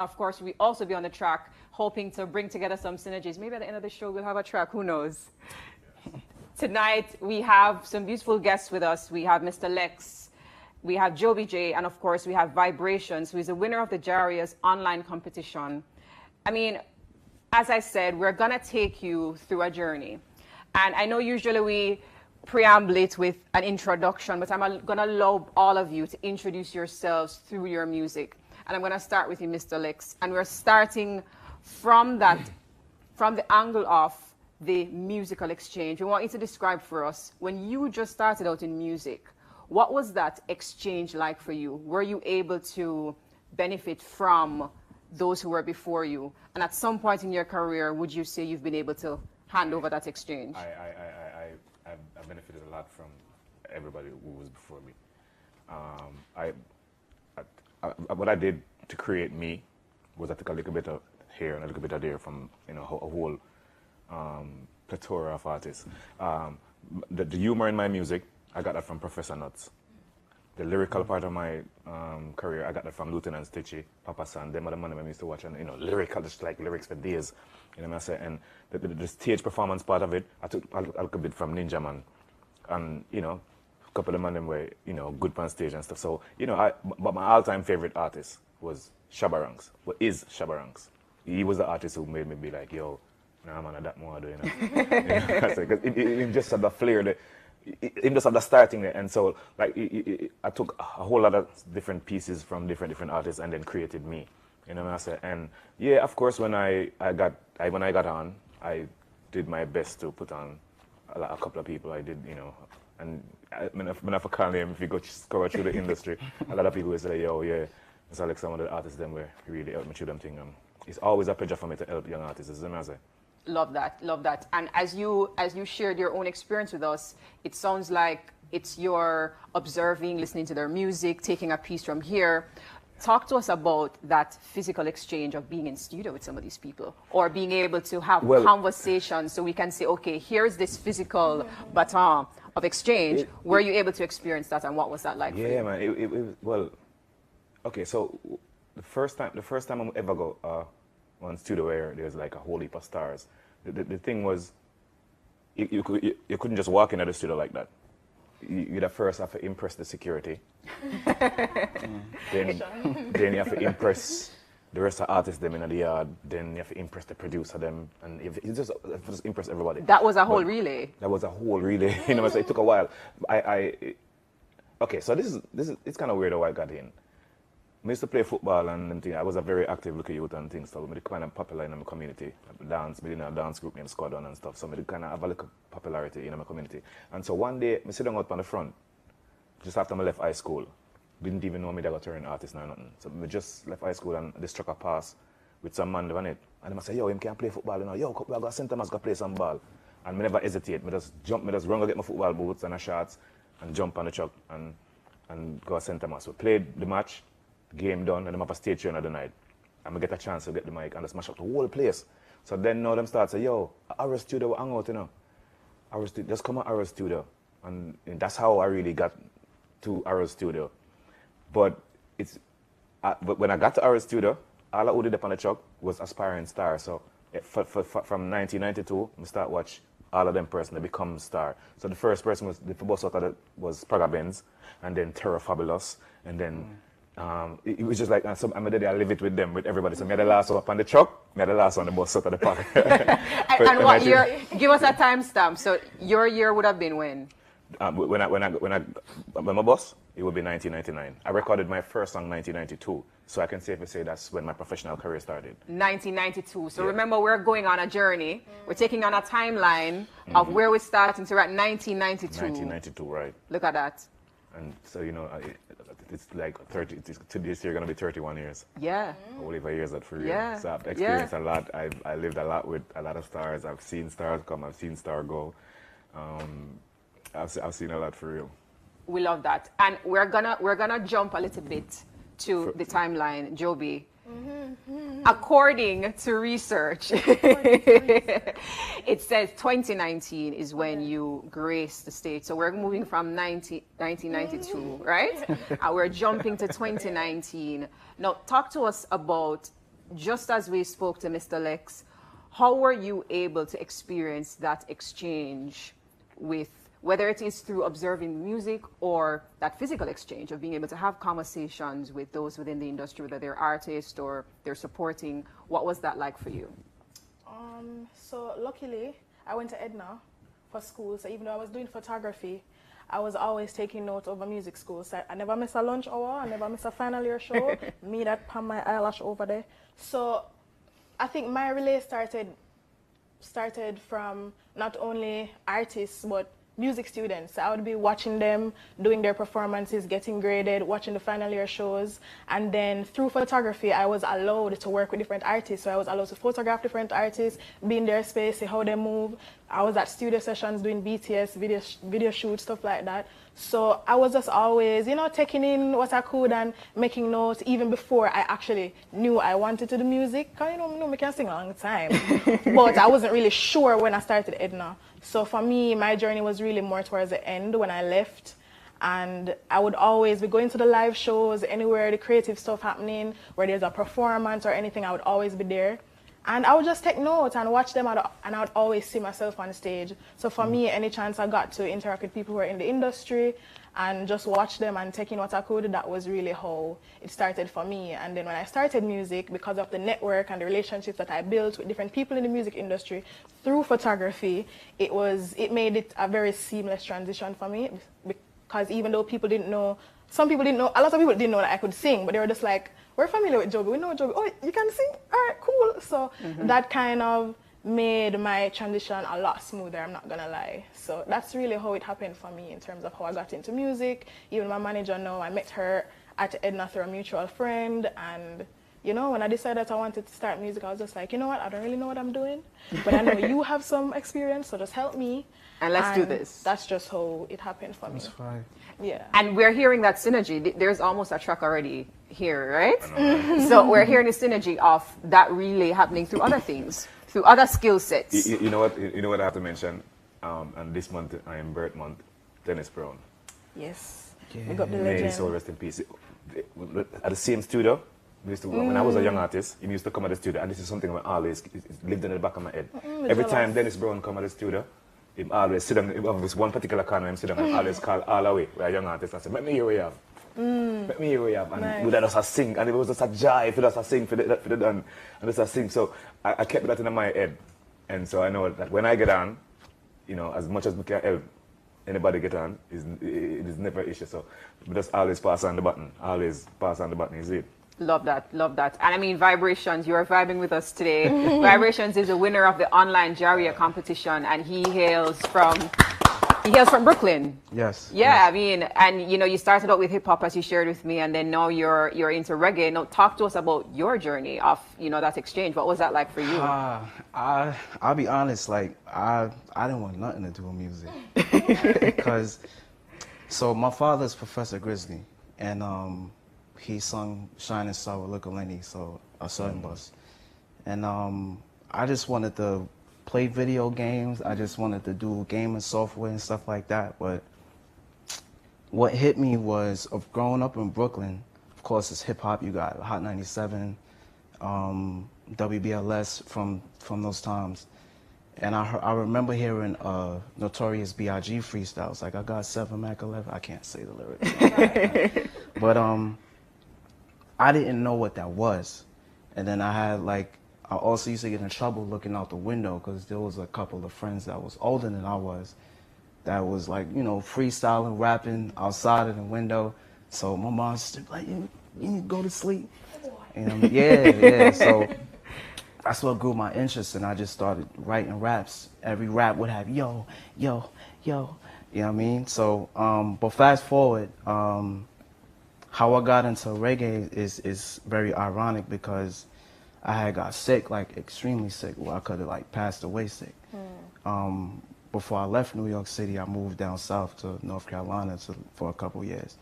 Of course, we also be on the track, hoping to bring together some synergies. Maybe at the end of the show, we'll have a track. Who knows? Tonight, we have some beautiful guests with us. We have Mr. Lex, we have Joby J, and of course, we have Vibrations, who is the winner of the JARIA's online competition. I mean, as I said, we're going to take you through a journey. And I know usually we preambulate with an introduction, but I'm going to allow all of you to introduce yourselves through your music. And I'm going to start with you, Mr. Lex. And we're starting from that, from the angle of the musical exchange. We want you to describe for us, when you just started out in music, what was that exchange like for you? Were you able to benefit from those who were before you? And at some point in your career, would you say you've been able to hand over that exchange? I benefited a lot from everybody who was before me. What I did to create me was I took a little bit of here and a little bit of there from, you know, a whole plethora of artists. The humor in my music, I got that from Professor Nuts. The lyrical part of my career, I got that from Lieutenant Stitchy, Papa San, them are the man I used to watch, and you know, lyrical, just like lyrics for days. You know what I'm saying? And the stage performance part of it, I took a little bit from Ninja Man, and you know, a couple of them were, you know, good on stage and stuff. So you know, but my all-time favorite artist was Shabba Ranks. What is Shabba Ranks? He was the artist who made me be like, yo, nah man, that more, you know. Because it just had the flair that. It just had the starting there, and so like I took a whole lot of different pieces from different artists and then created me, you know what I say. And yeah, of course, when I got on, I did my best to put on a couple of people. I did, you know, and I have a call name. If you go scroll through the industry, a lot of people will say, yo, yeah, it's like some of the artists them were really helped me through them thing. It's always a pleasure for me to help young artists, is what I say. Love that, love that. And as you shared your own experience with us, it sounds like it's your observing, listening to their music, taking a piece from here. Talk to us about that physical exchange of being in studio with some of these people, or being able to have conversations so we can say, okay, here's this physical baton of exchange. Were you able to experience that, and what was that like for you? Yeah, man, well, okay, so the first time I ever go on studio where there's like a whole heap of stars. The thing was, you couldn't just walk into the studio like that. You'd at first have to impress the security. Then you have to impress the rest of the artists them in the yard. Then you have to impress the producer them, and you just impress everybody. That was a whole relay. That was a whole relay. You know, so it took a while. Okay, so this is it's kind of weird how I got in. I used to play football and things. I was a very active looking youth and things, so I kind of popular in my community. I in a dance group named Squad On and stuff, so I kind of have a little popularity in my community. And so one day, I sit down out on the front, just after I left high school. Didn't even know me that I got turn artist or nothing. So I just left high school and they struck a pass with some man on it. And I say, yo, him can't play football, you know. Yo, I got St. Thomas, got play some ball. And I never hesitate. I just run go get my football boots and a shorts and jump on the truck and go to St. Thomas. We played the match. Game done, and I'm up a stage show another night. I'm gonna get a chance to get the mic and just smash up the whole place. So then now them start say, yo, our studio will hang out, you know. Just come to our studio. And that's how I really got to our studio. But but when I got to our studio, all I did up on the truck was aspiring star. So from 1992, I start watch all of them person that become star. So the first person was the bus out of it was Praga Benz, and then Terror Fabulous, and then it was just like, I live it with them, with everybody. So me had the last one up on the truck, me had the last one on the bus out of the park. and what year? Give us a timestamp. So your year would have been when? When my bus, it would be 1999. I recorded my first song 1992, so I can safely say that's when my professional career started. 1992. So remember, we're going on a journey. We're taking on a timeline of where we're starting. So we're at 1992. 1992, right? Look at that. And so, you know, it's like 30, this year going to be 31 years. Yeah. I believe a years that for real. Yeah. So I've experienced a lot. I lived a lot with a lot of stars. I've seen stars come. I've seen stars go. I've seen a lot for real. We love that. And we're gonna jump a little bit to the timeline, Joby. According to research, it says 2019 is when you graced the stage. So we're moving from 1992, right? And we're jumping to 2019. Now, talk to us about just as we spoke to Mr. Lex, how were you able to experience that exchange with, whether it is through observing music or that physical exchange of being able to have conversations with those within the industry, whether they're artists or they're supporting? What was that like for you? So luckily, I went to Edna for school. So even though I was doing photography, I was always taking notes over music school. So I never miss a lunch hour. I never miss a final year show. Me that pan my eyelash over there. So I think my relay started from not only artists but music students. I would be watching them doing their performances, getting graded, watching the final year shows, and then through photography I was allowed to work with different artists. So I was allowed to photograph different artists, be in their space, see how they move. I was at studio sessions doing BTS, video shoots, stuff like that. So I was just always, you know, taking in what I could and making notes even before I actually knew I wanted to do music. Because, you know, I can sing a long time. But I wasn't really sure when I started Edna. So for me, my journey was really more towards the end when I left. And I would always be going to the live shows, anywhere the creative stuff happening, where there's a performance or anything, I would always be there. And I would just take notes and watch them, and I would always see myself on stage. So for me, any chance I got to interact with people who are in the industry and just watch them and take in what I could, that was really how it started for me. And then when I started music, because of the network and the relationships that I built with different people in the music industry through photography, it made it a very seamless transition for me. Because even though people didn't know, some people didn't know, a lot of people didn't know that I could sing, but they were just like, we're familiar with Joby, we know Joby, oh, you can sing? All right, cool. So that kind of made my transition a lot smoother, I'm not gonna lie. So that's really how it happened for me in terms of how I got into music. Even my manager now, I met her at Edna through a mutual friend, and you know, when I decided that I wanted to start music, I was just like, you know what, I don't really know what I'm doing, but I know you have some experience, so just help me. And let's do this. That's just how it happened for me. That's fine. Yeah. And we're hearing that synergy. There's almost a track already here, right? So we're hearing the synergy of that relay happening through other things, through other skill sets. You know what I have to mention? And this month, I am birth month, Dennis Brown. Yes. Yeah. We got the May legend. his soul rest in peace. At the same studio, when I was a young artist, he used to come at the studio, and this is something that always lived in the back of my head. Every time Dennis Brown come at the studio, he always sit down, of this one particular corner, him sit down and always call all away, we're a young artist, and say, let me hear what you have. Let me hear what you have. And Nice. we just a sing, and it was just a joy for us to sing for the done, and just a sing. So I kept that in my head. And so I know that when I get on, you know, as much as we can help anybody get on, it is never an issue. So we just always pass on the button. Always pass on the button, is it? Love that, love that. And I mean, Vibrations, you are vibing with us today. Vibrations is a winner of the online JARIA competition, and he hails from Brooklyn. Yes. Yeah, yes. I mean, and you know, you started out with hip hop as you shared with me, and then now you're into reggae. Now, talk to us about your journey of, you know, that exchange. What was that like for you? I'll be honest, like I didn't want nothing to do with music because so my father's Professor Grizzly, and he sung Shining Star with Little Lenny, so a certain bus, and I just wanted to play video games. I just wanted to do gaming software and stuff like that. But what hit me was, of growing up in Brooklyn, of course it's hip hop. You got Hot 97, WBLS from those times. And I remember hearing Notorious B.I.G. freestyles. Like, I got 7 Mac 11. I can't say the lyrics. But I didn't know what that was. And then I also used to get in trouble looking out the window because there was a couple of friends that was older than I was that was like, you know, freestyling, rapping outside of the window. So my mom was like, you need to go to sleep. And yeah. So that's what grew my interest, and I just started writing raps. Every rap would have yo, yo, yo. You know what I mean? So, but fast forward, how I got into reggae is very ironic because I had got sick, like extremely sick, where I could have like passed away sick. Before I left New York City, I moved down south to North Carolina for a couple years.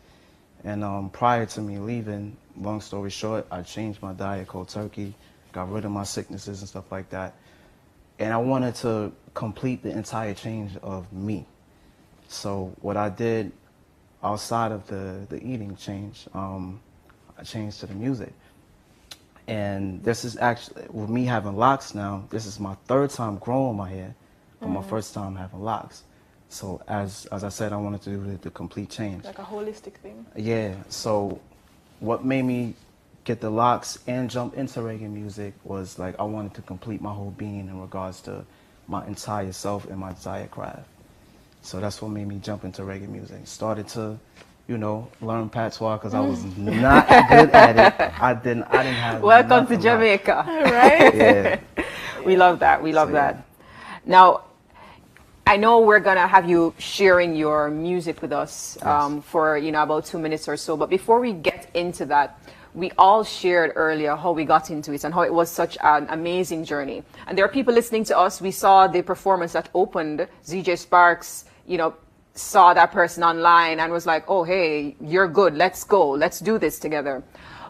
And prior to me leaving, long story short, I changed my diet cold turkey, got rid of my sicknesses and stuff like that. And I wanted to complete the entire change of me. So what I did outside of the eating change, I changed to the music. And this is actually, with me having locks now, this is my third time growing my hair, but my first time having locks. So as I said, I wanted to do the complete change. Like a holistic thing. Yeah, so what made me get the locks and jump into reggae music was like I wanted to complete my whole being in regards to my entire self and my entire craft. So that's what made me jump into reggae music. Started to, you know, learn patois because I was not good at it. I didn't have. Welcome to Jamaica. Right? Yeah. We love that. We love So, that. yeah. Now, I know we're gonna have you sharing your music with us for about 2 minutes or so. But before we get into that, we all shared earlier how we got into it and how it was such an amazing journey. And there are people listening to us. We saw the performance that opened. ZJ Sparks, saw that person online and was like, "Oh, hey, you're good. Let's go. Let's do this together."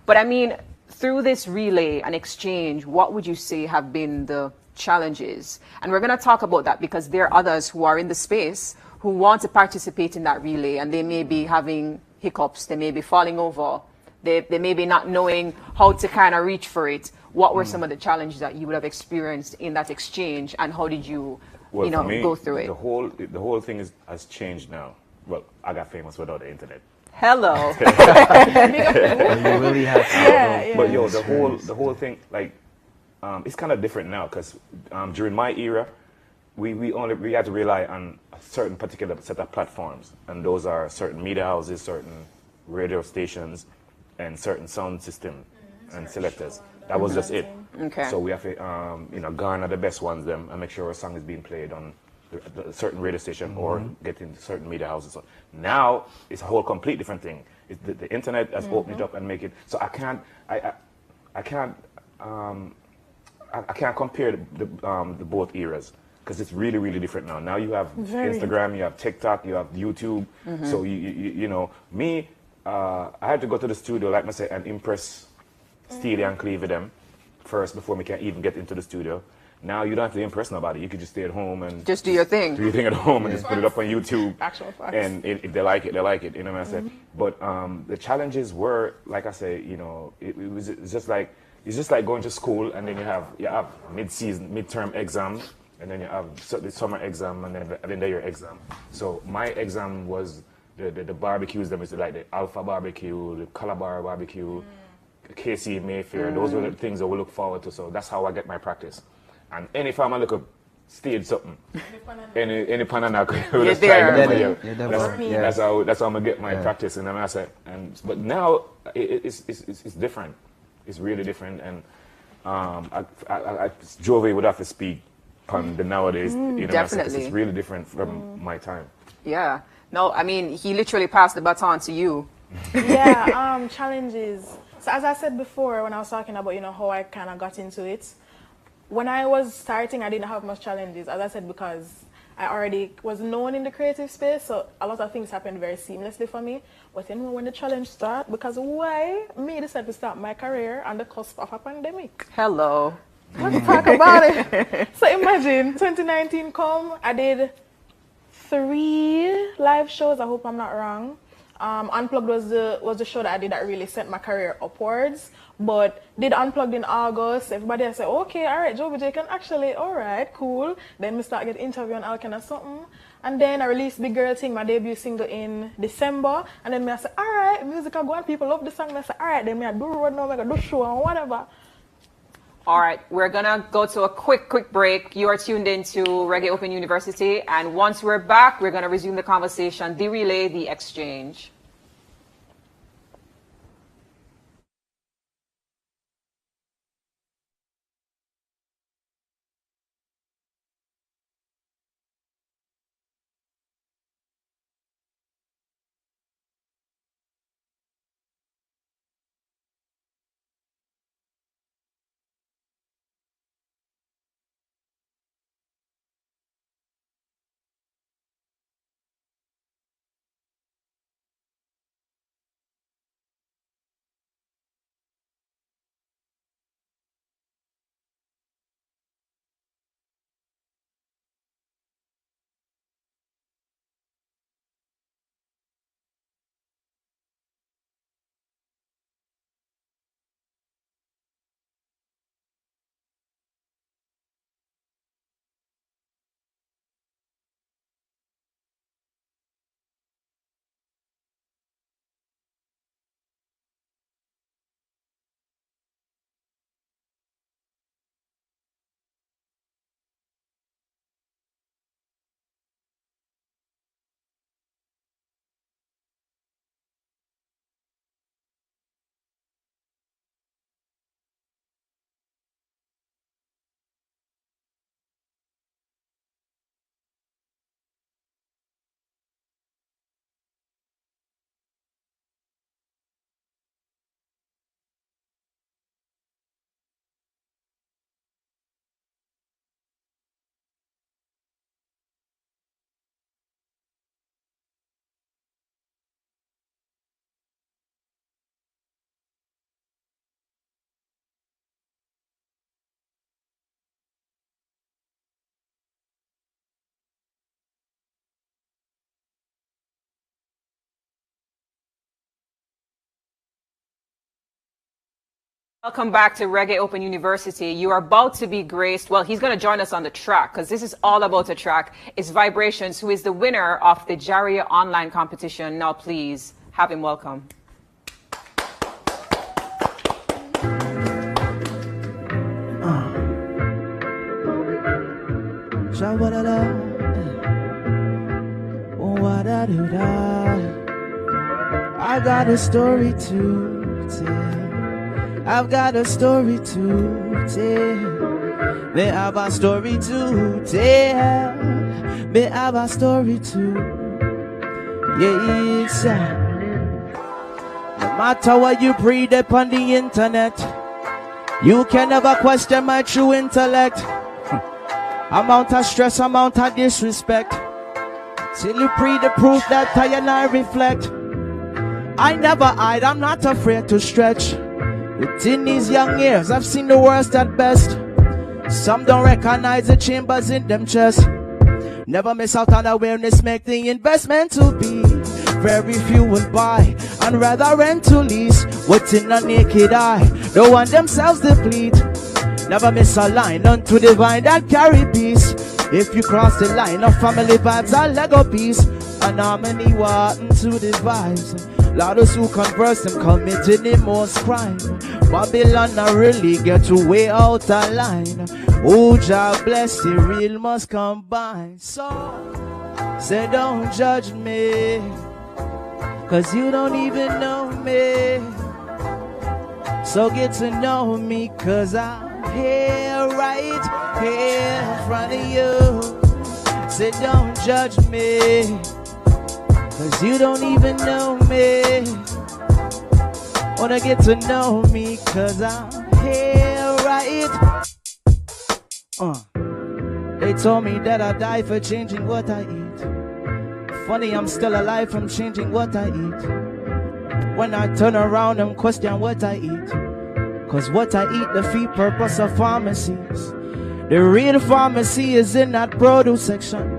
But I mean, through this relay and exchange, what would you say have been the challenges? And we're going to talk about that because there are others who are in the space who want to participate in that relay, and they may be having hiccups, they may be falling over, they may be not knowing how to kind of reach for it. What were some of the challenges that you would have experienced in that exchange, and how did you, Well, for me, go through it? The whole thing has changed now. Well, I got famous without the internet. Hello. You really have to. Yeah. But yo, the whole thing, like, it's kind of different now because during my era, we had to rely on a certain particular set of platforms, and those are certain media houses, certain radio stations, and certain sound system and selectors. That was just it. Okay. So we have to garner the best ones them and make sure a song is being played on the certain radio station or get into certain media houses. So now it's a whole complete different thing. The internet has opened it up and make it so I can't compare the both eras because it's really, really different now. Now you have Instagram, you have TikTok, you have YouTube. So I had to go to the studio, like I said, and impress Steely and Cleve with them first before we can even get into the studio. Now you don't have to impress nobody. You can just stay at home and Just do your thing. Do your thing at home and just put it up on YouTube. Actual facts. And if they like it, they like it. You know what I said? But the challenges were, like I say, it's just like going to school and then you have midterm exam, and then you have the summer exam, and then your exam. So my exam was the barbecues. Them is like the Alpha barbecue, the Calabar barbecue, KC Mayfair. Those were the things that we look forward to. So that's how I get my practice. And anytime I look up stage something, any Pananak, You're there. That's how I'm gonna get my practice in the master. But now it's different. It's really different, and Jove would have to speak on the nowadays. Definitely. It's really different from my time. Yeah. No, I mean, he literally passed the baton to you. Yeah, challenges. So as I said before, when I was talking about, how I kind of got into it, when I was starting, I didn't have much challenges, as I said, because I already was known in the creative space, so a lot of things happened very seamlessly for me. But when the challenge started, because why me decided to start my career on the cusp of a pandemic. Hello. Let's talk about it. So imagine, 2019 come, I did 3 live shows, I hope I'm not wrong. Unplugged was the show that I did that really sent my career upwards. But did Unplugged in August. Everybody I said, okay, all right, Joe J can actually, all right, cool. Then we start getting interview and all kind of something. And then I released Big Girl Thing, my debut single in December. And then I said, all right, music will go on, people love the song. And I said, all right, then I do road now, I do show and whatever. All right, we're gonna go to a quick break. You are tuned into Reggae Open University, and once we're back, we're gonna resume the conversation, the relay, the exchange. Welcome back to Reggae Open University. You are about to be graced. Well, he's going to join us on the track because this is all about the track. It's Vibrations, who is the winner of the JARIA online competition. Now, please have him welcome. I got a story to tell. I've got a story to tell. They have a story to tell. They have a story to. Yeah, it's no matter what you read upon the internet, you can never question my true intellect. Amount of stress, amount of disrespect. Till you read the proof that I and I reflect. I never hide, I'm not afraid to stretch. Within these young years, I've seen the worst at best. Some don't recognize the chambers in them chests. Never miss out on awareness, make the investment to be. Very few will buy, and rather rent to lease. What's in a naked eye, don't want themselves deplete. Never miss a line, unto divine that carry peace. If you cross the line of family vibes, I'll Lego piece. An harmony walking to the vibes. Loudest who converse them committed the most crime. Babylon not really get to way out of line. Oh, Jah bless the real must combine. So, say don't judge me, cause you don't even know me. So get to know me, cause I'm here, right here in front of you. Say don't judge me, cause you don't even know me. Wanna get to know me, cause I'm here, right? They told me that I die for changing what I eat. Funny, I'm still alive from changing what I eat. When I turn around and question what I eat, cause what I eat defeat purpose of pharmacies. The real pharmacy is in that produce section.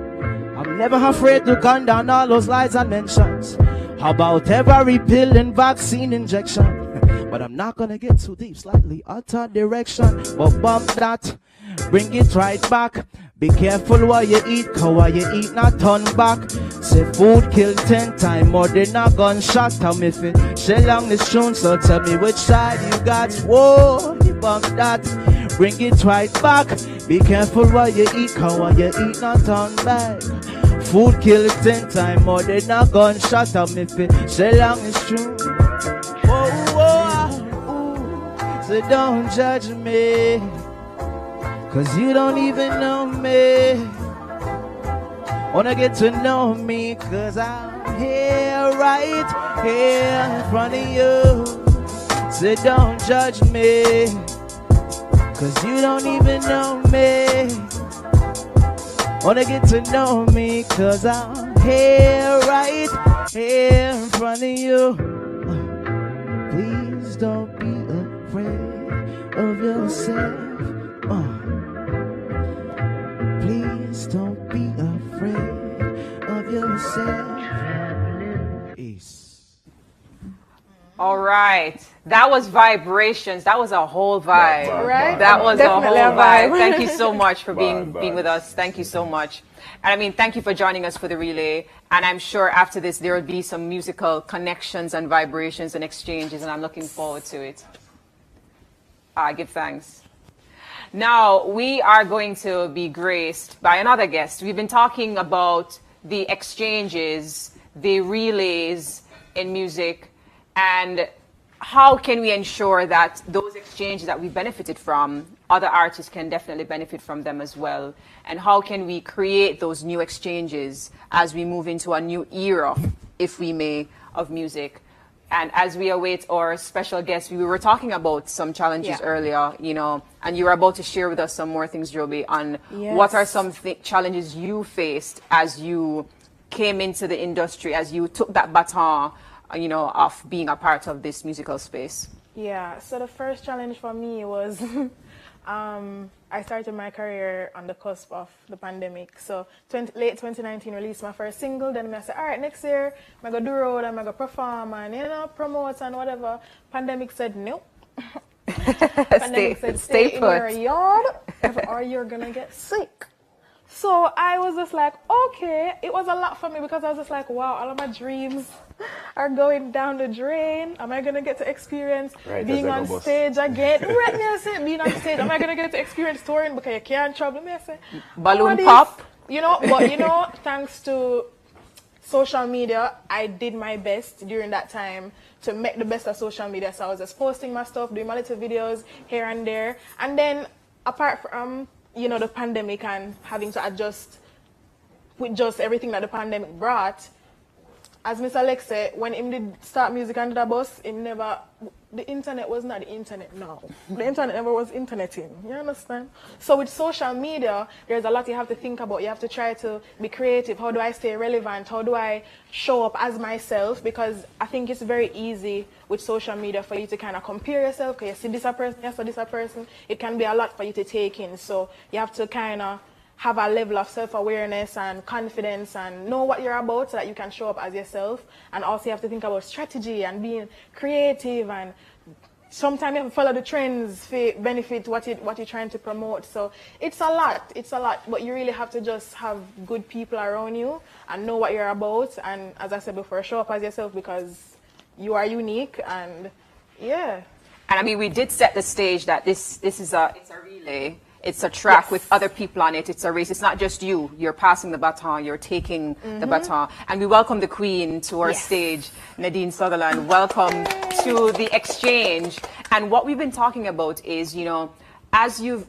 I'm never afraid to gun down all those lies and mentions about every pill and vaccine injection. But I'm not gonna get too deep, slightly out of direction. But bump that, bring it right back. Be careful what you eat, cause what you eat not turn back. Say food kill 10 times more than a gunshot. Tell me if it shell on this tune, so tell me which side you got. Whoa, you bump that, bring it right back. Be careful what you eat, cause what you eat not turn back. Food kill 10 times more than a gunshot. Tell me if it shell on this tune. Whoa, whoa, ooh. So don't judge me, cause you don't even know me. Wanna get to know me, cause I'm here, right here in front of you. So don't judge me, cause you don't even know me. Wanna get to know me, cause I'm here, right here in front of you. Please don't be afraid of yourself. Please don't be afraid of yourself. Peace. All right. That was Vibrations. That was a whole vibe. Right? That was Definitely a whole a vibe. vibe. Thank you so much for being Vibe. with us. Thank you so much. And I mean, thank you for joining us for the relay. And I'm sure after this, there will be some musical connections and vibrations and exchanges, and I'm looking forward to it. I give thanks. Now, we are going to be graced by another guest. We've been talking about the exchanges, the relays in music, and how can we ensure that those exchanges that we benefited from, other artists can definitely benefit from them as well? And how can we create those new exchanges as we move into a new era, if we may, of music? And as we await our special guest, we were talking about some challenges earlier, you know, and you were about to share with us some more things, Joby, on what are some challenges you faced as you came into the industry, as you took that baton, you know, of being a part of this musical space. Yeah, so the first challenge for me was I started my career on the cusp of the pandemic. So late 2019 released my first single, then I said, all right, next year I'm going to do road, I'm going to perform and, you know, promote and whatever. Pandemic said, nope, Pandemic said, stay in your put. yard or you're gonna get sick. So I was just like, okay. It was a lot for me because I was just like, wow, all of my dreams are going down the drain. Am I gonna get to experience being on stage again? Right, me I say, being on stage. Am I gonna get to experience touring because you can't travel? Me I say, Balloon pop. You know, but you know, thanks to social media, I did my best during that time to make the best of social media. So I was just posting my stuff, doing my little videos here and there. And then apart from, you know, the pandemic and having to adjust with just everything that the pandemic brought, as Mr. Alex said, when him did start music under the bus, him never, the internet was not the internet now. The internet never was interneting, you understand? So with social media, there's a lot you have to think about. You have to try to be creative. How do I stay relevant? How do I show up as myself? Because I think it's very easy with social media for you to kind of compare yourself. Because you see this a person, you see this a person. It can be a lot for you to take in. So you have to kind of have a level of self-awareness and confidence and know what you're about so that you can show up as yourself. And also you have to think about strategy and being creative, and sometimes you have to follow the trends to benefit what you're trying to promote. So it's a lot, but you really have to just have good people around you and know what you're about. And as I said before, show up as yourself because you are unique. And yeah. And I mean, we did set the stage that it's a relay. It's a track with other people on it. It's a race. It's not just you. You're passing the baton. You're taking the baton. And we welcome the Queen to our stage, Nadine Sutherland. Welcome to the exchange. And what we've been talking about is, you know, as you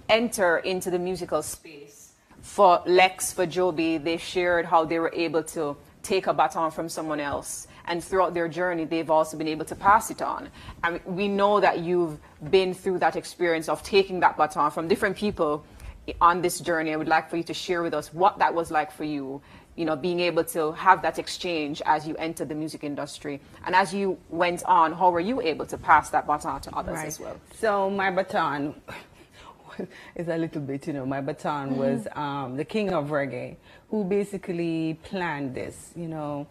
enter into the musical space, for Lex, for Joby, they shared how they were able to take a baton from someone else. And throughout their journey, they've also been able to pass it on. And we know that you've been through that experience of taking that baton from different people on this journey. I would like for you to share with us what that was like for you, you know, being able to have that exchange as you entered the music industry. And as you went on, how were you able to pass that baton to others as well? So my baton is a little bit, you know, my baton was the king of reggae, who basically planned this, you know.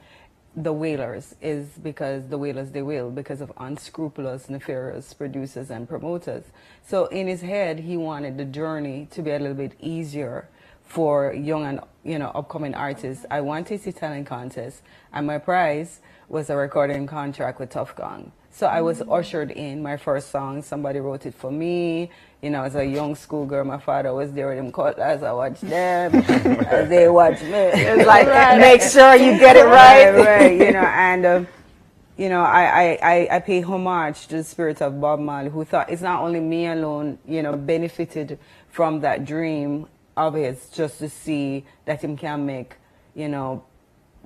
The Wailers is because the Wailers they will because of unscrupulous, nefarious producers and promoters. So in his head, he wanted the journey to be a little bit easier for young and, you know, upcoming artists. I won Tasty Talent Contest, and my prize was a recording contract with Tough Gong. So I was ushered in. My first song, somebody wrote it for me. You know, as a young schoolgirl, my father was there with him cutlass. I watched them as they watched me. It was like, make sure you get it right. Right, you know, and, you know, I pay homage to the spirit of Bob Marley, who thought it's not only me alone, you know, benefited from that dream of his, just to see that him can make, you know,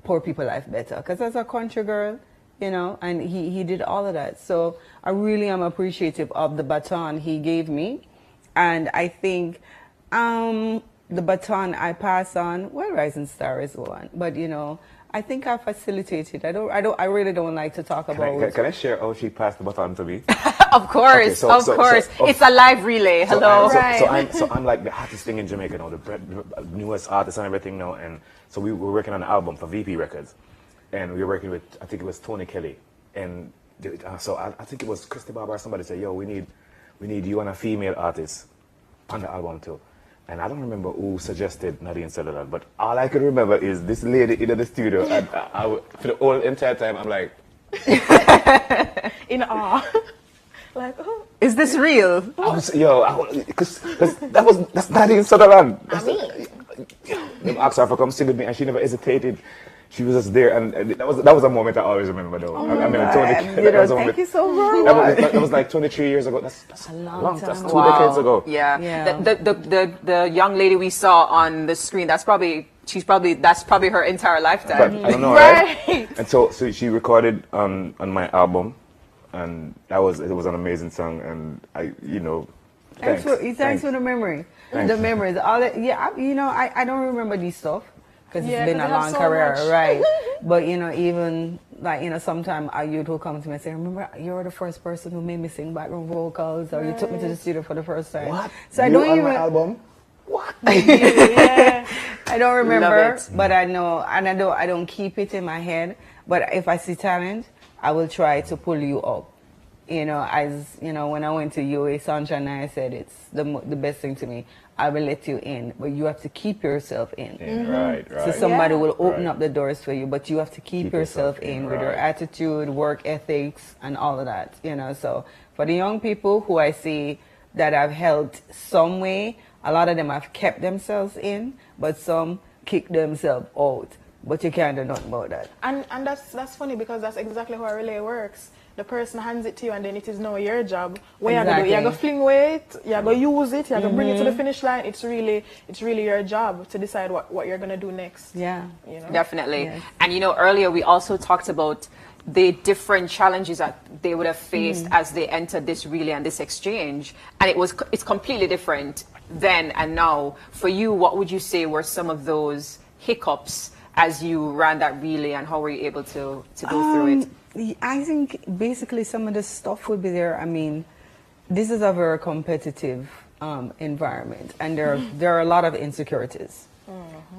poor people life better. Because as a country girl, you know, and he did all of that. So I really am appreciative of the baton he gave me. And I think the baton I pass on, well, Rising Star is one. But, you know, I think I facilitated. I really don't like to talk about. Can I share how she passed the baton to me? Of course, okay, of course. It's a live relay. Hello. So I'm like the hottest thing in Jamaica now, the newest artist and everything now. And so we were working on an album for VP Records. And we were working with, I think it was Tony Kelly. And so I think it was Christy Barber or somebody said, yo, we need you and a female artist on the album too. And I don't remember who suggested Nadine Sutherland, but all I could remember is this lady in the studio. And for the whole entire time, I'm like... in awe. Like, oh. Is this real? Because that's Nadine Sutherland. They asked her to come sing with me, and she never hesitated. She was just there, and that was a moment I always remember, though. Oh I mean, thank you so much. That was like 23 years ago. That's a long time. That's 2 decades ago. Yeah. The young lady we saw on the screen, that's probably her entire lifetime. But, I don't know, right? And so she recorded on my album, and it was an amazing song, and thanks for the memory. Thanks. The memories. I don't remember these stuff. Because it's been a long career, right? But, even, sometimes a youth will come to me and say, remember, you're the first person who made me sing background vocals, or you took me to the studio for the first time. What? So I don't even... my album? What? Yeah. I don't remember, but I know, and I don't keep it in my head. But if I see talent, I will try to pull you up. you know, as you know, when I went to UA Sunshine, I said it's the best thing to me. I will let you in, but you have to keep yourself in. Right. So somebody will open Right. up the doors for you, but you have to keep yourself in with your right. attitude, work ethics, and all of that. You know, so for the young people who I see that have helped some way, a lot of them have kept themselves in, but some kick themselves out. But you can't do nothing about that. And that's funny because that's exactly how a relay works. The person hands it to you and then it is now your job. What you're gonna do? You're gonna fling weight, you're gonna use it, you're gonna bring it to the finish line. It's really your job to decide what you're gonna do next. Yeah. You know? Definitely. Yes. And you know, earlier we also talked about the different challenges that they would have faced as they entered this relay and this exchange. And it's completely different then and now. For you, what would you say were some of those hiccups as you ran that relay, and how were you able to go through it? I think basically some of the stuff would be there. I mean, this is a very competitive environment, and there are a lot of insecurities.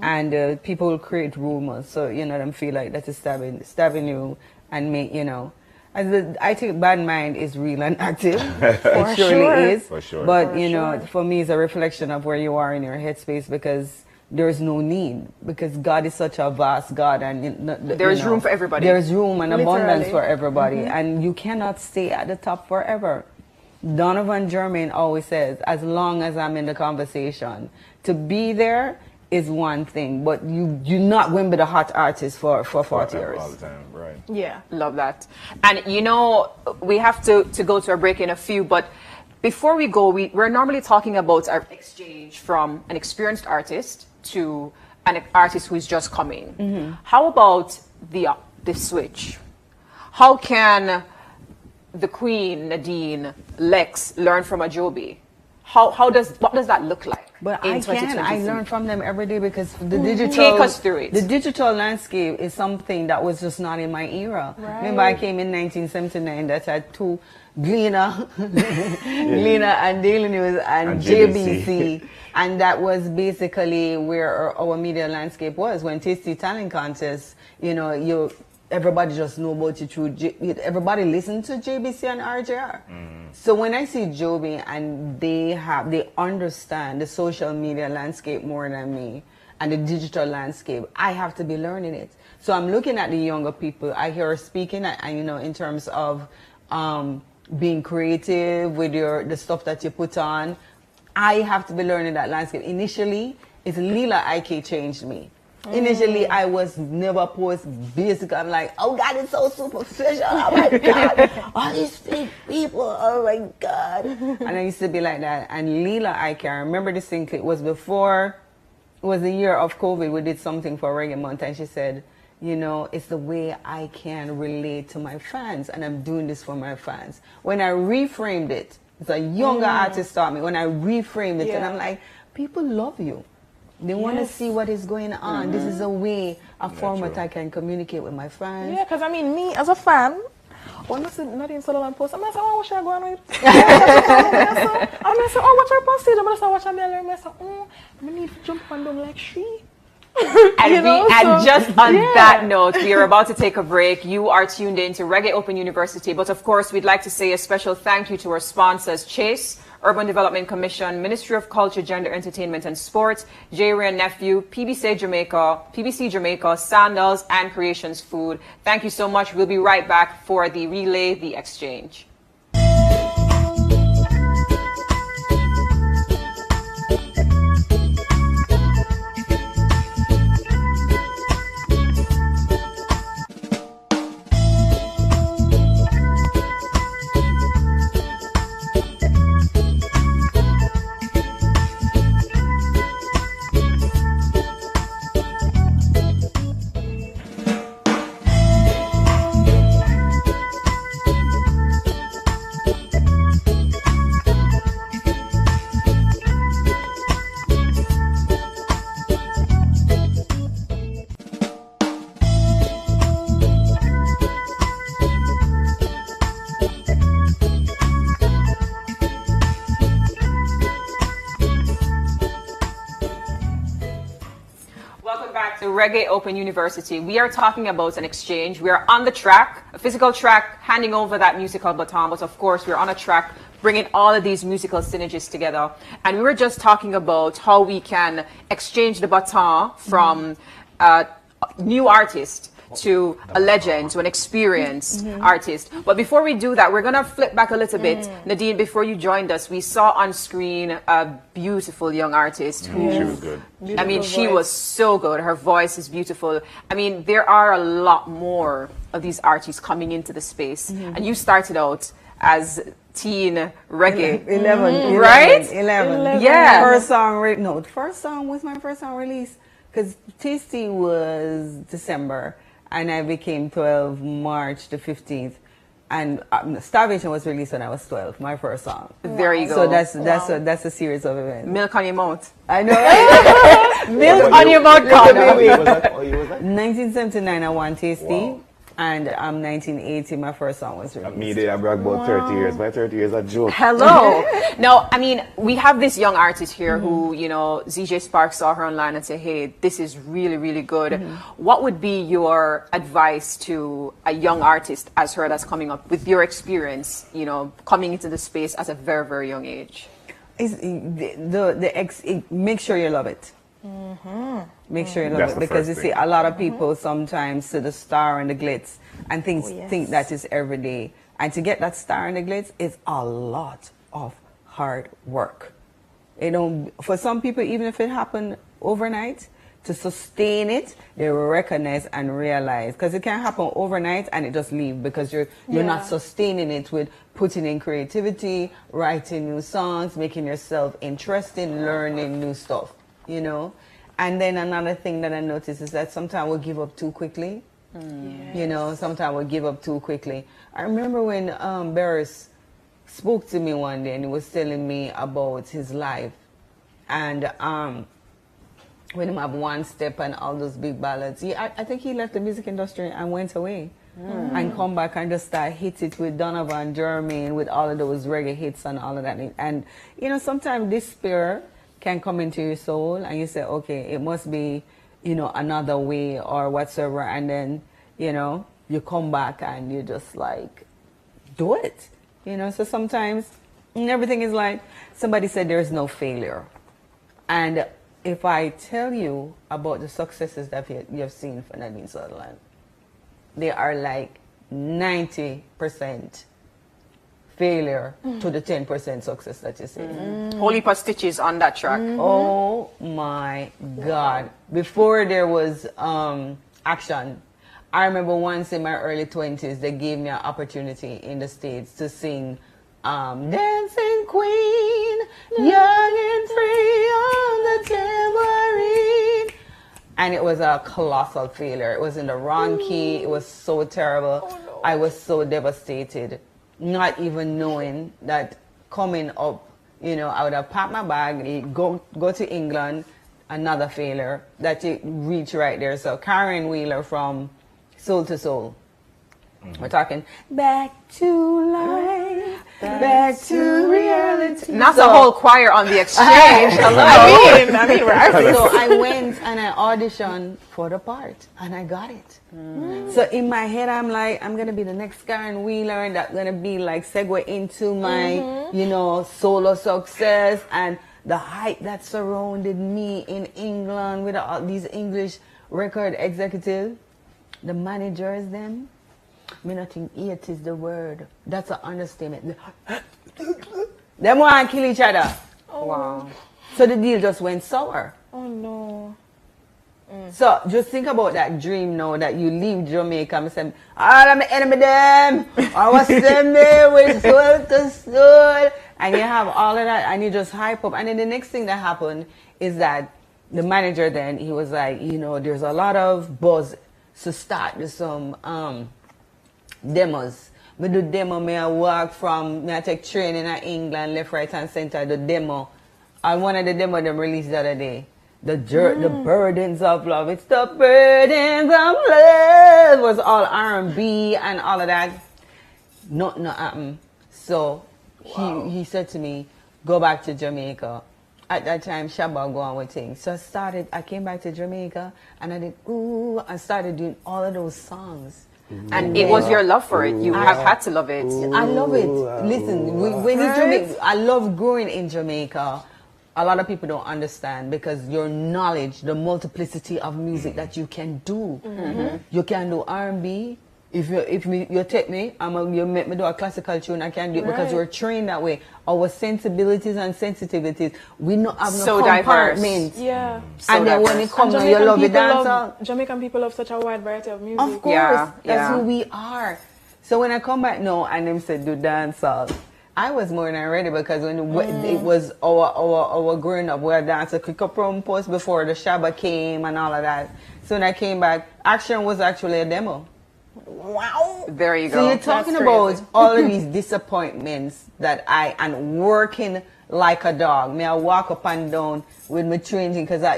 And people will create rumors, so you know them feel like that is stabbing you, and make you know. I think bad mind is real and active. It surely is. For sure. But you know, for me, it's a reflection of where you are in your headspace, because there is no need, because God is such a vast God, and There is room for everybody. There is room and abundance Literally. for everybody, and you cannot stay at the top forever. Donovan Germain always says, as long as I'm in the conversation, to be there is one thing, but you're not going to be the hot artist for 40 years. All the time, right. Yeah. Love that. And you know, we have to go to a break in a few, but before we go, we're normally talking about our exchange from an experienced artist to an artist who is just coming. How about the switch? How can the Queen, Nadine, Lex learn from a Joby? What does that look like? But in I can. 2023? I learn from them every day, because the digital. Take us through it. The digital landscape is something that was just not in my era. Right. Remember, I came in 1979. That had two, Gleaner, Gleaner and Daily News and JBC, and that was basically where our media landscape was. When Tasty Talent Contest, you know, everybody just know about you through. Everybody listened to JBC and RJR. So when I see Joby and they understand the social media landscape more than me, and the digital landscape, I have to be learning it. So I'm looking at the younger people. I hear her speaking, and you know, in terms of being creative with the stuff that you put on, I have to be learning that landscape. Initially, it's Lila IK changed me. Initially, I was never post basic. I'm like, oh God, it's so superficial. Oh my God, all these fake people. Oh my God. And I used to be like that. And Lila IK, I remember this thing. It was before. It was the year of COVID. We did something for Reggae Month, and she said, you know, it's the way I can relate to my fans, and I'm doing this for my fans. When I reframed it, it's a younger artist taught me. When I reframed it, and I'm like, people love you. They want to see what is going on. This is a way, a format I can communicate with my fans. Yeah, because I mean, me as a fan, when I see Nadine Sutherland post, I'm like, oh, what should I go on with? I'm like, oh, what's her postage? I'm like, watch her mail. I'm like, oh, I need to jump on them like she. And just on that note, we are about to take a break. You are tuned in to Reggae Open University. But of course, we'd like to say a special thank you to our sponsors, Chase, Urban Development Commission, Ministry of Culture, Gender, Entertainment and Sports, JARIA Nephew, PBC Jamaica, Sandals, and Creations Food. Thank you so much. We'll be right back for the relay, the exchange. Reggae Open University, we are talking about an exchange. We are on the track, a physical track, handing over that musical baton, but of course we're on a track bringing all of these musical synergies together. And we were just talking about how we can exchange the baton from a new artist to a legend, to an experienced artist. But before we do that, we're going to flip back a little bit. Nadine, before you joined us, we saw on screen a beautiful young artist who, She was good. I mean, she was so good. Her voice is beautiful. I mean, there are a lot more of these artists coming into the space. And you started out as teen reggae. 11, right? 11. Yeah. First song, no, the first song was my first song release because TC was December and I became 12 March the 15th. And Starvation was released when I was 12, my first song. There you go. So that's a series of events. Milk on your mouth. I know. Milk on your mouth, Connor. 1979, I won Tasty. Wow. And 1980, my first song was released. Me, they brag about 30 years. By 30 years, a joke. Hello. No, I mean, we have this young artist here who, you know, ZJ Sparks saw her online and said, hey, this is really, really good. What would be your advice to a young artist as her that's coming up with your experience, you know, coming into the space at a very, very young age? Make sure you love it. Make sure you love it, because you see a lot of people sometimes see the star and the glitz and think that is every day, and to get that star and the glitz is a lot of hard work. You know, for some people, even if it happened overnight, to sustain it, they will recognize and realize, because it can happen overnight and it just leave because you're not sustaining it with putting in creativity, writing new songs, making yourself interesting, learning new stuff, you know. And then another thing that I noticed is that sometimes we'll give up too quickly. You know, sometimes we'll give up too quickly. I remember when Barris spoke to me one day and he was telling me about his life. And when he have One Step and all those big ballads, I think he left the music industry and went away. And come back and just start hit it with Donovan, Jermaine, with all of those reggae hits and all of that. And, you know, sometimes despair can come into your soul and you say, okay, it must be, you know, another way or whatsoever. And then, you know, you come back and you just like, do it. You know, so sometimes everything is like, somebody said there's no failure. And if I tell you about the successes that you've seen for Nadine Sutherland, they are like 90% failure to the 10% success that you see. Whole heap of stitches on that track. Oh my God. Before there was action, I remember once in my early 20s, they gave me an opportunity in the States to sing Dancing Queen, young and free on the tambourine. And it was a colossal failure. It was in the wrong key. It was so terrible. Oh, no. I was so devastated, not even knowing that coming up, you know, I would have packed my bag, go to England, another failure, that you reach right there. So Karen Wheeler from Soul to Soul. We're talking back to life, back to reality. Not the whole choir on the exchange. Hello. I mean, right? So I went and I auditioned for the part, and I got it. So in my head, I'm like, I'm gonna be the next Karen Wheeler, and that's gonna be like segue into my, you know, solo success and the hype that surrounded me in England with all these English record executives, the managers, them. I mean, I think it is the word. That's an understatement. Them want to kill each other. Oh. Wow. So the deal just went sour. Oh no. So just think about that dream now that you leave Jamaica and say, I'm the enemy them. I was send me with soul to soul. And you have all of that and you just hype up. And then the next thing that happened is that the manager then, he was like, you know, there's a lot of buzz to start with some demos. Me do demo, me I walk from, me I take training in England, left, right and center, the demo. And one of the demo them released the other day. The burdens of love. It's the burdens of love. It was all R&B and all of that. Nothing happened. So he said to me, go back to Jamaica at that time, Shabba go on with things. So I came back to Jamaica and I did, ooh, I started doing all of those songs. And it was your love for it. You have had to love it. I love it. Listen, when in Jamaica, I love growing in Jamaica. A lot of people don't understand because your knowledge, the multiplicity of music that you can do. You can do R&B. If you take me, you make me do a classical tune, I can do it because we're trained that way. Our sensibilities and sensitivities, we not have no compartments. Yeah. And then when it comes to you love the dancer. Jamaican people have such a wide variety of music. Of course, that's who we are. So when I come back now and them said do dancehall, I was more than ready because when it was our growing up, we had danced a quick post before the Shabba came and all of that. So when I came back, Action was actually a demo. Wow. There you go. So you're talking about all of these disappointments that and working like a dog. May I walk up and down with my training because I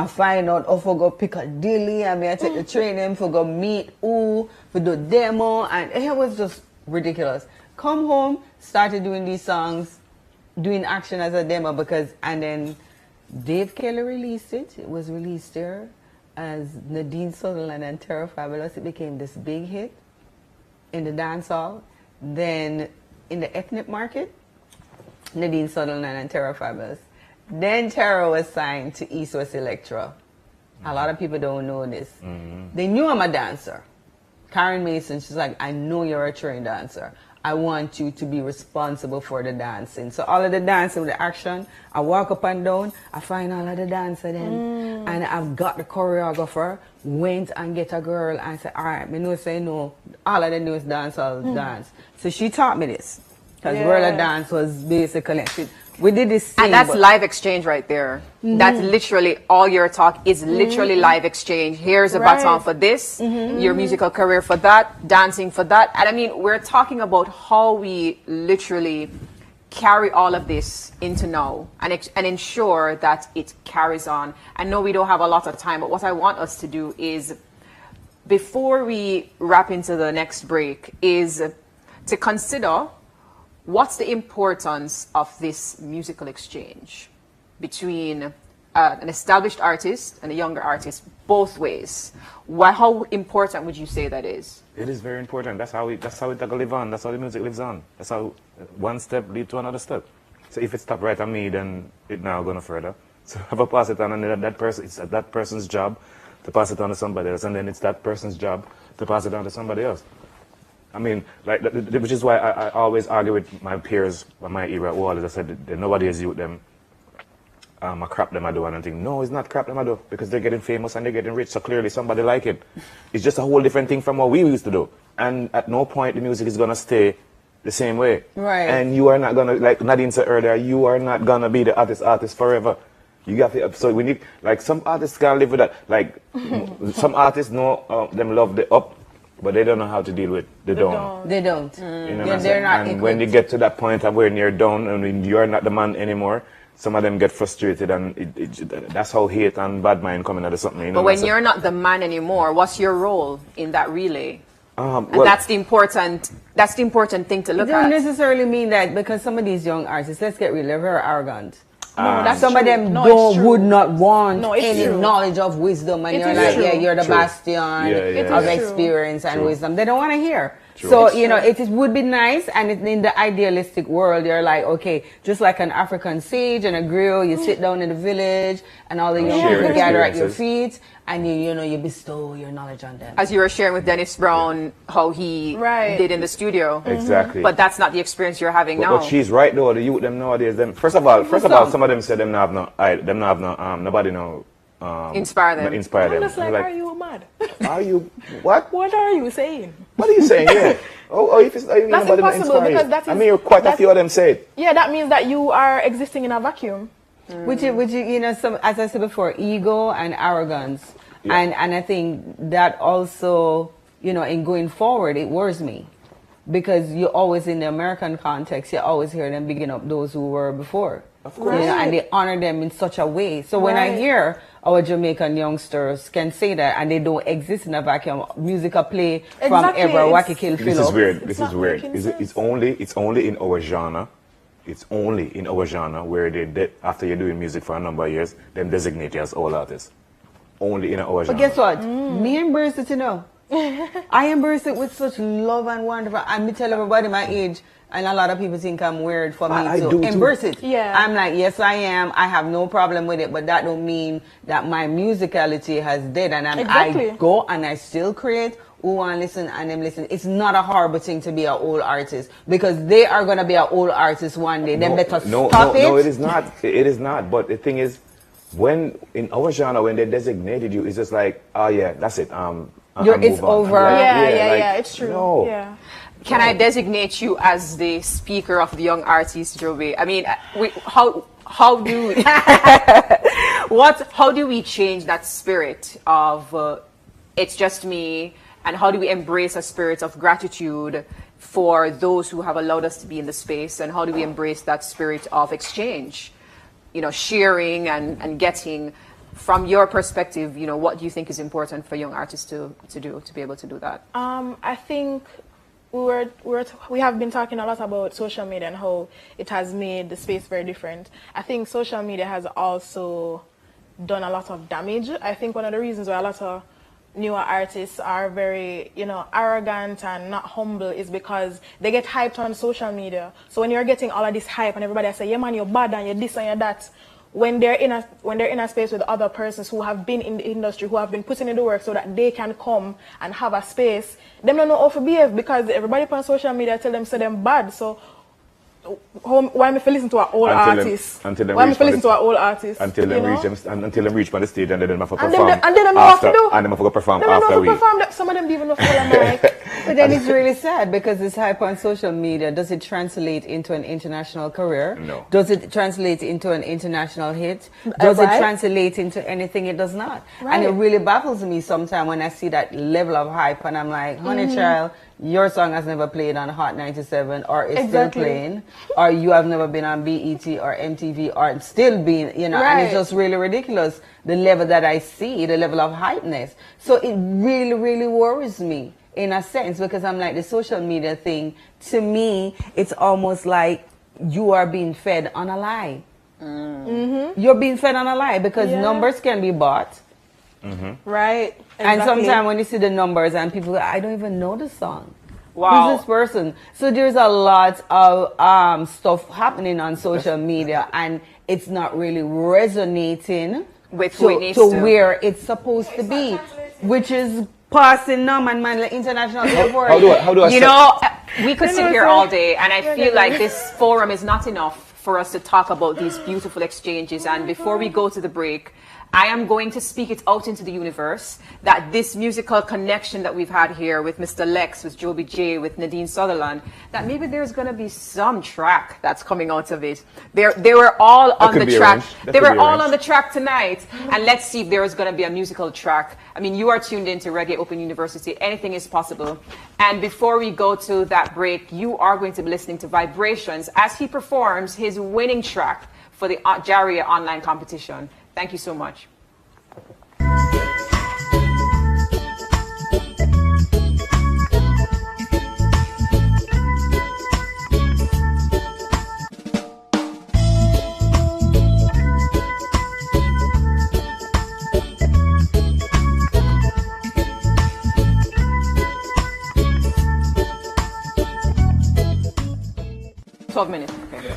find out if I go pick a dilly and may I take the training for go meet for do demo and it was just ridiculous. Come home, started doing these songs, doing Action as a demo and then Dave Kelly released it. It was released there as Nadine Sutherland and Terror Fabulous. It became this big hit in the dance hall. Then in the ethnic market, Nadine Sutherland and Terror Fabulous. Then Terror was signed to East West Electra. A lot of people don't know this. They knew I'm a dancer. Karen Mason, she's like, I know you're a trained dancer. I want you to be responsible for the dancing. So all of the dancing with the Action, I walk up and down, I find all of the dancer then, and I've got the choreographer, went and get a girl and said, all right, me know say no, all of the newest dancers dance. So she taught me this, because World of Dance was basically, we did this thing. And that's live exchange right there. That's literally all your talk is literally live exchange. Here's a baton for this, your musical career for that, dancing for that. And I mean, we're talking about how we literally carry all of this into now and ensure that it carries on. I know we don't have a lot of time, but what I want us to do is, before we wrap into the next break, is to consider what's the importance of this musical exchange between an established artist and a younger artist, both ways? How important would you say that is? It is very important. That's how it live on. That's how the music lives on. That's how one step lead to another step. So if it stop right on me, then it now gonna further. So if I pass it on, and that person, it's that person's job to pass it on to somebody else, and then it's that person's job to pass it on to somebody else. I mean, like, which is why I always argue with my peers by my era. All I said, nobody is you them. I crap them I do and I think, no, it's not crap them I do because they're getting famous and they're getting rich. So clearly somebody like it. It's just a whole different thing from what we used to do. And at no point the music is gonna stay the same way. Right. And you are not gonna, like Nadine said earlier, you are not gonna be the artist forever. You got to, so we need, like, some artists can't live with that. Like, some artists know them love the up, but they don't know how to deal with the down. They don't. You know what I'm saying? not and equipped. when you get to that point of where you're down and when you're not the man anymore, some of them get frustrated, and that's how hate and bad mind come in out of something. You know But when you're not the man anymore, what's your role in that relay? And well, that's the important thing to look It doesn't at. necessarily mean that, because some of these young artists, let's get real, they're very arrogant. No, that's Some true. of them No, it's true. would not want No, it's any true. knowledge of wisdom, and It you're is like, true. yeah, you're the True. bastion of is true. experience and True. wisdom. They don't want to hear. True. So, It's you know, true. it would be nice, and in the idealistic world, you're like, okay, just like an African sage and a griot, you sit down in the village, and all the young share people gather at your experiences. feet, and you bestow your knowledge on them. As you were sharing with Dennis Brown, how he Right. did in the studio. exactly. But that's not the experience you're having now. But she's right though. The youth them nowadays, them first of all, some of them say them not have no, nobody no. Inspire them. Inspire I'm them. just like, I'm are you mad? Are you what? What are you saying? What are you saying? Yeah. If it's That's nobody impossible, inspire because you. that I is- mean, quite a that's- few of them say it. Yeah, that means that you are existing in a vacuum. Which you know, some, as I said before, ego and arrogance. Yeah. And I think that also, you know, in going forward, it worries me. Because you always, in the American context, you always hear them bigging up those who were before. Of course. You know, and they honor them in such a way. So when I Right. hear our Jamaican youngsters can say that, and they don't exist in a vacuum, music a play from Exactly, ever, it's- Wacky Kill This is Philo. weird. It's This not is weird. making It's only in our genre it's only in our genre where after you're doing music for a number of years, then designate you as all artists. Only in our genre. But guess what? Me embrace it, you know. I embrace it with such love and wonderful. And me tell everybody my age, and a lot of people think I'm weird for me to embrace it. Yeah. I'm like, yes, I am. I have no problem with it, but that don't mean that my musicality has dead. And I go and I still create. Who want to listen and them listen. It's not a horrible thing to be an old artist because they are going to be an old artist one day. Then better stop it. No, it is not. It is not. But the thing is, when in our genre, when they designated you, it's just like, oh yeah, that's it. It's over. Yeah, it's true. No. Yeah. Can I designate you as the speaker of the young artist, Joby? I mean, how do how do we change that spirit of it's just me? And how do we embrace a spirit of gratitude for those who have allowed us to be in the space? And how do we embrace that spirit of exchange? You know, sharing and getting. From your perspective, you know, what do you think is important for young artists to be able to do that? I think we have been talking a lot about social media and how it has made the space very different. I think social media has also done a lot of damage. I think one of the reasons why a lot of newer artists are very, you know, arrogant and not humble is because they get hyped on social media. So when you're getting all of this hype and everybody say, yeah man, you're bad and you're this and you're that, when they're in a space with other persons who have been in the industry, who have been putting in the work so that they can come and have a space, them don't know how to behave because everybody on social media tell them say them bad. So why am I listen to an old artist? Why am I listen to an old artist? Until they reach them, until they reach by the stage and then they have to perform. And they don't know what to do. And they have to perform after we. Some of them don't even know how But then it's really sad because this hype on social media, does it translate into an international career? No. Does it translate into an international hit? Does it translate into anything? It does not. Right. And it really baffles me sometimes when I see that level of hype and I'm like, honey child, your song has never played on Hot 97 or is still playing, or you have never been on BET or MTV or still being, you know, and it's just really ridiculous, the level that I see, the level of hypeness. So it really, really worries me in a sense because I'm like, the social media thing, to me, it's almost like you are being fed on a lie. You're being fed on a lie because numbers can be bought. Right. Exactly. And sometimes when you see the numbers and people go, I don't even know the song. Wow. Who's this person? So there's a lot of stuff happening on social media and it's not really resonating with where it's supposed to be, which is passing Norman Mandela International Airport. How do I you know, we could sit here all day and I feel like this forum is not enough for us to talk about these beautiful exchanges. And before we go to the break, I am going to speak it out into the universe that this musical connection that we've had here with Mr. Lex, with Joby J, with Nadine Sutherland, that maybe there's going to be some track that's coming out of it. They were all on the track. They were all on the track tonight. And let's see if there is going to be a musical track. I mean, you are tuned into Reggae Open University. Anything is possible. And before we go to that break, you are going to be listening to Vibrations as he performs his winning track for the JARIA online competition. Thank you so much. Minutes. Okay.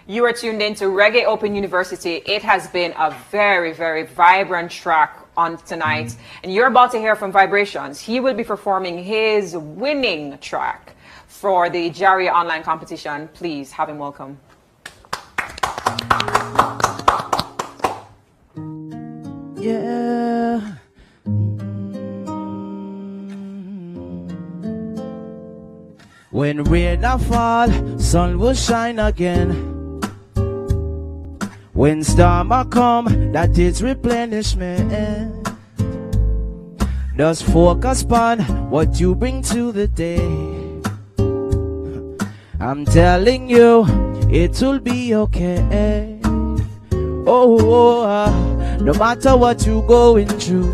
You are tuned in to Reggae Open University. It has been a very, very vibrant track on tonight. And you're about to hear from Vibrations. He will be performing his winning track for the JARIA online competition. Please have him welcome. Yeah. When rain a fall, sun will shine again. When storm a come, that is replenishment. Just focus on what you bring to the day. I'm telling you, it'll be okay. No matter what you're going through,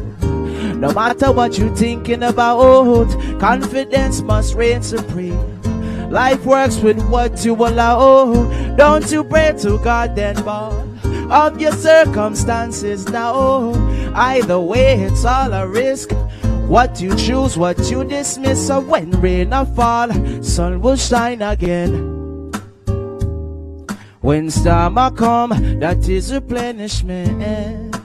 no matter what you're thinking about, confidence must reign supreme. Life works with what you allow. Don't you pray to God then bow of your circumstances now. Either way, it's all a risk. What you choose, what you dismiss. So when rain or fall, sun will shine again. When storm a come, that is replenishment.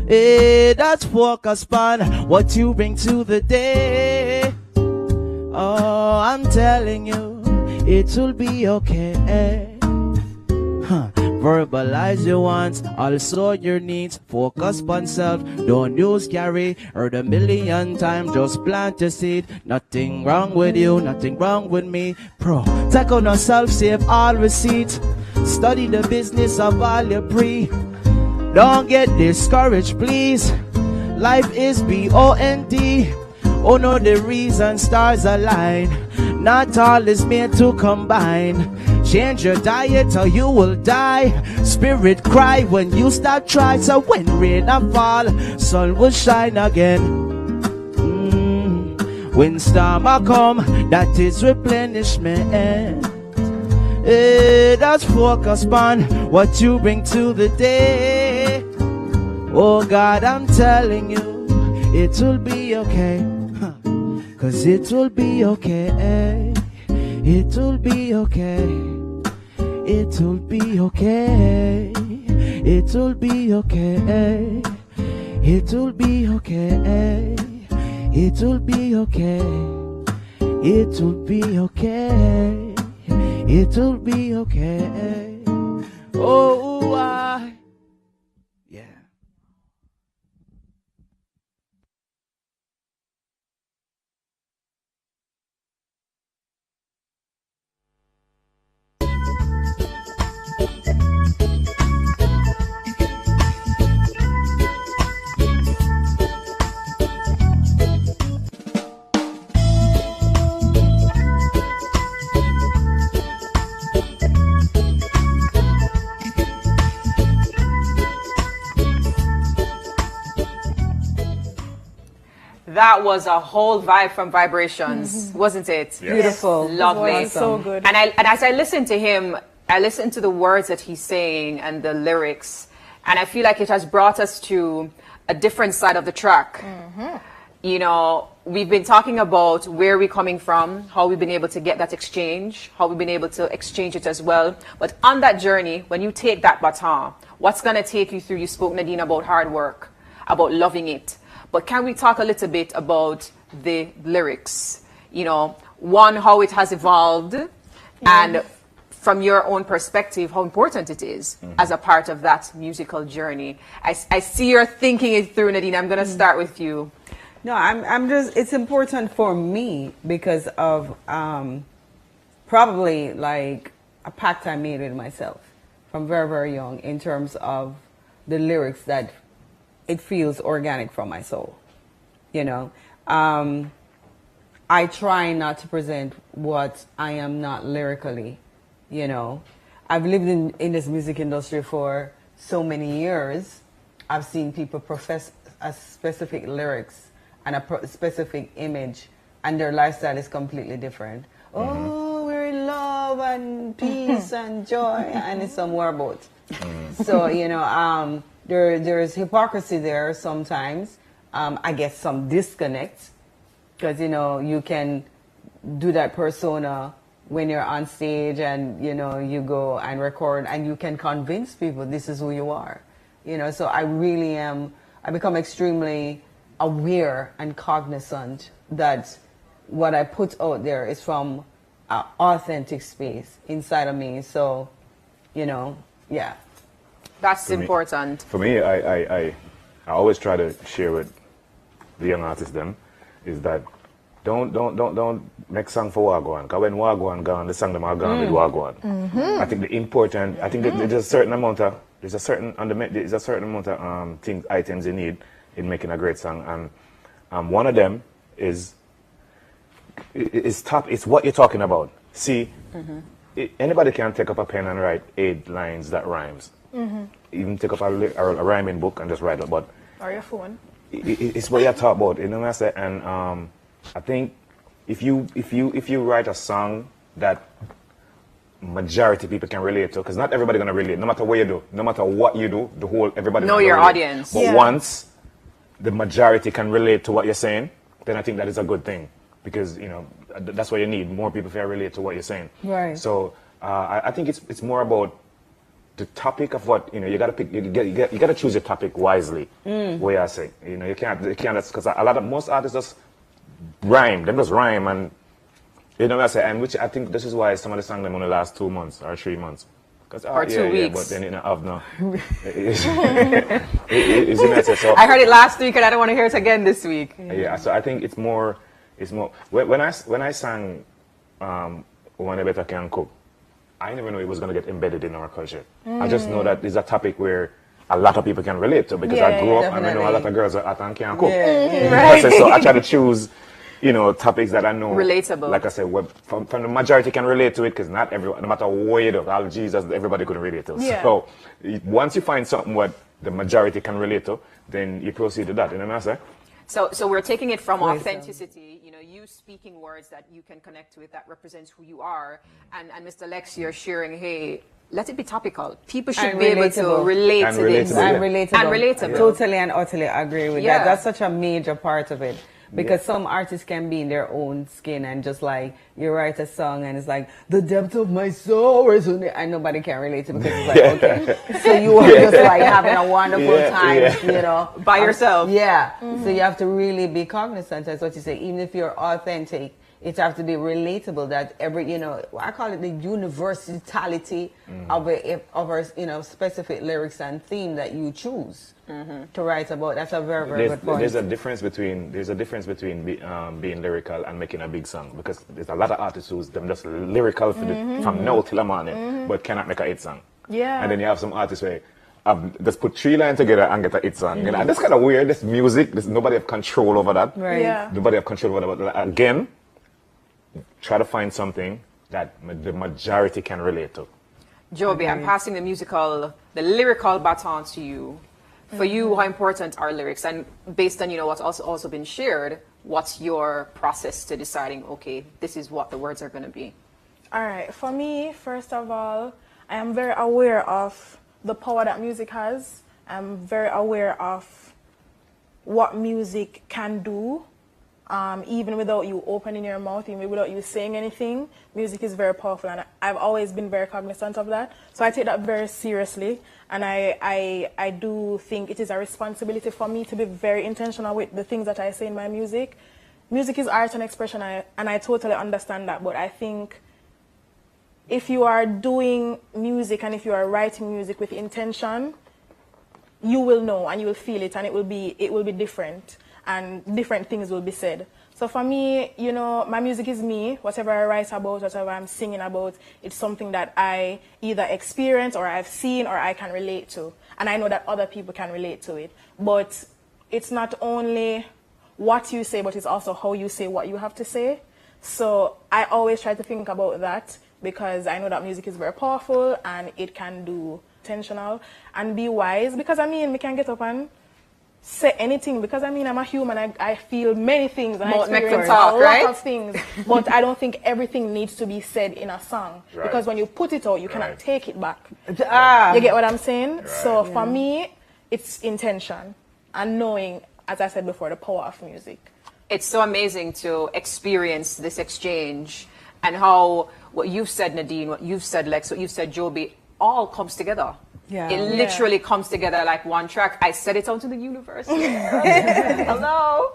Hey, that's focus on what you bring to the day. Oh, I'm telling you, it will be okay. Verbalize your wants, also your needs. Focus on self, don't use carry. Heard a million times, just plant a seed. Nothing wrong with you, nothing wrong with me. Protect on yourself, save all receipts. Study the business of all your pre. Don't get discouraged, please. Life is B-O-N-D. Oh no, the reason stars align. Not all is made to combine. Change your diet or you will die. Spirit cry when you start try. So when rain or fall, sun will shine again. When storm a come, that is replenishment. Hey, just focus on what you bring to the day. Oh God, I'm telling you, it will be okay. 'Cause it will be okay. It will be okay. It will be okay. It will be okay. It will be okay. It will be okay. It will be okay. It will be okay. Oh, yeah. That was a whole vibe from Vibrations, wasn't it? Yes. Beautiful. Lovely. It was so good. And as I listened to him, I listened to the words that he's saying and the lyrics, and I feel like it has brought us to a different side of the track. You know, we've been talking about where we're coming from, how we've been able to get that exchange, how we've been able to exchange it as well. But on that journey, when you take that baton, what's going to take you through? You spoke, Nadine, about hard work, about loving it. But can we talk a little bit about the lyrics? You know, one, how it has evolved, and from your own perspective, how important it is as a part of that musical journey. I see you're thinking it through, Nadine. I'm going to start with you. No, I'm just, it's important for me because of probably like a pact I made with myself from very, very young in terms of the lyrics that it feels organic from my soul, you know. I try not to present what I am not lyrically, you know. I've lived in this music industry for so many years. I've seen people profess a specific lyrics and a specific image, and their lifestyle is completely different. Oh, we're in love and peace and joy, and it's somewhere about. So, you know, there's hypocrisy there sometimes. I guess some disconnect, because, you know, you can do that persona when you're on stage and, you know, you go and record and you can convince people this is who you are. You know, so I become extremely aware and cognizant that what I put out there is from an authentic space inside of me. So, you know, yeah. That's important. For me, I always try to share with the young artists them is that don't make song for Wagwan. Because when Wagwan gone, the song them are gone with Wagwan. I think the important, I think that there's a certain amount of items you need in making a great song, and One of them is top. It's what you're talking about. See, anybody can take up a pen and write 8 lines that rhymes. Even take up a rhyming book and just write it. But Or your phone. it's what you talk about. You know what I say? And I think if you write a song that majority people can relate to, because not everybody gonna relate. No matter what you do, no matter what you do, everybody know gonna your relate. audience. But once the majority can relate to what you're saying, then I think that is a good thing, because that's what you need. More people can relate to what you're saying. Right. So I think it's more about the topic of what you gotta pick. You gotta choose your topic wisely. What I say, you can't because most artists just rhyme. Them just rhyme, and you know what I say. And which I think this is why some of the songs them on the last 2 months or 3 months. Or 2 weeks. But then have no. So, I heard it last week and I don't want to hear it again this week. Yeah, so I think it's more. When I sang Woman Better Can Cook, I never knew it was going to get embedded in our culture. I just know that it's a topic where a lot of people can relate to, because I grew up and I know a lot of girls are out and can cook. Right. So I try to choose topics that I know relatable. Like I said, from the majority can relate to it, because not everyone, no matter what you do, all Jesus, everybody could relate to. Yeah. So once you find something what the majority can relate to, then you proceed to that. You know what I'm saying? So we're taking it from authenticity, you speaking words that you can connect with, that represents who you are. And Mr. Lex, you're sharing, hey, let it be topical. People should be able to relate to this. And relatable. And Totally and utterly agree with Yeah. that. That's such a major part of it. Because some artists can be in their own skin, and just like you write a song and it's like the depth of my soul is on it, and nobody can relate to it, because it's like, okay, so you are just like having a wonderful time, by yourself. Yeah. So you have to really be cognizant, as what you say, even if you're authentic, it has to be relatable, that I call it the universality of a specific lyrics and theme that you choose to write about. That's a very, very good point. There's a difference between being lyrical and making a big song, because there's a lot of artists who's them just lyrical from now till the morning, but cannot make a hit song. Yeah. And then you have some artists where just put 3 lines together and get a hit song. And that's kind of weird. This music, nobody have control over that. Right. Yeah. Nobody have control over that. But again, try to find something that the majority can relate to. Joby, I'm passing the lyrical baton to you. For you, how important are lyrics? And based on what's also been shared, what's your process to deciding, okay, this is what the words are going to be? All right. For me, first of all, I am very aware of the power that music has. I'm very aware of what music can do. Even without you opening your mouth, even without you saying anything, music is very powerful, and I've always been very cognizant of that. So I take that very seriously, and I do think it is a responsibility for me to be very intentional with the things that I say in my music. Music is art and expression, and I totally understand that, but I think if you are doing music and if you are writing music with intention, you will know and you will feel it, and it will be different. And different things will be said. So for me, my music is me. Whatever I write about, whatever I'm singing about, it's something that I either experience or I've seen or I can relate to. And I know that other people can relate to it. But it's not only what you say, but it's also how you say what you have to say. So I always try to think about that, because I know that music is very powerful and it can do intentional and be wise. Because we can get up and say anything, because I'm a human. I feel many things and I experience a lot of things, but I don't think everything needs to be said in a song, because when you put it out, you cannot take it back. You get what I'm saying? So for me, it's intention and knowing, as I said before, the power of music. It's so amazing to experience this exchange, and how what you've said, Nadine, what you've said, Lex, what you've said, Joby, all comes together. Yeah. It literally comes together like one track. I said it out to the universe. Hello.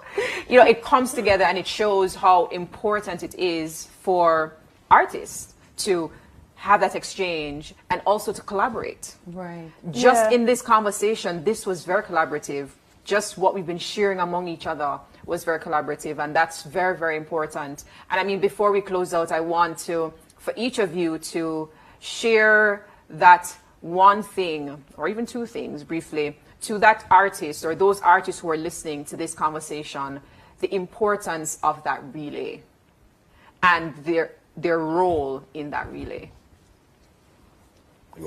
It comes together, and it shows how important it is for artists to have that exchange and also to collaborate. Right. Just in this conversation, this was very collaborative. Just what we've been sharing among each other was very collaborative, and that's very, very important. And before we close out, I want for each of you to share that one thing, or even 2 things briefly, to that artist or those artists who are listening to this conversation, the importance of that relay and their role in that relay.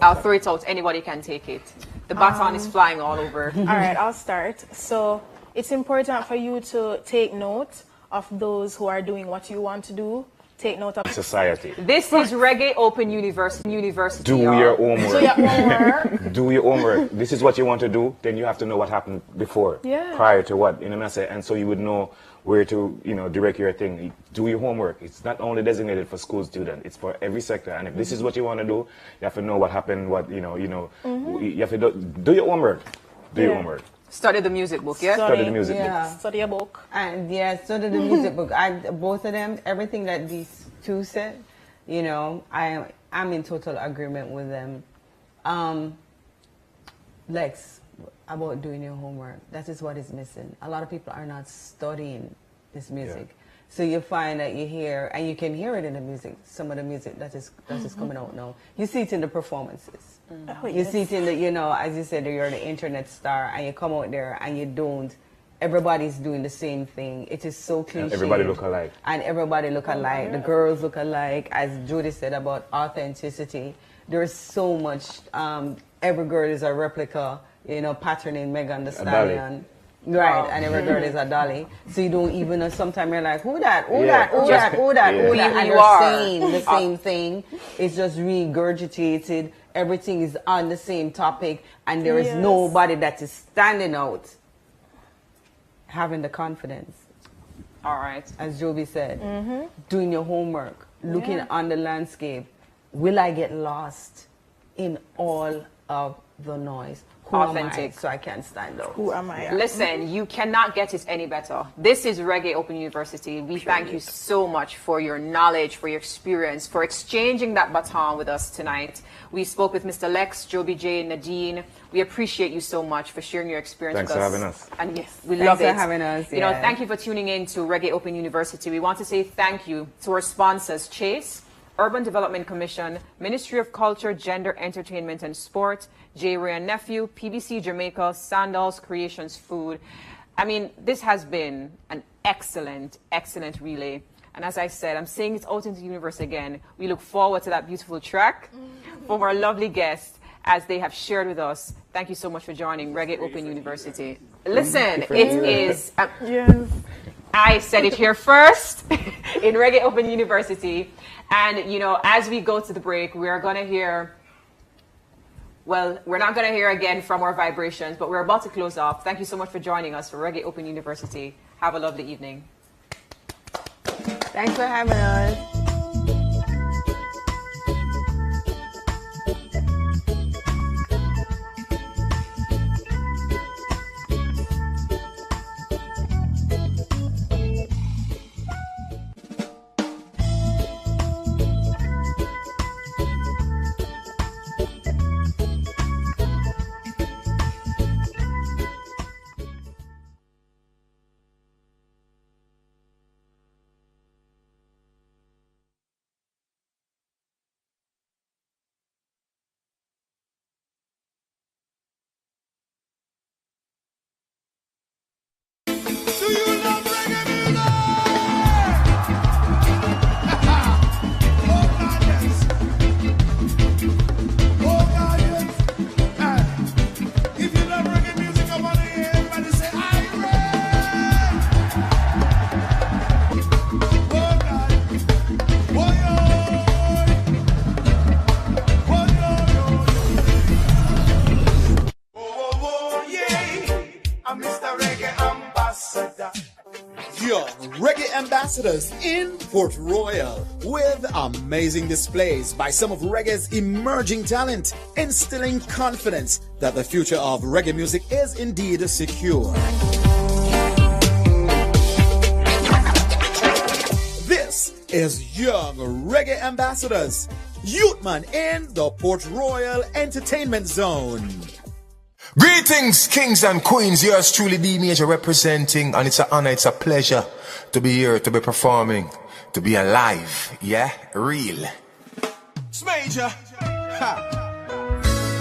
I'll throw it out. Anybody can take it. The baton is flying all over. All right, I'll start. So it's important for you to take note of those who are doing what you want to do. Take note of Society. This is Reggae Open University. Do your homework. Do your homework. Do your homework. This is what you want to do, then you have to know what happened before. Yeah. Prior to what, you know what I say? And so you would know where to, you know, direct your thing. Do your homework. It's not only designated for school students, it's for every sector. And if this is what you want to do, you have to know what happened, what, you know, you have to do your homework. Do your homework. Study the music book, yeah? Study the music Yeah. book. Study a book. And yeah, study the music book. Both of them, everything that these two said, you know, I'm in total agreement with them. Lex, about doing your homework, that is what is missing. A lot of people are not studying this music. So you find that you hear, and you can hear it in the music, some of the music that is coming out now. You see it in the performances. Oh, You yes. see it in the, you know, as you said, you're the internet star, and you come out there and you don't. Everybody's doing the same thing. It is so cliche. And everybody look alike. And everybody look alike. The girls look alike. As Judy said about authenticity, there's so much. Every girl is a replica, you know, patterning Megan Thee Stallion. Right, and every girl is a dolly. So you don't even know. Sometimes you're like, who that? Who that? Who that? Who that? Who that? And you're saying the same thing. It's just regurgitated. Everything is on the same topic, and there is nobody that is standing out, having the confidence. All right. As Joby said, doing your homework, looking on the landscape. Will I get lost in all of the noise? Who Authentic. am I so I can stand out? Who am I? Listen, you cannot get it any better. This is Reggae Open University. We thank you so much for your knowledge, for your experience, for exchanging that baton with us tonight. We spoke with Mr. Lex, Joby J, Nadine. We appreciate you so much for sharing your experience Thanks with us. for having us. And yes, we Thanks love for it. having us, You know, yeah. thank you for tuning in to Reggae Open University. We want to say thank you to our sponsors, Chase, Urban Development Commission, Ministry of Culture, Gender, Entertainment and Sport, JARIA Nephew, PBC Jamaica, Sandals Creations Food. I mean, this has been an excellent, excellent relay. And as I said, I'm saying it out into the universe again. We look forward to that beautiful track from our lovely guests as they have shared with us. Thank you so much for joining Reggae Open University. Listen, it is... Yes. I said it here first in Reggae Open University. And, you know, as we go to the break, we're going to hear, well, we're not going to hear again from our vibrations, but we're about to close off. Thank you so much for joining us for Reggae Open University. Have a lovely evening. Thanks for having us. Ambassadors in Port Royal with amazing displays by some of reggae's emerging talent, instilling confidence that the future of reggae music is indeed secure. This is Young Reggae Ambassadors, Youthman in the Port Royal Entertainment Zone. Greetings, kings and queens. Yours truly, D Major, representing, and it's an honor, it's a pleasure to be here, to be performing, to be alive, yeah, real. It's Major,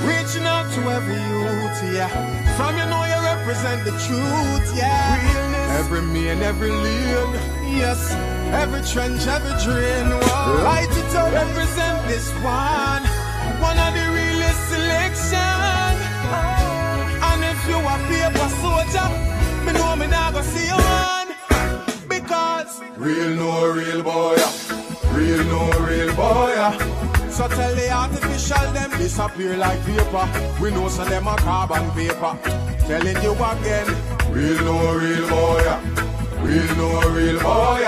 reaching out to every youth, yeah. From you know you represent the truth, yeah. Every main, every lane, yes. Every trench, every drain. Whoa. Light it up, represent this one. One of the realest selection. And if you a paper soldier, me know me not gonna see you one. Because real no real boy, real no real boy. So tell the artificial them disappear like vapor. We know so them a carbon paper. Telling you again, real no real boy, real no real boy.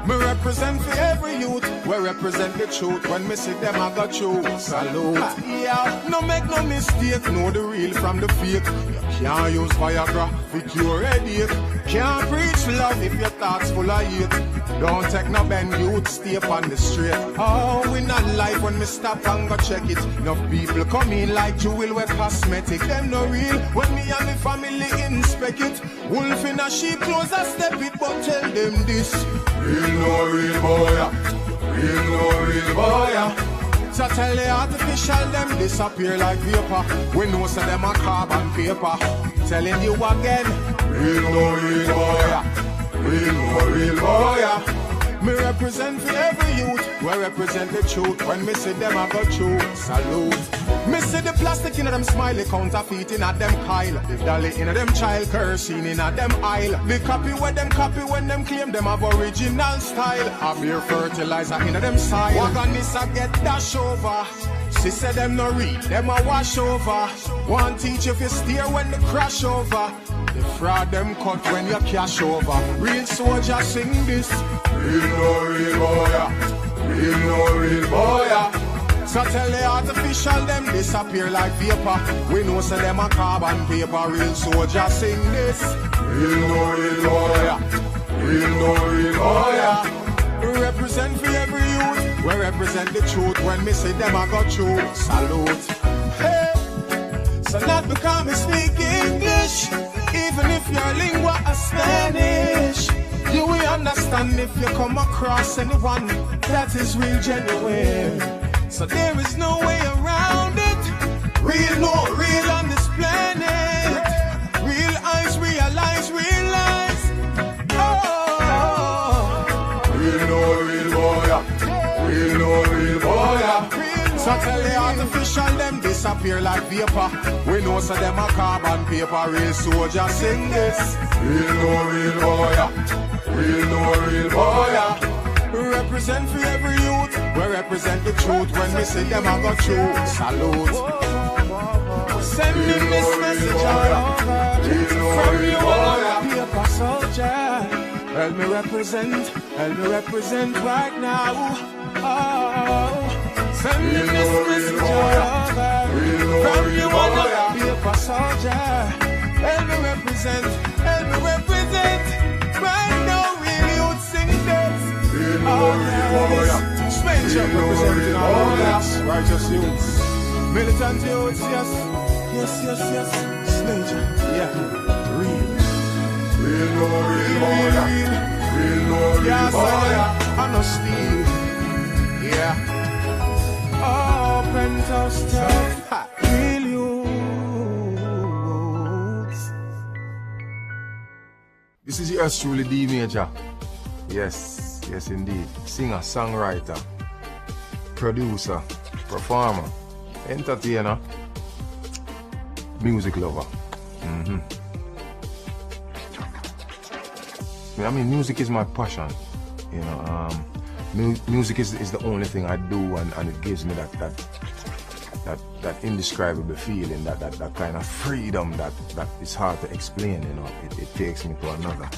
Me represent for every youth, we represent the truth. When me see them, I got you salute. Yeah, no make no mistake, know the real from the fake. You can't use Viagra for cure headache. Can't preach love if your thoughts full of hate. Don't take no bend, youth stay on the straight. Oh, we not live when me stop and go check it. Enough people come in like jewel with cosmetic. Them no real when me and the family inspect it. Wolf in a sheep clothes, I step it, but tell them this. Real no real boy, real no real boy. So tell the artificial them disappear like vapor. We know so them a carbon paper. Telling you again, real no real boy, real no real boy. Me represent for every youth, we represent the truth. When me see them I got you salute. Me see the plastic in them smiley counterfeit in a them Kyle. The dolly in a them child cursing in a them aisle. The copy when them claim them have original style. A beer fertilizer in a them soil. Wagonist I get dash over. She said them no read, them a wash over. One teach if you steer when they crash over. The fraud them cut when you cash over. Real soldier sing this. Real no real boy, real no real boy. So tell the artificial them disappear like vapor. We know so them a carbon paper. Real soldier sing this. Real no real boy, real no real boy. Represent for every youth, we represent the truth. When me see them I got you salute. Hey. So not because me speak English, even if your lingua is Spanish, you will understand if you come across anyone that is real genuine. So there is no way around it. Real, no real on this planet. Real eyes realize, realize. Oh, real, no real boy. Real, no real boy. So tell the artificial them disappear like vapor. We know so them a carbon paper. Real soldier sing this. Real no real boy, real no real boy. Represent for every youth, we represent the truth. When we see them I got you salute. Sending this message all over from you all paper soldier. Help me represent right now. Oh. Sending this message all over from you all paper soldier. Help me represent right now. Real youth sing this. All right. Stranger representing all that's righteous youths, militant youths, yes. Stranger, yeah. Real no real boy. Real no real boy. I'm no Steve, yeah. Oh, penthouse stuff. Real youths. This is yours truly, D Major. Yes indeed. Singer, songwriter, producer, performer, entertainer, music lover. I mean, music is my passion. You know, music is the only thing I do, and it gives me that indescribable feeling, that kind of freedom that is hard to explain. You know, it takes me to another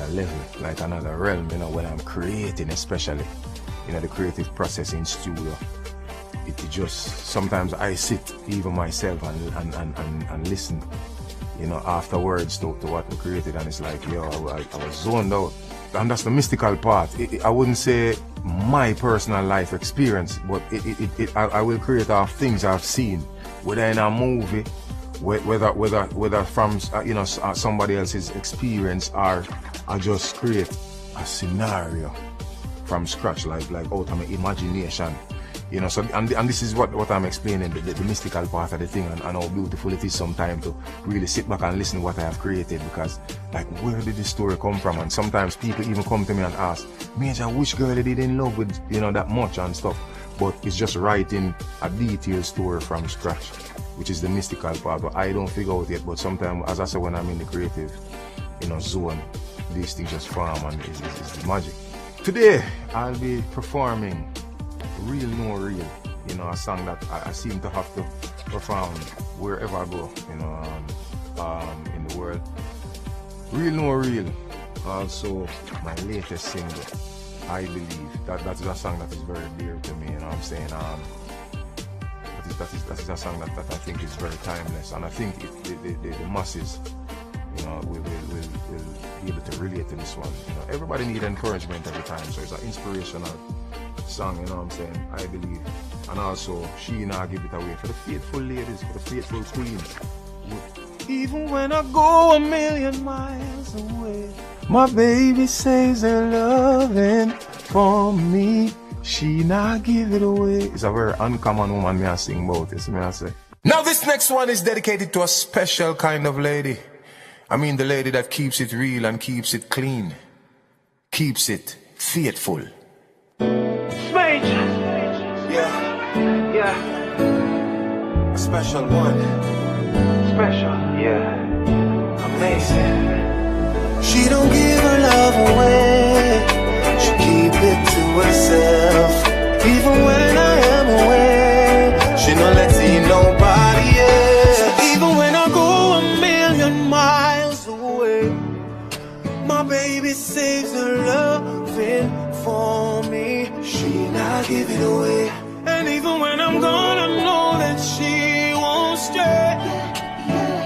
level, like another realm, you know, when I'm creating, especially, you know, the creative process in studio. It just, sometimes I sit even myself and listen, you know, afterwards to what we created, and it's like, yo, I was zoned out. And that's the mystical part. I wouldn't say my personal life experience, but I will create off things I've seen, whether in a movie, whether from you know, somebody else's experience, or I just create a scenario from scratch, like out of my imagination, You know, so and this is what I'm explaining, the mystical part of the thing, and how beautiful it is sometimes to really sit back and listen to what I have created, because like, where did this story come from? And sometimes people even come to me and ask, Major, which girl did in love with, you know, that much and stuff. But it's just writing a detailed story from scratch, which is the mystical part, but I don't figure out yet. But sometimes, as I said, when I'm in the creative, you know, zone, these things just form, and it's the magic. Today, I'll be performing Real No Real, you know, a song that I seem to have to perform wherever I go, you know, in the world. Real No Real, also my latest single, I Believe. That is a song that is very dear to me, you know what I'm saying? That is a song that I think is very timeless, and I think the masses, you know, will be able to relate to this one. You know, everybody needs encouragement every time, so it's an inspirational song, you know what I'm saying? I Believe. And also, she now give it away for the faithful ladies, for the faithful queens. Even when I go 1,000,000 miles away, my baby saves her loving for me. She not give it away. It's a very uncommon woman me I sing about this, me I say. Now this next one is dedicated to a special kind of lady. I mean the lady that keeps it real and keeps it clean. Keeps it faithful. Yeah. A special one. Special, yeah. Amazing. She don't give her love away. She keep it to herself. Even when I am away, she don't let see nobody else. So even when I go 1,000,000 miles away, my baby saves her loving for me. She not give it away. And even when I'm gone, I know that she won't stray.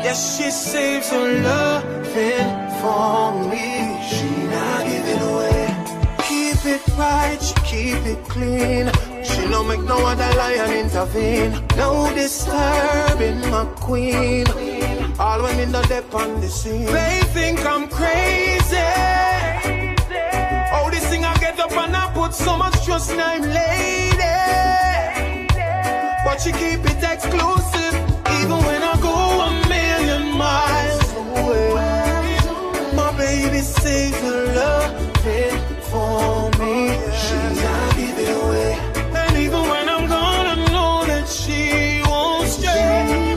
Yes, she saves her loving for me. She not give it away. Keep it right, she keep it clean. She don't make no other lion intervene. No disturbing my queen. All women not dep on the scene. They think I'm crazy. Oh, this thing I get up and I put so much trust in I'm lady. But she keep it exclusive. Even when I go 1,000,000 miles away, my baby saves her loving for me. She not give it away. And even when I'm gone, I know that she won't stray.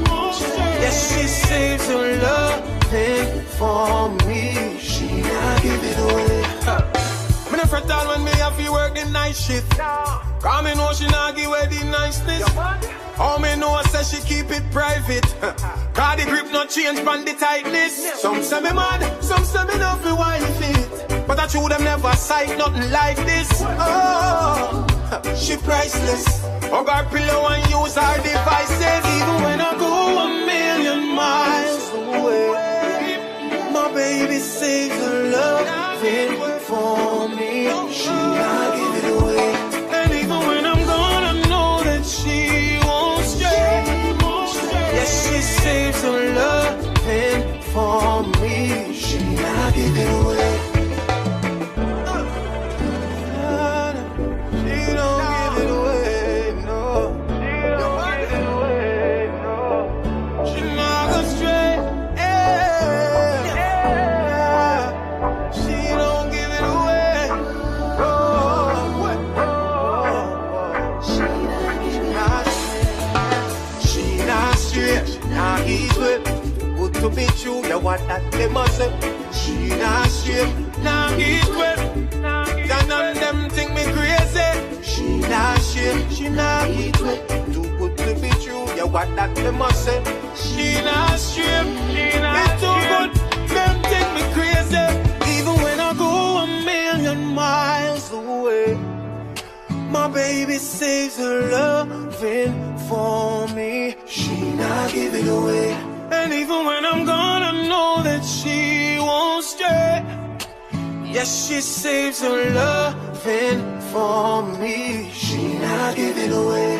Yes, she saves her loving for me. She not give it away. I'm not fret all when me have to work the night shift. Cause me know she not give away the niceness. All me know says she keep it private. Cause the grip not change from the tightness. Some say me mad, some say me not fi wife it. But I true them never sight nothing like this. Oh, she priceless. Hug her pillow and use her devices. Even when I go 1,000,000 miles away, my baby saves her loving for me. She not give it away. And even when I'm gone, I know that she won't stray. Yes, she saves her loving for me. She not give it away. She don't give it away, no. She don't give it away, no. She not go straight, yeah. She don't give it away. She not straight, she not easy. Good to be true, yeah, what that they must say. She not straight, not easy. None of them think me crazy. She not straight, she not easy. Too good to be true, yeah, what that they must say. She not straight, she not too good. Them think me crazy. Even when I go 1,000,000 miles away, my baby saves her loving for me. She not give it away. And even when I'm gone, I know that she won't stray. Yes, she saves her loving for me. She not give it away.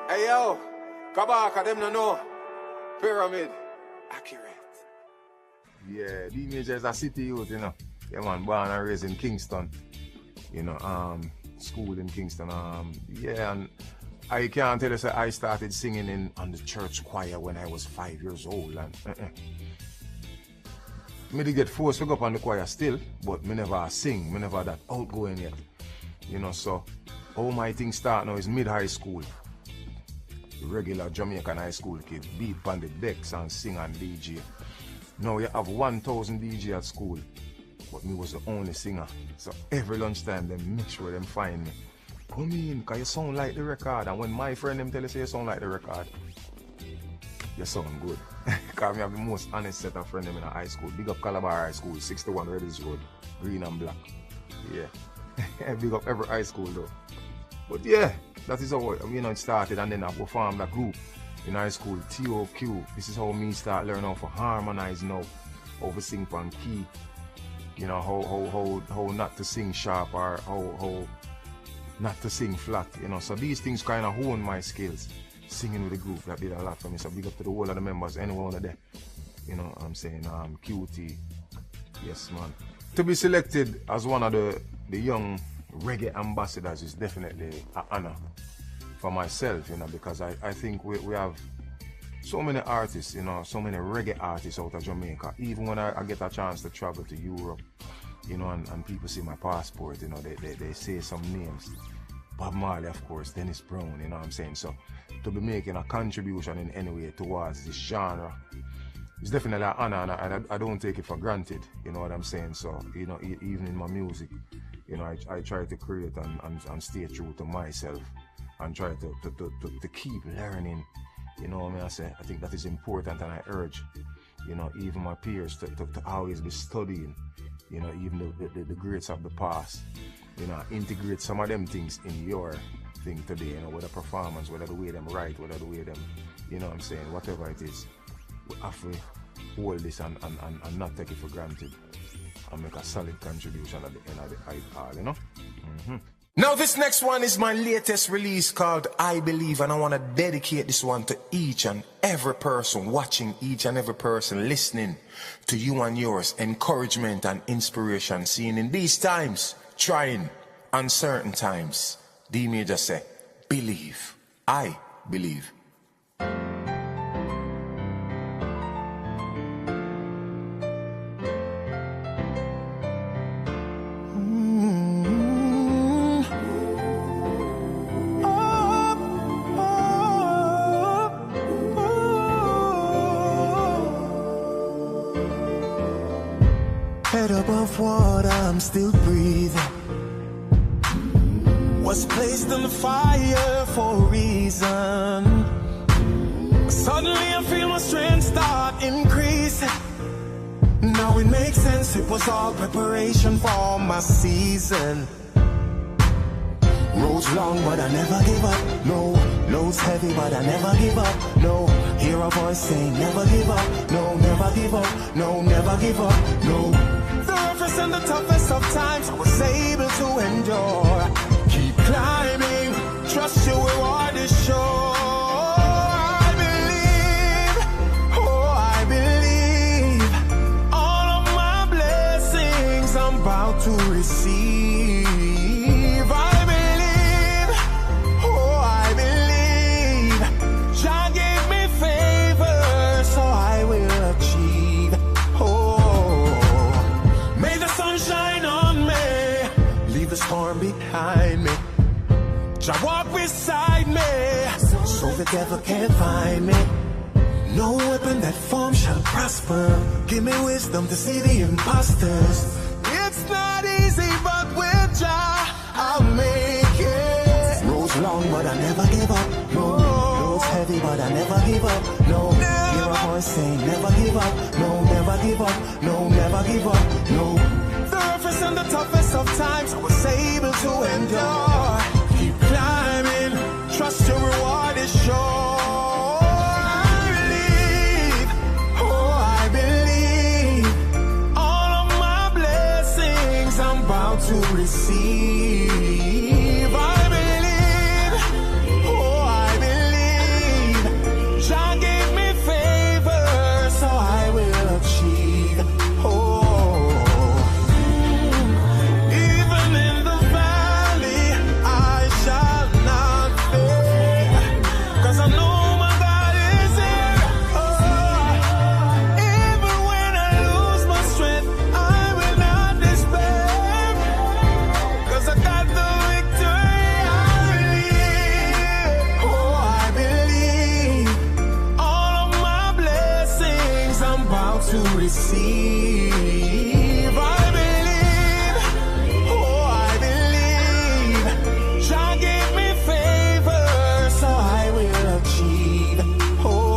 Hey yo, Kabaka, them no know. Pyramid, accurate. Yeah, the Major is a city youth, you know. Yeah, man, born and raised in Kingston. You know, school in Kingston. Yeah, and I can't tell you that I started singing on the church choir when I was 5 years old. And me did get forced to go up on the choir still, but me never sing, me never that outgoing yet. You know, so all my things start now is mid-high school. Regular Jamaican high school kid, beat on the decks and sing and DJ. Now you have 1,000 DJ at school, but me was the only singer. So every lunchtime they make sure them find me. Come in, because you sound like the record. And when my friend them tell you say you sound like the record, you sound good. Because I have the most honest set of friends in high school. Big up Calabar High School, 61 Rebels Road, green and black. Yeah. Big up every high school though. But yeah, that is how it started, and then I performed a group in high school, TOQ. This is how me start learning how to harmonize now, how to sing on key. You know, how not to sing sharp or how not to sing flat, you know. So these things kind of hone my skills. Singing with the group, that did a lot for me. So big up to the whole of the members, anyone there. You know what I'm saying? QT. Yes, man. To be selected as one of the young reggae ambassadors is definitely an honor for myself, you know, because I think we have so many artists, you know, so many reggae artists out of Jamaica. Even when I get a chance to travel to Europe, you know, and people see my passport, you know, they say some names. Bob Marley, of course, Dennis Brown, you know what I'm saying? So to be making a contribution in any way towards this genre, it's definitely an honor, and I don't take it for granted, you know what I'm saying? So, you know, even in my music, you know, I try to create and stay true to myself and try to keep learning, you know what I mean? I think that is important, and I urge, you know, even my peers to always be studying, you know, even the greats of the past, you know, integrate some of them things in your thing today, you know, whether performance, whether the way them write, whether the way them, you know what I'm saying, whatever it is, we have to hold this and not take it for granted and make a solid contribution at the end of the iPod, you know? Mm-hmm. Now this next one is my latest release called I Believe, and I want to dedicate this one to each and every person watching, each and every person listening, to you and yours, encouragement and inspiration, seeing in these times, trying, uncertain times. D Major say, believe, I believe. Head above water, I'm still breathing. Was placed on the fire for a reason. Suddenly I feel my strength start increasing. Now it makes sense, it was all preparation for my season. Roads long but I never give up, no. Loads heavy but I never give up, no. Hear a voice saying never give up, no. Never give up, no. Never give up, no. The roughest and the toughest of times I was able to endure. Keep climbing, trust your reward is sure. I believe, oh I believe, all of my blessings I'm about to receive. I believe, oh I believe, Jah gave me favor, so I will achieve. Oh, may the sun shine on me, leave the storm behind me. Jah walk beside me, so the devil can't find me. No weapon that form shall prosper. Give me wisdom to see the imposters. It's not easy, but with Jah I'll make it. Roads long, but I never give up. No, roads heavy, but I never give up. No, hear a voice saying never give up. No, never give up. No, never give up. No. The roughest and the toughest of times I was able to endure. Keep climbing, trust your reward is sure. I believe, oh I believe, all of my blessings I'm about to receive. I believe, oh I believe, Jah gave me favor, so I will achieve. Oh, even in the valley receive. I believe, oh I believe, Jah gave me favor, so I will achieve. Oh.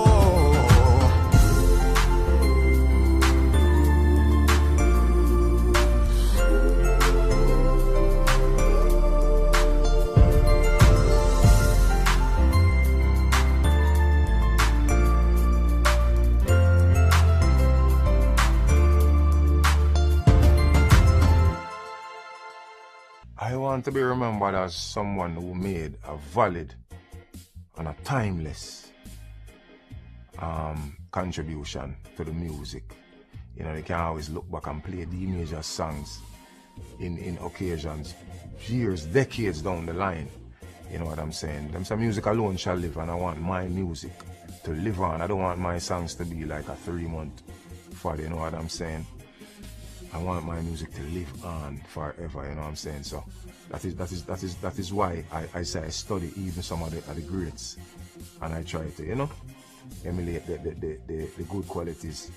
I want to be remembered as someone who made a valid and a timeless contribution to the music. You know, they can always look back and play the major songs in occasions, years, decades down the line. You know what I'm saying? Them say music alone shall live, and I want my music to live on. I don't want my songs to be like a 3-month fad, you know what I'm saying? I want my music to live on forever, you know what I'm saying? So that is why I say I study even some of the greats, and I try to, you know, emulate the good qualities.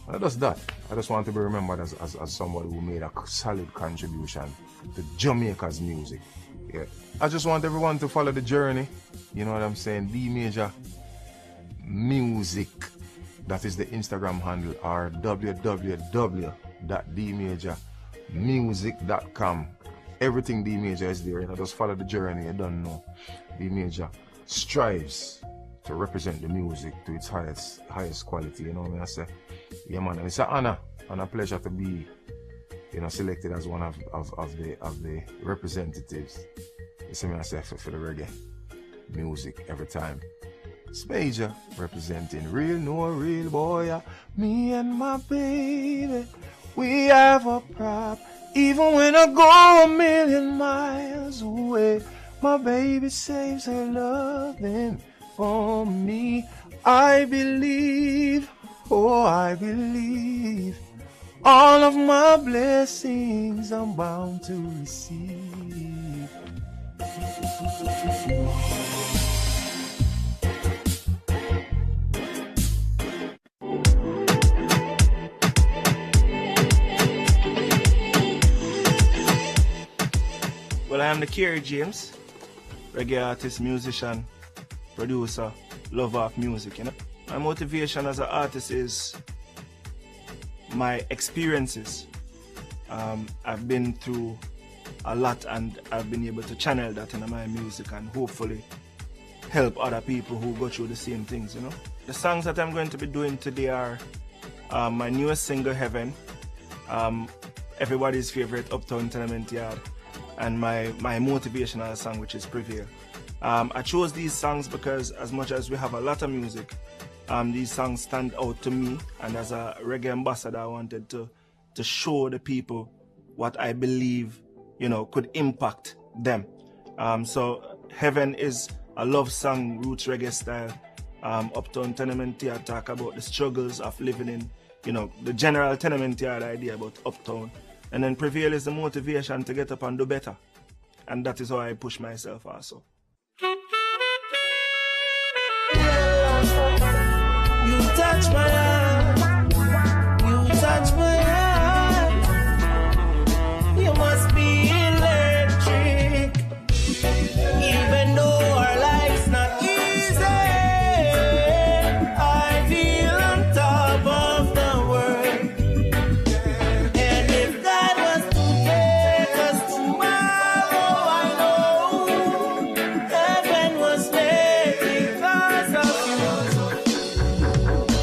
And that's that. I just want to be remembered as somebody who made a solid contribution to Jamaica's music. Yeah. I just want everyone to follow the journey, you know what I'm saying? D Major Music. That is the Instagram handle, or www.dmajormusic.com. Everything D Major is there, you know, just follow the journey, you don't know. D Major strives to represent the music to its highest quality, you know what I say? Yeah man, and it's an honor and a pleasure to be, you know, selected as one of the representatives, you see me I say, for the reggae music every time. It's Major representing real, no real boy. Me and my baby, we have a prop. Even when I go a million miles away, my baby saves her loving for me. I believe, oh I believe, all of my blessings I'm bound to receive. Well, I am the Vickery James, reggae artist, musician, producer, lover of music, you know. My motivation as an artist is my experiences. I've been through a lot, and I've been able to channel that in my music and hopefully help other people who go through the same things, you know. The songs that I'm going to be doing today are my newest single, Heaven, everybody's favorite, Uptown Tenement Yard, and my motivational song, which is Prevail. I chose these songs because as much as we have a lot of music, these songs stand out to me, and as a reggae ambassador I wanted to show the people what I believe, you know, could impact them. So Heaven is a love song, roots reggae style. Uptown Tenement Yard talk about the struggles of living in, you know, the general tenement yard idea about Uptown. And then Prevail is the motivation to get up and do better. And that is how I push myself also. You touch my heart, you touch my heart, you must be electric, even though our life's not easy, I feel on top of the world, and if God was to take us tomorrow, I know heaven was made because of you.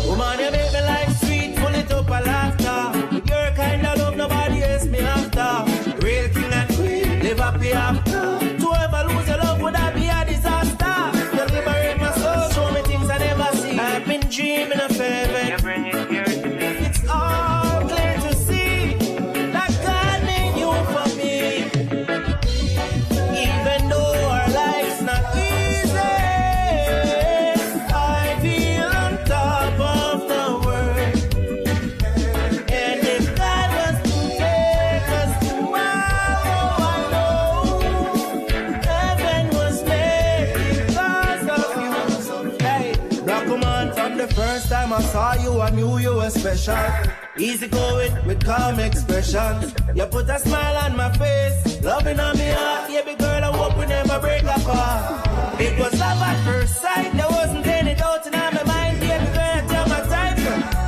Woman, you make me life sweet, full it up a laughter. With your kind of love, nobody else me after. Real king and queen, live happy after. To ever lose your love, would that be a disaster? You liberate my soul, show me things I never see. I've been dreaming of heaven. You bring it here to me. It's all clear to see that God made you for me. Even though our life's not easy, I feel on top of the world. And if God was to take us tomorrow, I know heaven was made because of you. Hey, Black woman, from the first time I saw you, I knew you were special. Easy going with calm expression. You put a smile on my face, loving on me heart. Baby girl, I hope we never break apart. It was love at first sight, there wasn't any doubt in my mind. Baby girl, tell my type.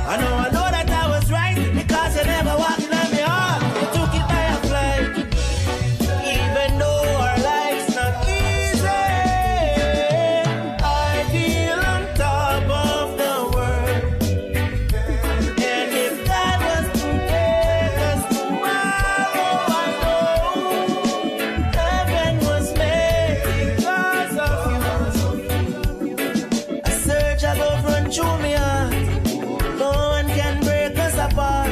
I know that I was right, because you never walked in on me heart. You took it by a flight. Even though our life's not easy, I feel on top of the world. And if that was to take us tomorrow, I know heaven was made because of you. A surge I go run through me heart. No one can break us apart.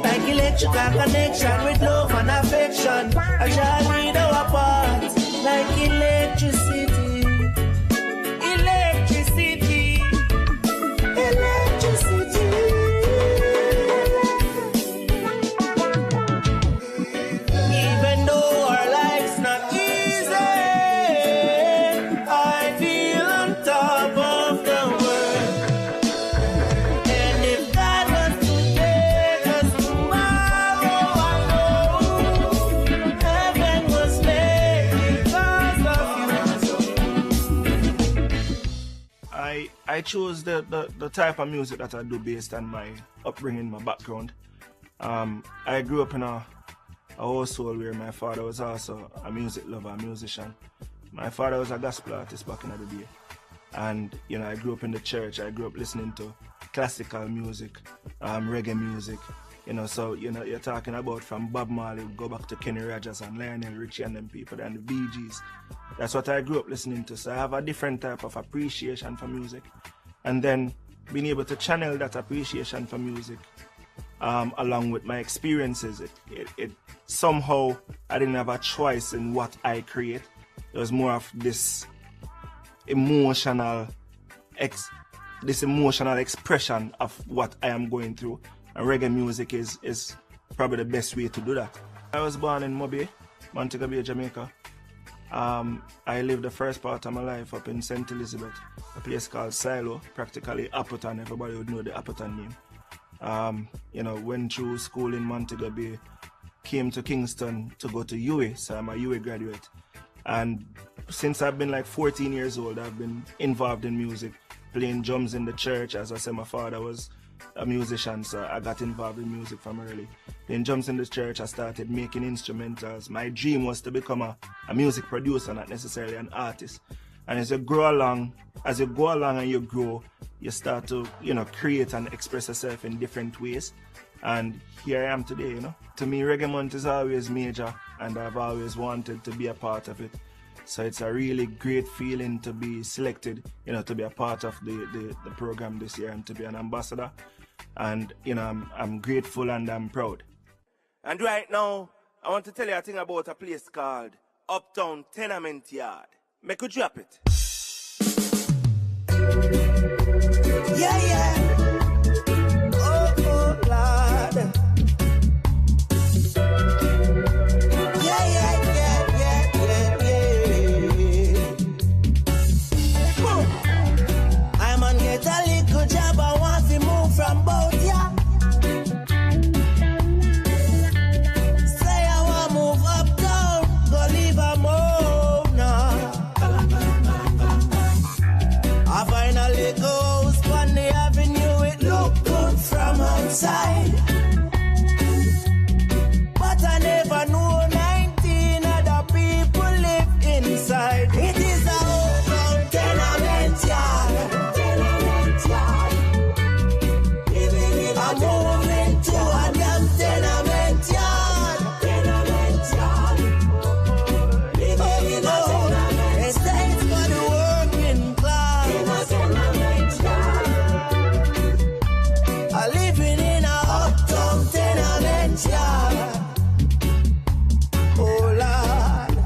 Like electrical connection with love and affection. I shall lead our path. Like electricity. Electricity. Electricity. Even though our life's not easy, I feel on top of the world. And if God was to take us tomorrow, I know heaven was made because of you. I chose the type of music that I do based on my upbringing, my background. I grew up in a household where my father was also a music lover, a musician. My father was a gospel artist back in the day. And, you know, I grew up in the church. I grew up listening to classical music, reggae music. You know, so, you know, you're talking about from Bob Marley, go back to Kenny Rogers and Lionel Richie and them people, and the Bee Gees. That's what I grew up listening to. So I have a different type of appreciation for music. And then being able to channel that appreciation for music along with my experiences, it somehow I didn't have a choice in what I create. There was more of this emotional expression of what I am going through. And reggae music is probably the best way to do that. I was born in Mobay, Montego Bay, Jamaica. I lived the first part of my life up in St. Elizabeth, a place called Silo, practically Appleton. Everybody would know the Appleton name. You know, went through school in Montego Bay, came to Kingston to go to UA, so I'm a UA graduate. And since I've been like 14 years old, I've been involved in music, playing drums in the church. As I said, my father was a musician, so I got involved in music from early. Playing drums in the church, I started making instrumentals. My dream was to become a music producer, not necessarily an artist. And as you go along and you grow, you start to, you know, create and express yourself in different ways. And here I am today, you know. To me, Reggae Month is always major, and I've always wanted to be a part of it. So it's a really great feeling to be selected, you know, to be a part of the program this year and to be an ambassador. And, you know, I'm grateful and I'm proud. And right now, I want to tell you a thing about a place called Uptown Tenement Yard. Make you drop it. Yeah, yeah. Oh, oh, Lord. Yeah, yeah, yeah, yeah, yeah, yeah. I'm on get a little job. I want to move from Boothe, yeah. Say I want to move uptown, go leave a move now. I finally go house on the avenue, it look good from outside. But I never knew 19 other people live inside. It is a open tenement yard. I'm moving to a damn tenement yard. They say it's for the working class. I'm living in a uptown tenement yard. Oh Lord,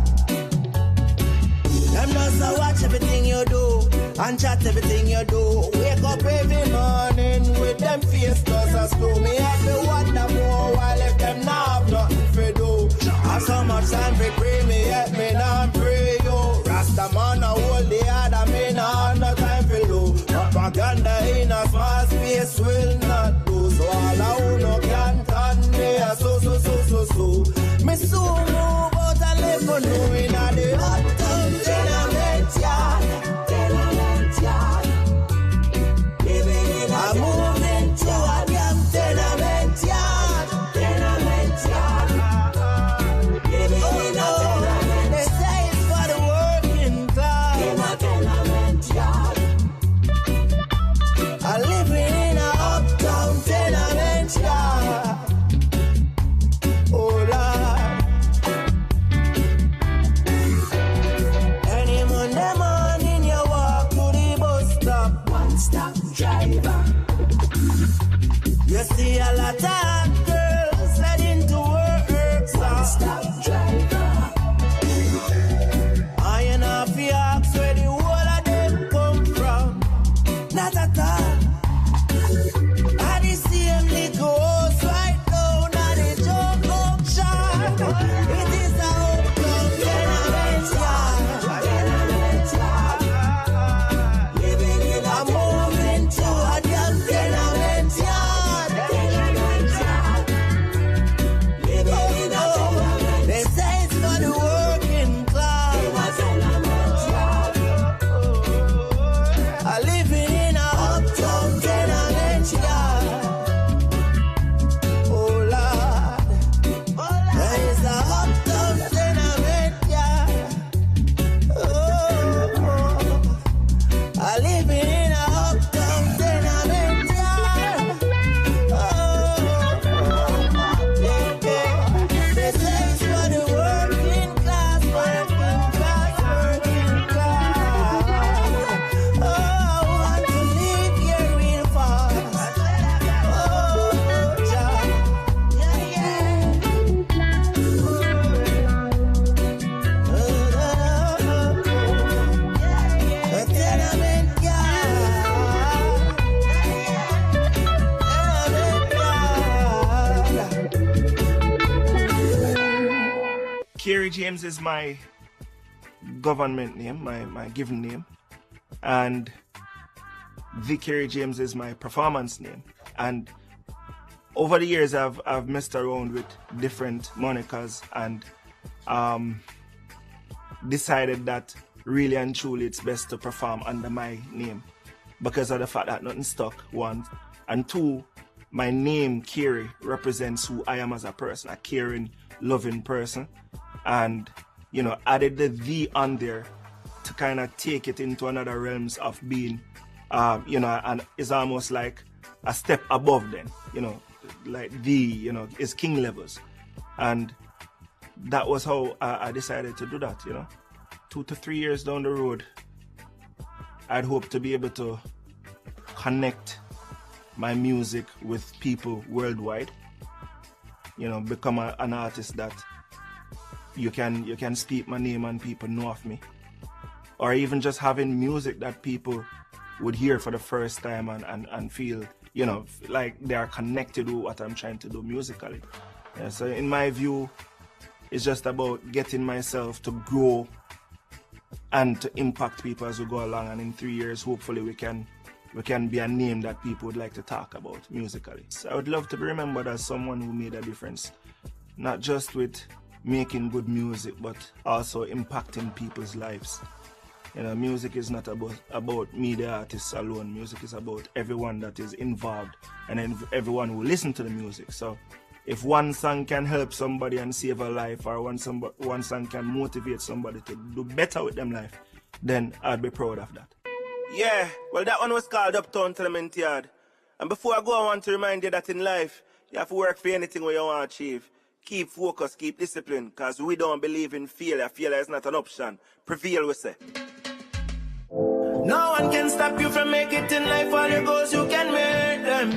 them just watch everything you do and chat everything you do. Wake up every morning with them face cause I school. Me have to wonder more while if them not have nothing to do. I so much time for pray, me help me not pray, yo. Rasta man a hold the other, me not have no time for low. Propaganda in a small space will not do. So all I who no James is my government name, my given name, and Vickery James is my performance name. And over the years, I've messed around with different monikers and decided that really and truly it's best to perform under my name because of the fact that nothing stuck, one, and two, my name, Kiri, represents who I am as a person, a caring, loving person, and, you know, added the "the" on there to kind of take it into another realms of being, you know, and it's almost like a step above then, you know, like "the," you know, is king levels. And that was how I decided to do that, you know. 2 to 3 years down the road, I'd hope to be able to connect my music with people worldwide, you know, become an artist that you can speak my name and people know of me, or even just having music that people would hear for the first time and feel, you know, like they are connected with what I'm trying to do musically. Yeah, so in my view, it's just about getting myself to grow and to impact people as we go along, and in 3 years hopefully we can be a name that people would like to talk about musically. So I would love to be remembered as someone who made a difference, not just with making good music, but also impacting people's lives. You know, music is not about me, the artists alone. Music is about everyone that is involved and everyone who listens to the music. So if one song can help somebody and save a life, or one song can motivate somebody to do better with them life, then I'd be proud of that. Yeah, well, that one was called Uptown Tenement Yard. And before I go, I want to remind you that in life, you have to work for anything what you want to achieve. Keep focus, keep discipline, because we don't believe in failure. Failure is not an option. Prevail, we say. No one can stop you from making it in life. All your goals, you can make them.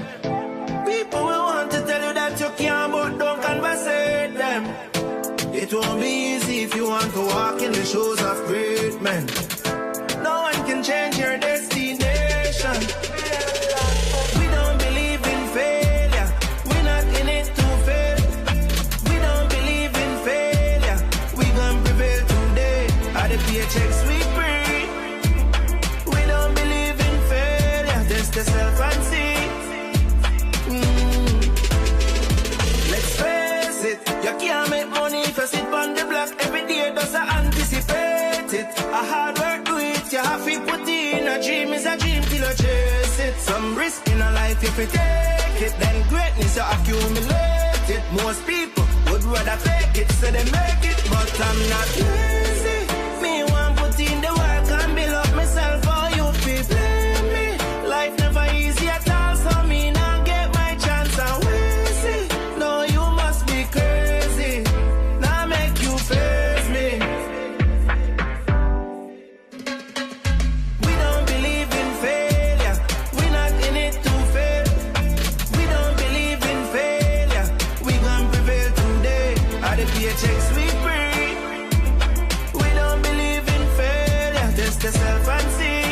People will want to tell you that you can't, but don't conversate them. It won't be easy if you want to walk in the shoes of great men. No one can change your destination. We don't believe in failure. We're not in it to fail. We don't believe in failure. We gon' prevail today. All the paychecks we bring. We don't believe in failure. Test yourself and see. Let's face it. You can't make money if you sit on the block every day. Doesn't anticipate it. A hard work. You have to put in a dream is a dream till you chase it. Some risk in a life if you take it, then greatness you accumulate it. Most people would rather fake it so they make it, but I'm not lazy. Me want put in the work and build up myself for you people. Blame me. Life never easy at all, so me now get my chance and we see. No, you must be crazy. Now make you face me. Paychecks we bring. We don't believe in failure. Test yourself and see.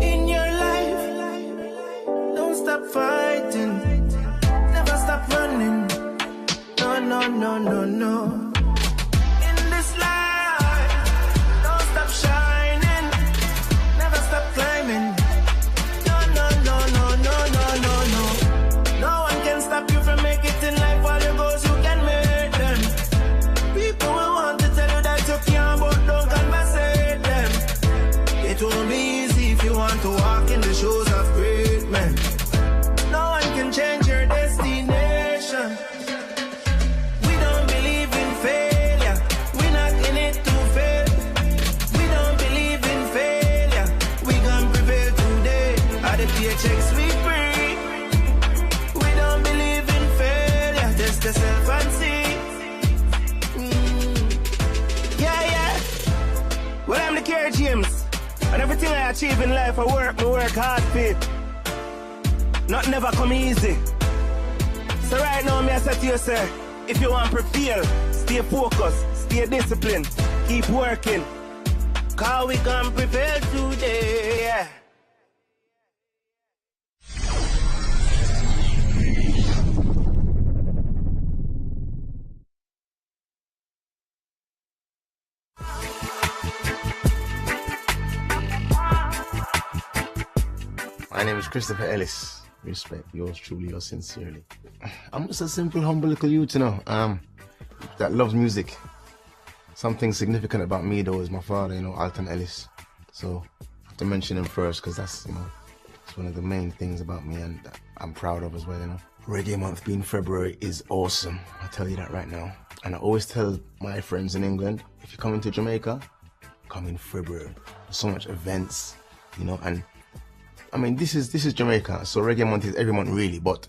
In your life, don't stop fighting. Never stop running. No, no, no, no, no. In this life, don't stop shining. Never stop climbing. No, no, no, no, no, no, no, no. No one can stop you from making it in life. All your goals, you can make them. People will want to tell you that you can't, but don't conversate them. It won't be easy if you want to walk in the shoes of great men. No one can change your destination. We don't believe in failure. We're not in it to fail. We don't believe in failure. We gon' prevail today. All the paychecks we bring. Test yourself and see. Yeah, yeah. Well, I'm the Vickery James. And everything I achieve in life, I work hard for it. Not never come easy. So right now, me I say to you, sir, if you want to prevail, stay focused, stay disciplined, keep working. Cause we can prevail today, yeah. My name is Christopher Ellis. Respect, yours truly, yours sincerely. I'm just a simple, humble little youth, you know, that loves music. Something significant about me, though, is my father, you know, Alton Ellis. So I have to mention him first, because that's, you know, it's one of the main things about me and that I'm proud of as well, you know. Reggae month being February is awesome. I'll tell you that right now. And I always tell my friends in England, if you're coming to Jamaica, come in February. There's so much events, you know, and I mean, this is Jamaica, so Reggae month is every month really, but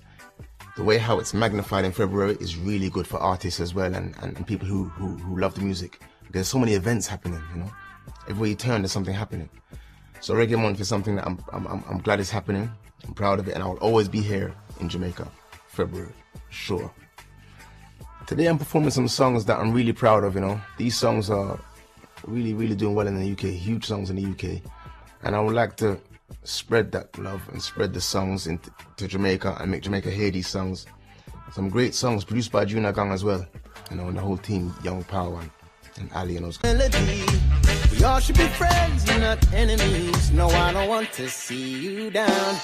the way how it's magnified in February is really good for artists as well and people who love the music. There's so many events happening, you know. Everywhere you turn, there's something happening. So Reggae month is something that I'm glad it's happening. I'm proud of it, and I will always be here in Jamaica, February, sure. Today I'm performing some songs that I'm really proud of, you know. These songs are really, really doing well in the UK, huge songs in the UK. And I would like to spread that love and spread the songs into Jamaica and make Jamaica hear these songs. Some great songs produced by Juna Gang as well, you know, and the whole team, Young Power and Ali and those. Melody. We all should be friends, not enemies. No, I don't want to see you down.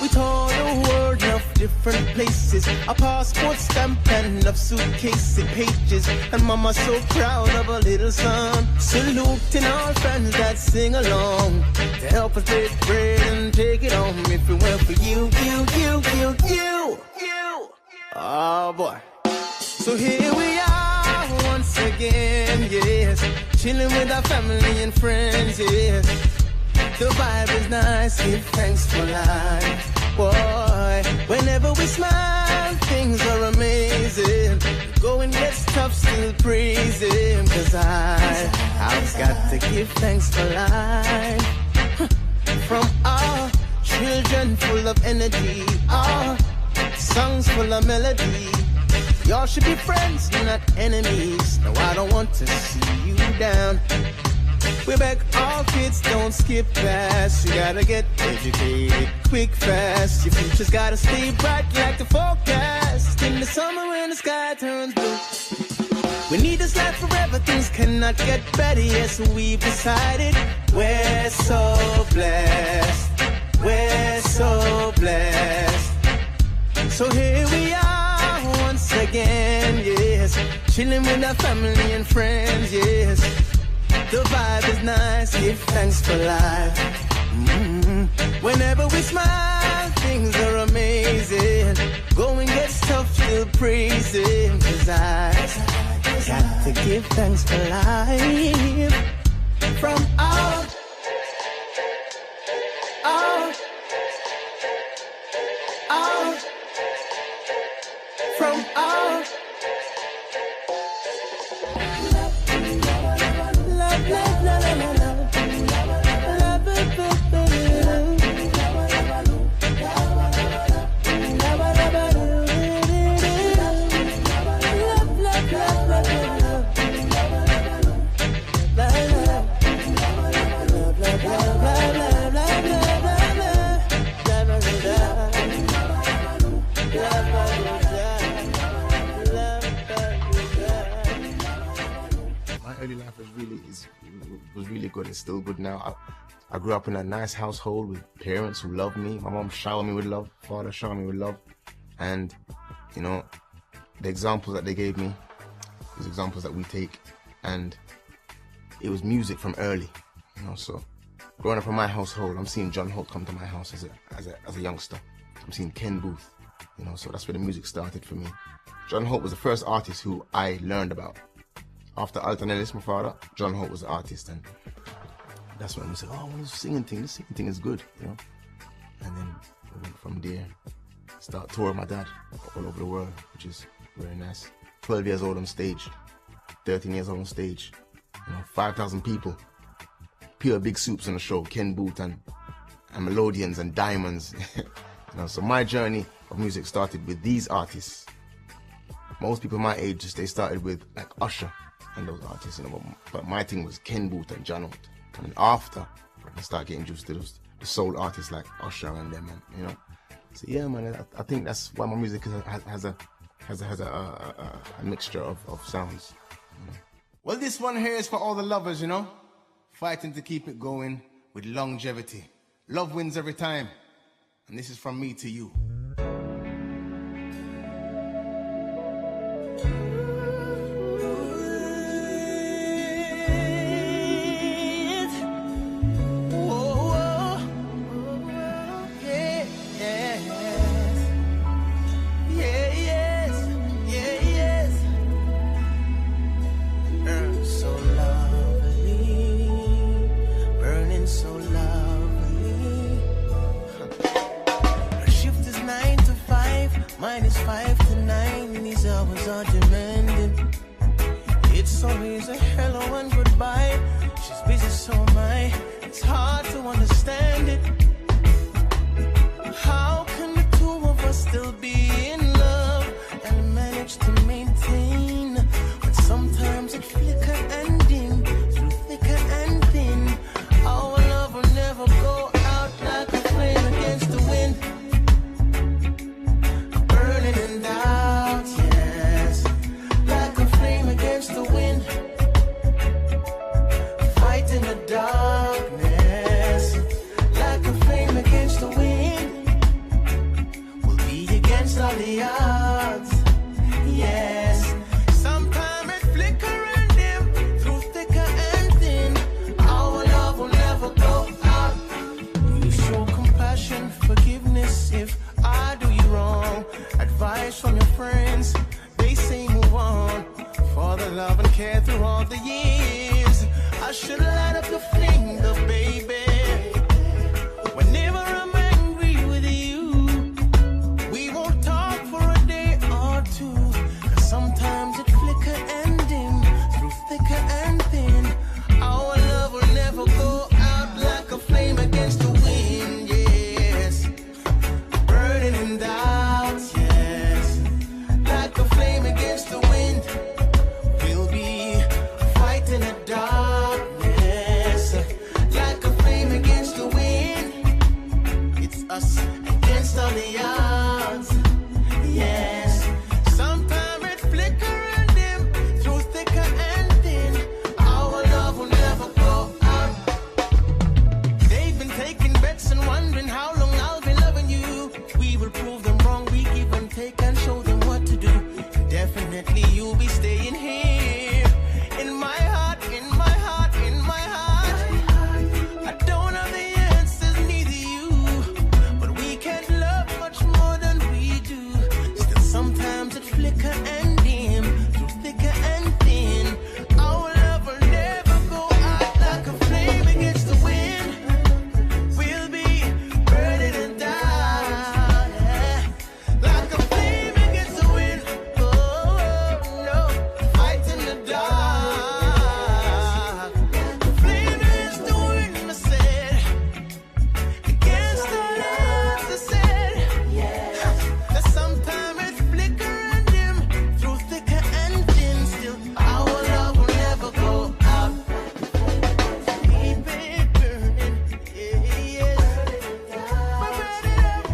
We told the world of different places, a passport stamp and enough suitcase and pages. And mama's so proud of her little son. Saluting our friends that sing along to help us break bread and take it home. If it weren't for you. Oh boy. So here we are once again, yes, chilling with our family and friends, yes. The vibe is nice, give thanks for life. Boy, whenever we smile, things are amazing. Going gets tough, still praise him. Cause I've got to give thanks for life. From our children full of energy, our songs full of melody. Y'all should be friends, not enemies. No, I don't want to see you down. We beg all kids, don't skip past. You gotta get educated quick, fast. Your future's gotta stay bright like the forecast. In the summer when the sky turns blue, we need this life forever, things cannot get better. Yes, we've decided we're so blessed. We're so blessed. So here we are once again, yes, chilling with our family and friends, yes. The vibe is nice, give thanks for life. Whenever we smile, things are amazing. Going gets tough, still praising. Cause I got to give thanks for life. From our from our early life was really good. It's still good now. I grew up in a nice household with parents who loved me. My mom showered me with love, father showered me with love, and you know, the examples that they gave me is examples that we take, and it was music from early, you know. So growing up in my household, I'm seeing John Holt come to my house as a youngster. I'm seeing Ken Boothe, you know. So that's where the music started for me. John Holt was the first artist who I learned about. After Alton Ellis, my father, John Holt was the artist, and that's when we said, oh, this singing thing is good, you know. And then we went from there, start touring my dad all over the world, which is very nice. 12 years old on stage, 13 years old on stage, you know, 5,000 people, pure big soups on the show, Ken Boothe and Melodians and Diamonds. You know, so my journey of music started with these artists. Most people my age, they started with like Usher and those artists, you know, but my thing was Ken Boothe and John Holt. And after, I started getting introduced to the soul artists like Usher and them, and you know. So yeah, man, I think that's why my music has a mixture of sounds. You know? Well, this one here is for all the lovers, you know, fighting to keep it going with longevity. Love wins every time. And this is from me to you. Mine is 5 to 9, and these hours are demanding. It's always a hello and goodbye. She's busy, so am I. It's hard to understand it. How can the two of us still be in love and manage to maintain? But sometimes it flicker and dim through thicker and thin. Our love will never go out like a flame against the wind. And out, yes, like a flame against the wind, fighting the darkness, like a flame against the wind. We'll be against all the odds, yes. Sometimes it flicker and dim through thicker and thin. Our love will never go out. You show compassion, forgiveness if I do you wrong. Advice from your friends, they say move on. For the love and care through all the years, I should light up your finger, baby. Whenever I'm angry with you, we won't talk for a day or two. Cause sometimes it flicker and dim through thicker and thin. Our love will never go out like a flame against the wind, yes. Burning and out, yes, like a flame against the wind. We'll be fighting the darkness, like a flame against the wind. It's us against all the odds, yes. Sometimes it flicker and dim through thicker and thin. Our love will never go out. They've been taking bets and wondering how long I'll be loving you. We will prove them wrong, we give and take and show them what to do. Definitely you'll be staying here, in my heart, in my heart, in my heart. I don't have the answers, neither you, but we can't love much more than we do. Still sometimes it flicker and dim through thicker and thin. Our love will never go out like a flame against the wind. We'll be burning and down, yeah, like a flame against the wind. Oh, no, fighting the dark. Flame against the wind, I said. Against the odds, I said. That sometimes it flicker and dim through thicker and thin. Still, our love will never go out. Keep it burning, yeah. Burn it up,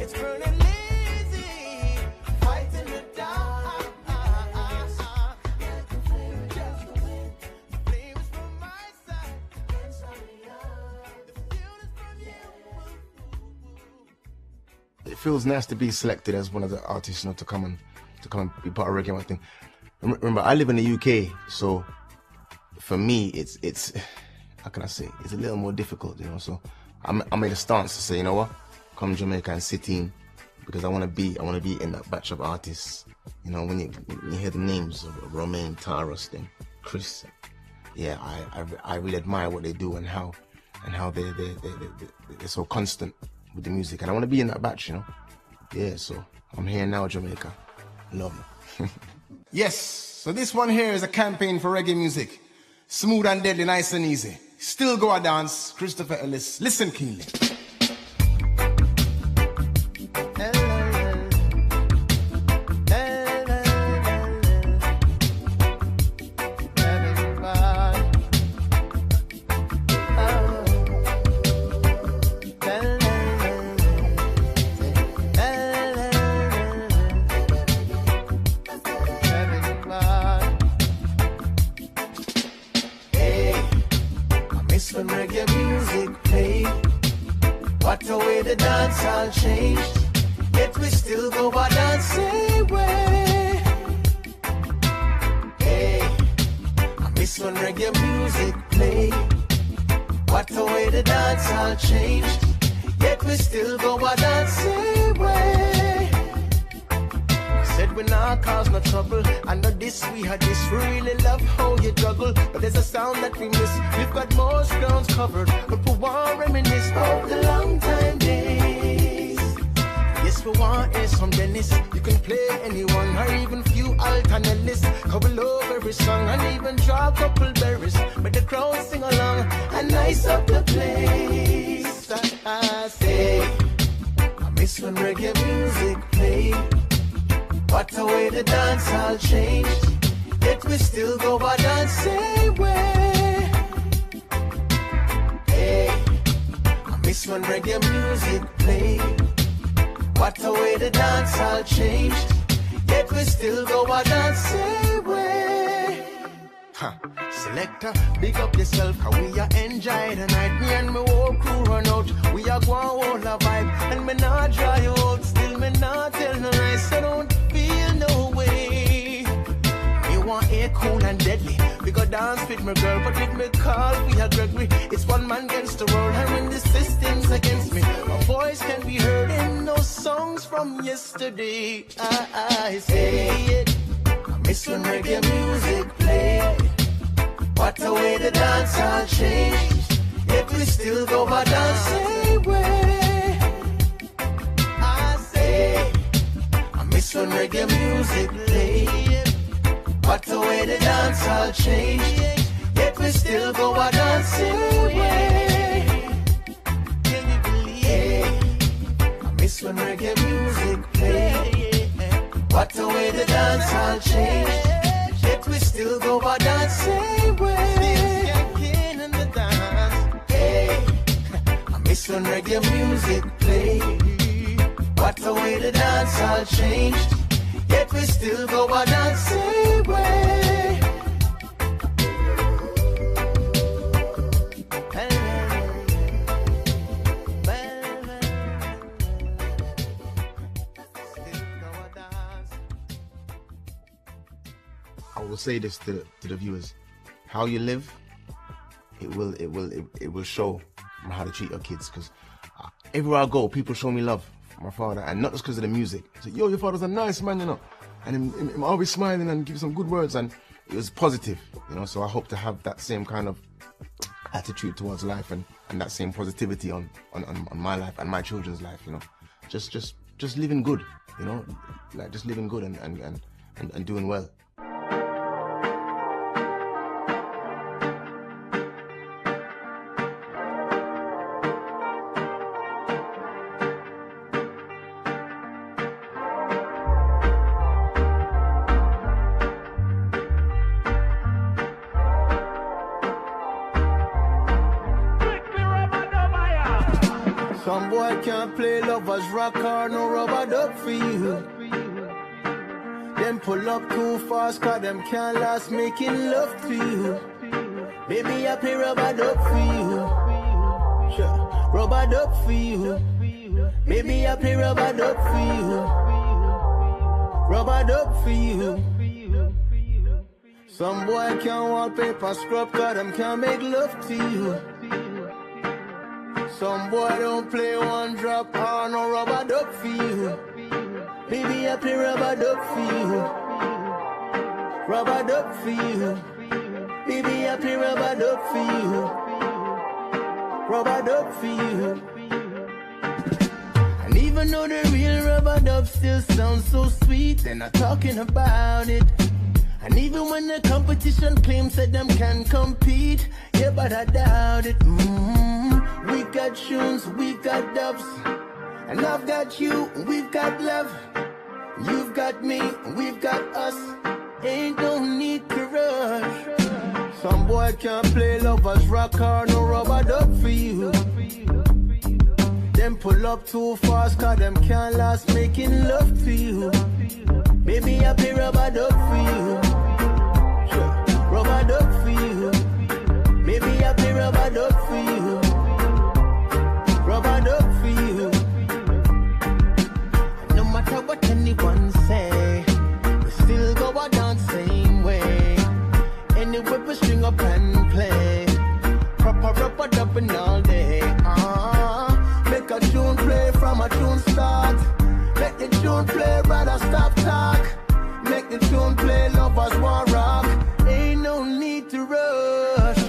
it's burning lazy, fighting the dark. Flame is from my side, against all the odds. The fuel is from you. It feels nice to be selected as one of the artists, you know, to come and be part of Reggae thing. Remember, I live in the UK, so for me, it's how can I say? It's a little more difficult, you know. So I made a stance to say, you know what, come Jamaica and sit in, because I want to be in that batch of artists. You know, when you hear the names of Romain, Taros, then Chris, yeah, I really admire what they do and how they're so constant with the music, and I want to be in that batch, you know. Yeah, so I'm here now, Jamaica. Love you. Yes, so this one here is a campaign for reggae music. Smooth and deadly, nice and easy. Still go a dance, Christopher Ellis. Listen keenly. When reggae music play, way the dance all changed, yet we still go our dancing way. Hey, I miss when reggae music played. What a way the dance all changed, yet we still go our dancing way. Said we not cause no trouble, I know this, we had this, we really love how you juggle, but there's a sound that we miss, we've got most grounds covered, but we want reminisce of the long time days. Yes, we want is from Dennis, you can play anyone, or even few alternatives, couple over every song, and even draw a couple berries, but the crowd sing along, and nice up the place. I say, I miss when reggae music played. What a way the dance all changed, yet we still go our dancing way. Hey, I miss when reggae music played. What a way the dance all changed, yet we still go our dancing way. Huh. Selector, big up yourself, how we are enjoy the night. Me and my whole crew run out, we are going hold a vibe, and me not dry you out, still me not tell no lies, so don't feel no way. Me want air cool and deadly, we go dance with my girl, but with me call we are Gregory. It's one man against the world, and when the system's against me, my voice can be heard in those songs from yesterday. I say it, I miss when reggae music play. What a way the dance all changed, yet we still go our dancing way. I say, I miss when reggae music played. What a way the dance all changed, yet we still go our dancing way. Can you believe? I miss when reggae music played. What a way the dance all changed, yet we still go our dancing way. In the dance. Hey, I miss when reggae music played. What a way the dance all changed, yet we still go our dancing way. I will say this to the viewers: how you live, it will show how to treat your kids. Because everywhere I go, people show me love for my father, and not just because of the music. So, yo, your father's a nice man, you know, and I'm always smiling and give some good words, and it was positive, you know. So I hope to have that same kind of attitude towards life and that same positivity on my life and my children's life, you know. Just living good, you know, like just living good and doing well. Some boy can't play lovers rock or no rubber duck for you. Them pull up too fast cause them can't last making love to you. Baby, I play rubber duck for you. Sure. Rubber duck for you. Baby, I play rubber duck for you. Rubber duck for you. Some boy can't wallpaper scrub cause them can't make love to you. Some boy don't play one drop or no rubber duck for you. Baby, I play rubber duck for you. Rubber duck for you. Baby, I play rubber duck for you. Rubber duck for you. And even though the real rubber dub still sounds so sweet, they're not talking about it. And even when the competition claims that them can compete, yeah, but I doubt it. We've got tunes, we've got dubs, and I've got you, we've got love. You've got me, we've got us. Ain't no need to rush. Some boy can't play lovers rock or no rubber duck for you. Them pull up too fast cause them can't last making love to you. Baby, I play rubber duck for you. Sure. Rubber duck for you. Baby, I play rubber duck for you. Rubber duck for you. money with a string up and play. Proper rubber dubbing all day. Make a tune play from a tune start. Make the tune play, rather stop talk. Make the tune play, lovers want rock. Ain't no need to rush.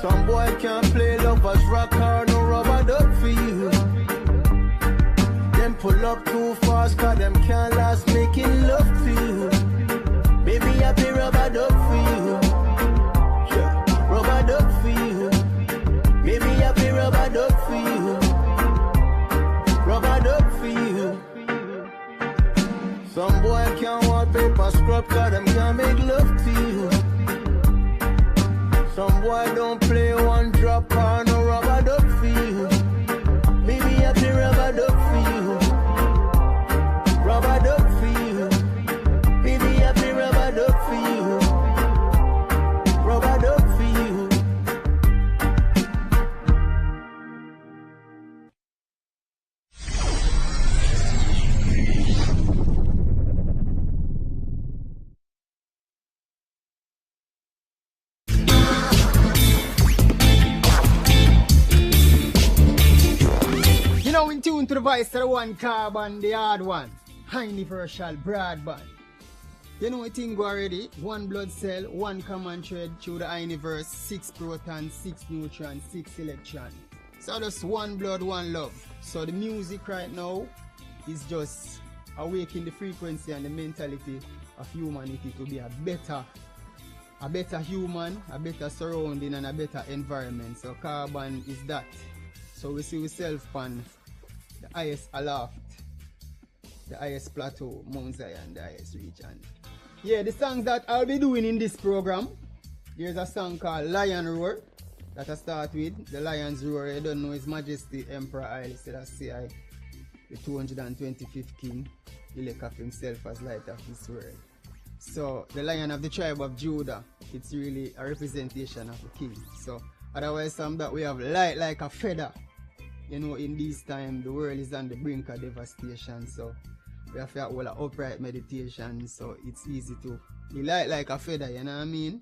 Some boy can't play lovers rock or no rubber duck for you. Them pull up too fast, cause them can't last making love to you. Baby, I be rubber duck for you. Yeah, rubber duck for you. Baby, I be rubber duck for you. Rubber duck for you. Some boy can't want paper scrub, cause them can't make love to you. Some boy don't play one drop or no rubber duck for you. Baby, I be rubber duck for you. Rubber duck for you. Baby, I be rubber duck for you. Rubber duck for you. Now in tune to the voice of the one carbon, the hard one, high universal broadband. You know what thing go already? One blood cell, one common thread through the universe, 6 protons, 6 neutrons, 6 electrons. So just one blood, one love. So the music right now is just awakening the frequency and the mentality of humanity to be a better human, a better surrounding and a better environment. So carbon is that. So we see ourselves on the highest aloft, the highest plateau, Mount Zion, the highest region. Yeah, the songs that I'll be doing in this program, there's a song called Lion Roar that I start with. The Lion's Roar, I don't know His Majesty Emperor Ellis, the 225th king, he look of himself as light of this world. So the lion of the tribe of Judah, it's really a representation of the king. So otherwise, some that we have light like a feather. You know, in this time, the world is on the brink of devastation, so we have to have all upright meditation, so it's easy to be light like a feather, you know what I mean?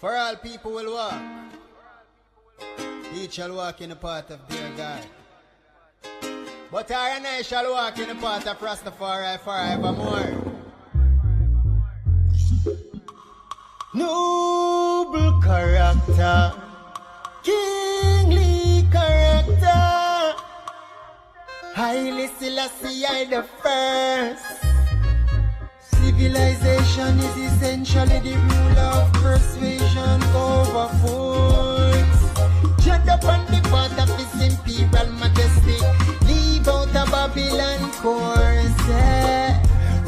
For all people will walk, each shall walk in the path of their God. But I and I shall walk in the path of Rastafari forevermore. Noble character, kingly character, highly Selassie I the first. Civilization is essentially the rule of persuasion over force. Judge upon the path of His imperial majesty, leave out a Babylon course.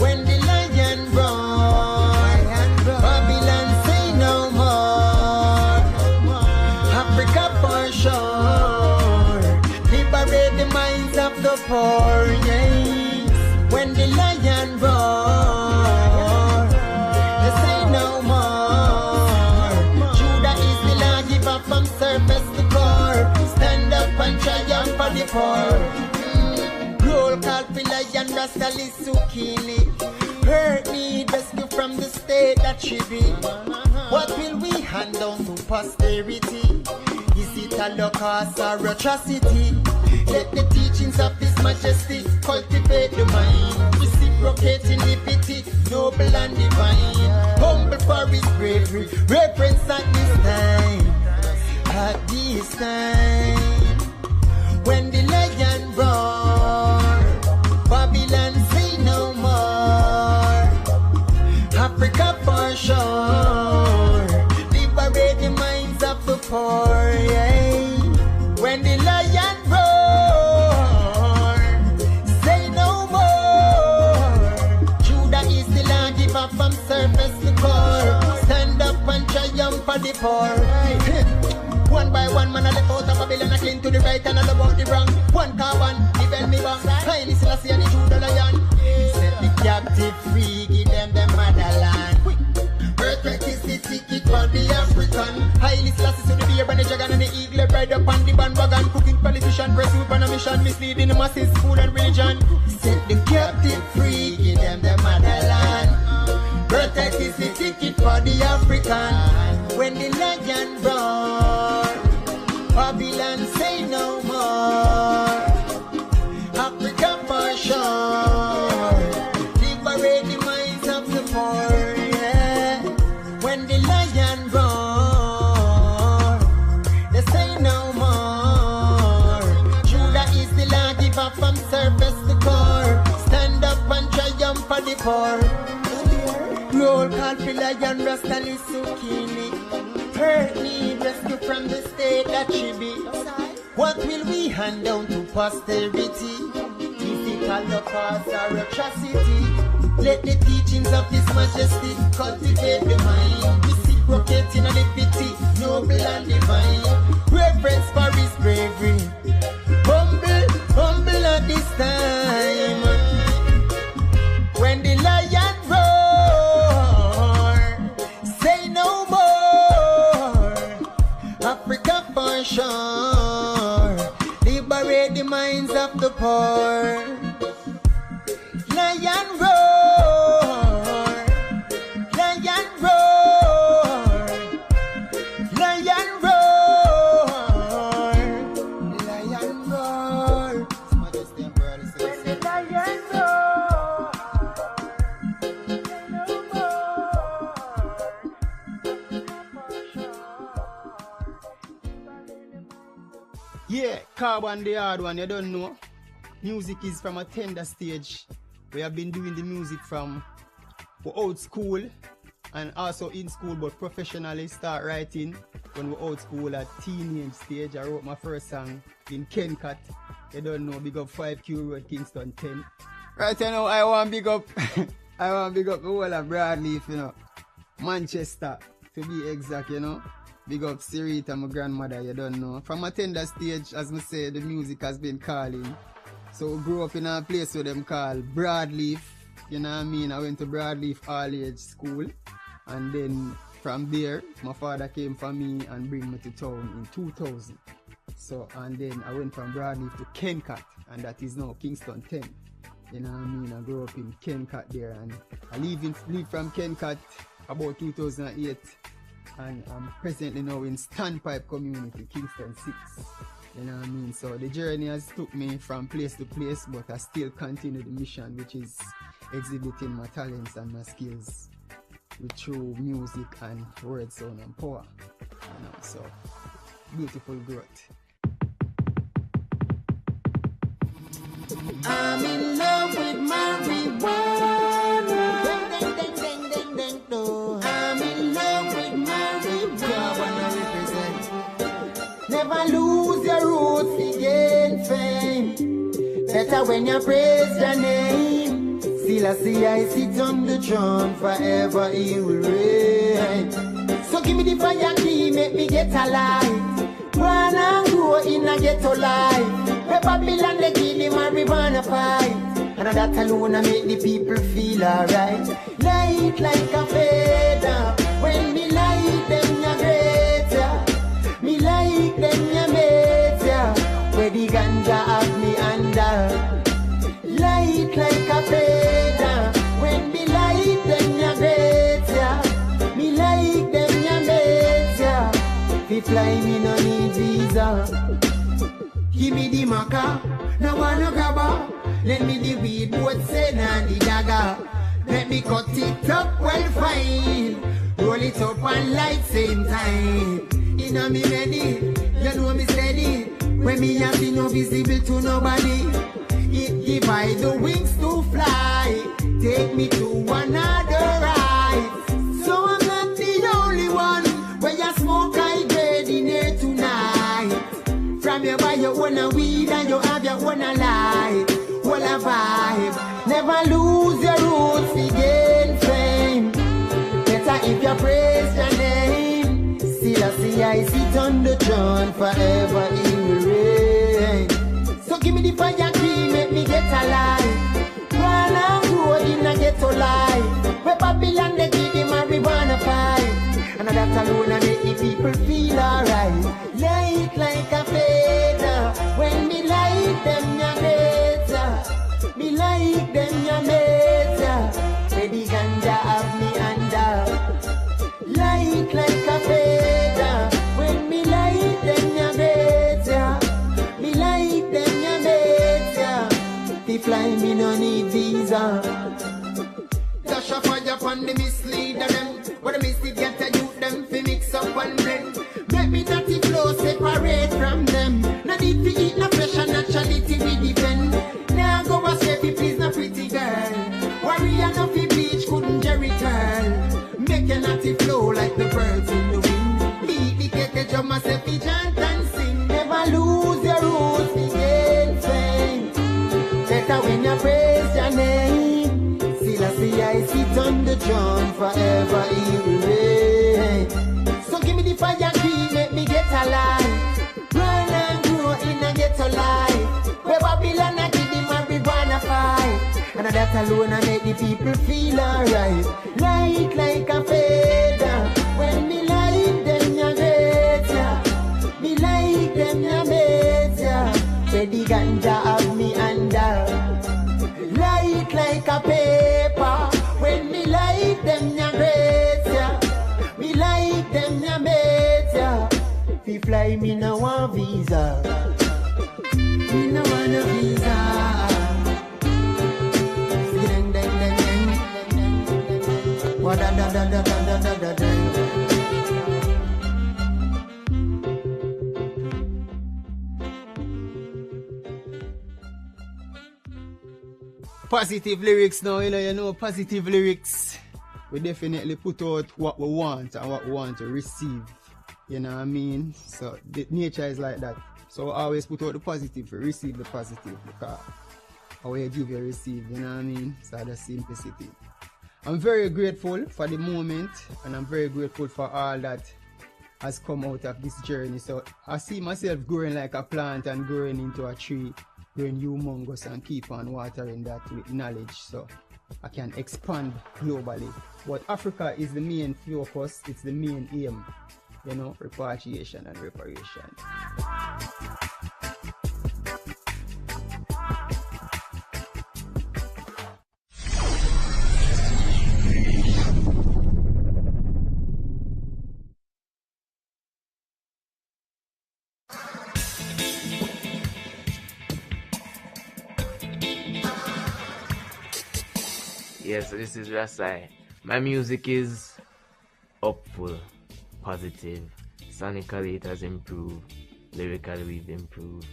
When the lion roars, Babylon say no more. Africa for sure, liberate the minds of the poor. Yes. When the lion roars, they say no more. Judah is the law, give up from surface to core. Stand up and triumph for the poor. Roll call for lion, Rasai Sukini. Hurt me, rescue from the state that she be. What will we hand down to posterity? Is it a locus or atrocity? Let the teachings of His Majesty cultivate the mind, reciprocating liberty, noble and divine. Humble for His bravery, reverence at this time. At this time, when the lion roar, Babylon say no more. Africa for sure, liberate the minds of the poor. Yeah. When the lion roar, say no more. Judah is the land, give up from surface to core. Stand up and triumph for the poor. One by one, man, I left out of Babylon, I cling to the right and I love out the wrong. One carbon, give them me back. Highly Selassie and the Judah lion. Set the captive free, give them the motherland. Earthquake is the ticket for the African. Highly Selassie to the bear and the dragon and the eagle ride up on the bandwagon. Cooking politician, pursuit on a mission, misleading the masses, food and religion. Set the captive free, give them the motherland. Earthquake that is the ticket for the African. When the lion roar, Babylon say no more. Africa for sure, liberate the minds of the poor. Yeah. When the lion roar, they say no more. Judah is the Lord, give up from surface to core. Stand up and triumph for the poor. Roll call for lion, Rasta Lisukini. Hurt need rescue from the state that she be. What will we hand down to posterity? Physical cause or atrocity. Let the teachings of His Majesty cultivate the mind. Reciprocating and pity, noble and divine. Reverence for His bravery. Humble at this time. When the lion roar, say no more. Africa for sure, liberate the minds of the poor. Lion roar, lion roar, lion roar, lion roar. When the lion roar, say no more. Yeah, Carbon the hard one, you don't know. Music is from a tender stage. We have been doing the music from old school and also in school, but professionally start writing when we're old school at teenage stage. I wrote my first song in Kencut. You don't know, big up 5Q Road, Kingston 10. Right now, I want big up the whole of Broadleaf, you know. Manchester, to be exact, you know. Big up Sirita, my grandmother, you don't know. From a tender stage, as I say, the music has been calling. So we grew up in a place where them call Broadleaf, you know what I mean? I went to Broadleaf all-age school, and then from there, my father came for me and bring me to town in 2000. So, and then I went from Broadleaf to Kencut, and that is now Kingston 10. You know what I mean? I grew up in Kencut there, and I leave from Kencut about 2008, and I'm presently now in Standpipe Community, Kingston 6. You know what I mean? So the journey has took me from place to place, but I still continue the mission, which is exhibiting my talents and my skills through music and word, sound and power. You know, so beautiful growth. I'm in love with marijuana. Ding, ding, ding, ding, ding, ding. I'm in love with marijuana. Represent. Never lose your roots to gain fame. Better when you praise your name. Still I see I sit on the throne, forever He will reign. So give me the fire key, make me get alive. Run and grow in a ghetto life. The Babylon they give the marijuana fight. And that alone I make the people feel alright. Light like a feather. When me light them ya greater. Me like them ya better. Where the ganja have me under. Light like a feather. When me light them ya greater. Me like them ya better. If fly me no need visa. Give me the maca, no wanna grabber. Let me the weed, both send and the dagger. Let me cut it up well fine. Roll it up and light same time. In a me ready, you know me steady. When me have no visible to nobody. It give I the wings to fly. Take me to another ride. So I'm not the only one. Where you smoke I grade in here tonight. From you buy your own weed and you have your own life. Well a vibe. Never lose your roots to gain fame. Better if you praise your name. Still I see I sit on the throne, forever He will reign. So give me the fire key, make me get alive. Run and grow in a ghetto life. Where Babylon they give the marijuana fight. And that alone I make the people feel alright. Light like a feather. When me light them ya greater. Me like them ya better. Where the ganja have me under. on the misleader them. What the mislead get a youth them fi mix up and blend. Make me natty flow separate from them. No need to eat no flesh and naturality we defend. Now go a safety please no pretty girl. Warrior no fi bleach couldn't jerry girl. Make your natty flow like the birds in the wind. Beat the cake drum myself fi chant and sing. Never lose your roots, fi gain fame. Better when you praise your name. Still I see I sit on the throne forever he will reign. So give me the fire key, make me get alive. Run and grow in a ghetto life. Where Babylon I give the marijuana fight. And that alone I make the people feel alright. Like a feather. When me like them ya great ya. Me like them ya mate ya. Say the ganja have me under. Like a paper. When me like them ya great ya. Me like them ya mate ya. If you fly me no want visa. Me no want a visa. Ding ding ding ding. Wa da da da da da da da da. Positive lyrics now, you know, positive lyrics. We definitely put out what we want and what we want to receive. You know what I mean? So the nature is like that. So I always put out the positive to receive the positive, because how you give you receive, you know what I mean? So the simplicity. I'm very grateful for the moment, and I'm very grateful for all that has come out of this journey. So I see myself growing like a plant and growing into a tree, growing humongous, and keep on watering that with knowledge so I can expand globally. But Africa is the main focus, it's the main aim, you know, repatriation and reparation. Yes, this is Rasai. My music is upful, positive. Sonically it has improved. Lyrically we've improved.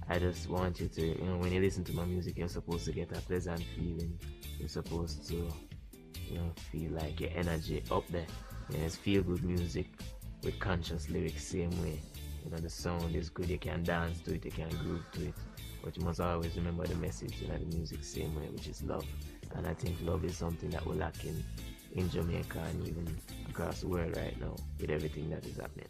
I just want you to, you know, when you listen to my music, you're supposed to get a pleasant feeling. You're supposed to, you know, feel like your energy up there. You know, it's feel good music with conscious lyrics, same way. You know, the sound is good, you can dance to it, you can groove to it. But you must always remember the message, you know, the music same way, which is love. And I think love is something that we're lacking in Jamaica and even across the world right now with everything that is happening.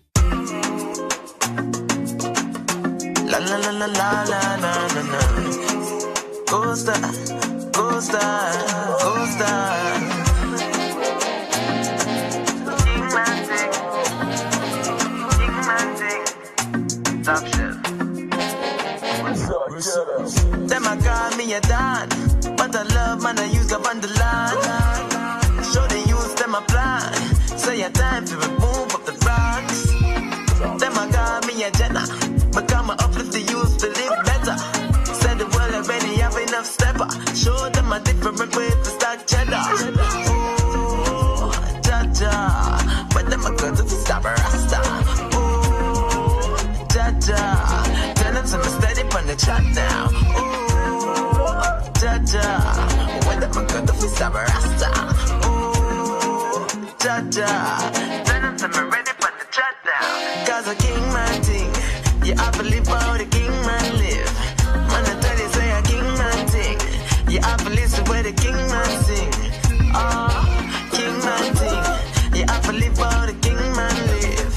La la la la la la la la la. Go star, go star, go star. King Mantic, top shelf. Them I call me a dad, but I love man I use up on the line. Show the use them a plan. Say a time to remove up the rocks. Them I call me a Jenna, but come uplift the youth to live better. Said the world already have enough stepper. Show them a different way to stack cheddar. Ooh, Jaja, but them a go to stop a rasta. Ooh, Jaja, tell them some steady on the chat now. Ooh, Jaja, when them a go to stop a rasta. Ooh, Jaja, tell them some ready on the chat now. Cause a king man thing, you have to live how the king man live. Man, I tell you, say a king man thing, you have to listen where the king man sing. Oh, king man thing, you have to live how the king man live.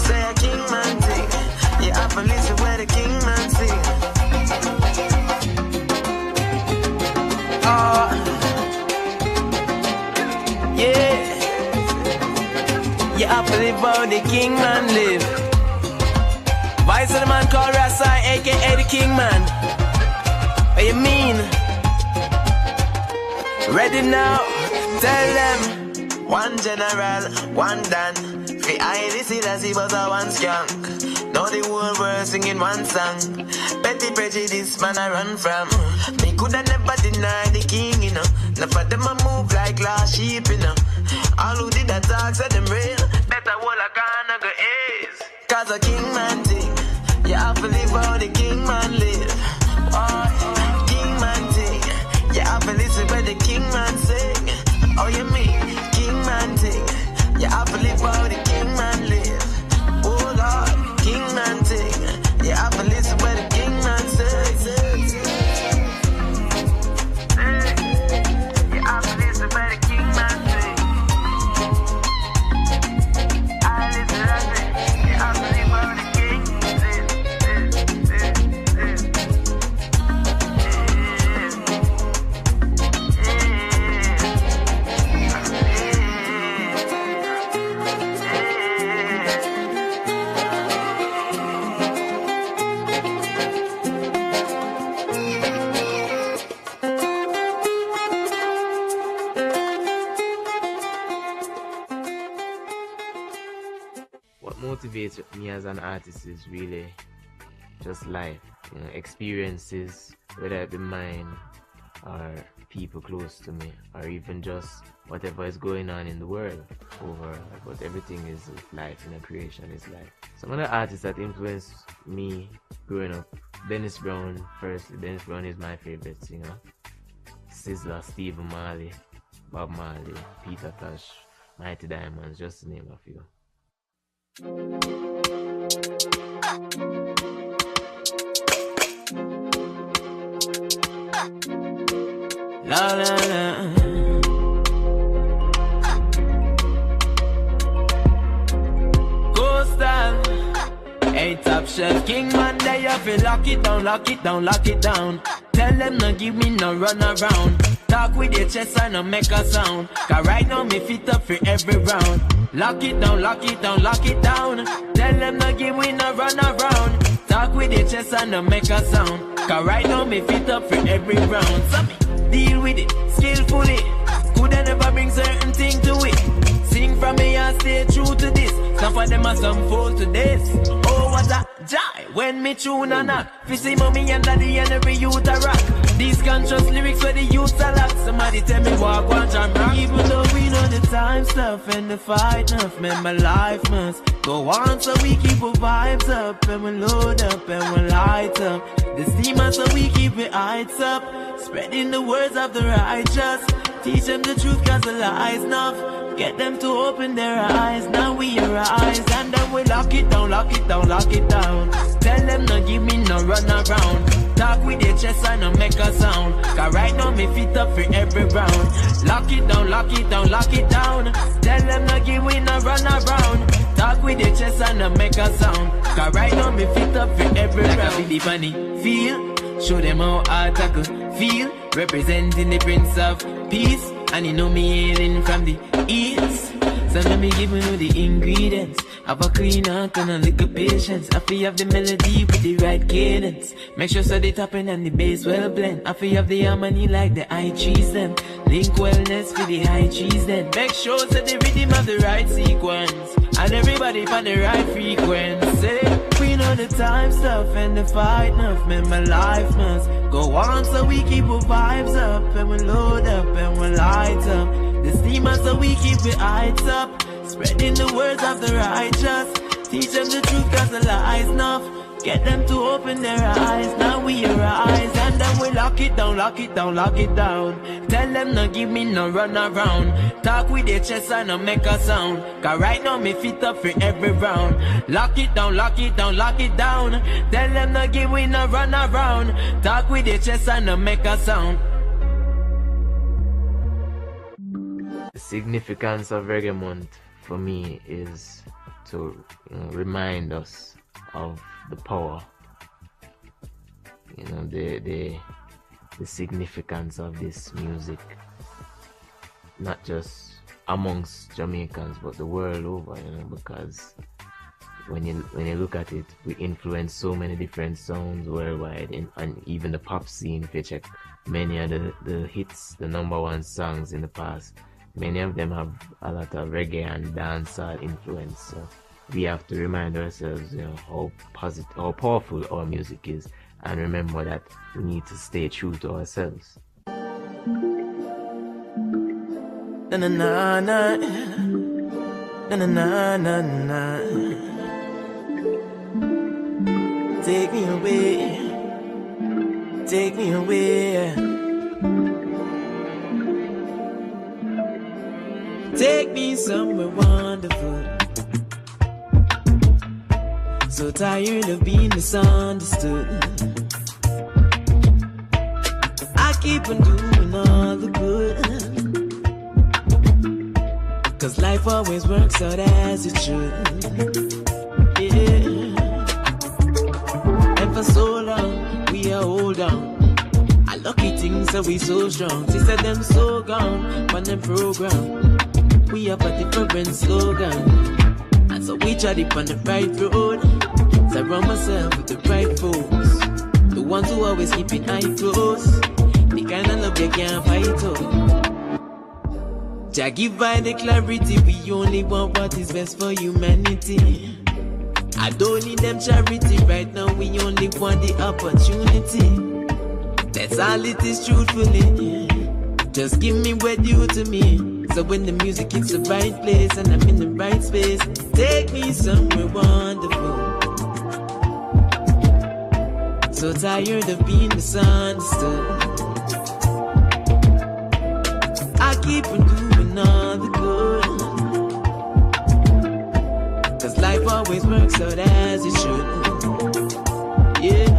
Say a king man thing, you have to listen where the king man sing. Oh, yeah. You have to live how the king man live. Vice of the man called Rasai, aka the king man. What you mean? Ready now? Tell them. One general, one Dan. The eye this is as he was a one skunk. Now the whole world singing one song. Petty prejudice man I run from. Me coulda never deny the king, you know. Enough of them a move like last sheep, you know. All who did that talk said them real. Better hold a gun go ace. Cause a king man thing. You have to live how the king man live. Oh, king man thing. You have to listen where the king man sing. Oh, you mean king man thing. You have to live how the king man live. Oh Lord, king man thing. You have to listen where the king man sing. You have to listen where the king man sing. I listen to it. You have to live how the king What motivates me as an artist is really just life, you know, experiences, whether it be mine or people close to me, or even just whatever is going on in the world overall. But everything is life, you know, creation is life. Some of the artists that influenced me growing up, Dennis Brown firstly. Dennis Brown is my favorite singer. Sizzla, Stephen Marley, Bob Marley, Peter Tosh, Mighty Diamonds, just to name a few. La la la. Go style. Hey, top shelf king man, there you feel lock it down, lock it down, lock it down. Tell them no give me no run around. Talk with your chest and no make a sound. Cause right now me fit up for every round. Lock it down, lock it down, lock it down. Tell them no give me no run around. Talk with your chest and no make a sound. Cause right now me fit up for every round. So me deal with it skillfully. Coulda never bring certain thing to it. Sing from me and stay true to this. Some of them are some fool to this. Oh, what a joy when me tune and knock. Fi see mommy and daddy and every youth a rock. These conscious lyrics for the youth a lot. Somebody tell me what one jam rock. Even though we know the time stuff and the fight enough, man, my life must go on. So we keep our vibes up and we load up and we light up the steamer, so we keep it heights up. Spreading the words of the righteous. Teach them the truth cause the lies enough. Get them to open their eyes. Now we arise and then we lock it down, lock it down, lock it down. Tell them no give me no run around. Talk with your chest and no make a sound. Cause right now me fit up for every round. Lock it down, lock it down, lock it down. Tell them no give me no run around. Talk with your chest and no make a sound. Cause right now me fit up for every round. Like a biddy funny feel. Show them how I tackle feel. Representing the Prince of Peace. And you know me hailing from the east. So let me give you the ingredients. Have a clean heart and a little patience. I feel have the melody with the right cadence. Make sure so the topping and the bass well blend. I feel have the harmony like the high cheese them. Link wellness for the high cheese then. Make sure so the rhythm have the right sequence. And everybody find the right frequency. We know the time stuff and the fight enough. Man, my life must go on, so we keep our vibes up and we load up and we light up the steamer, so we keep it heights up. Spreading the words of the righteous. Teach them the truth cause the lies enough. Get them to open their eyes. Now we arise and then we lock it down, lock it down, lock it down. Tell them no give me no run around. Talk with their chest and no make a sound. Cause right now me fit up for every round. Lock it down, lock it down, lock it down. Tell them no give me no run around. Talk with their chest and no make a sound. The significance of Reggae Month for me is to remind us of the power, the significance of this music, not just amongst Jamaicans but the world over, because when you look at it, we influence so many different sounds worldwide, and even the pop scene. If you check many of the hits, the #1 songs in the past, many of them have a lot of reggae and dancehall influence. So we have to remind ourselves, how powerful our music is, and remember that we need to stay true to ourselves. Na na na na, na na na na na. Take me away, take me away. Take me somewhere wonderful. So tired of being misunderstood. I keep on doing all the good, 'cause life always works out as it should. Yeah. And for so long we are hold on. I lucky things that we so strong. She said them so gone on them program. We have a different slogan, and so we try to on the right road. Surround myself with the right folks, the ones who always keep it eye close. The kind of love you can't fight up. Jah give I the clarity. We only want what is best for humanity. I don't need them charity right now. We only want the opportunity. That's all it is, truthfully. Just give me what due to me. So when the music hits the right place and I'm in the right space, take me somewhere wonderful. So tired of being misunderstood. I keep on doing all the good, 'cause life always works out as it should. Yeah.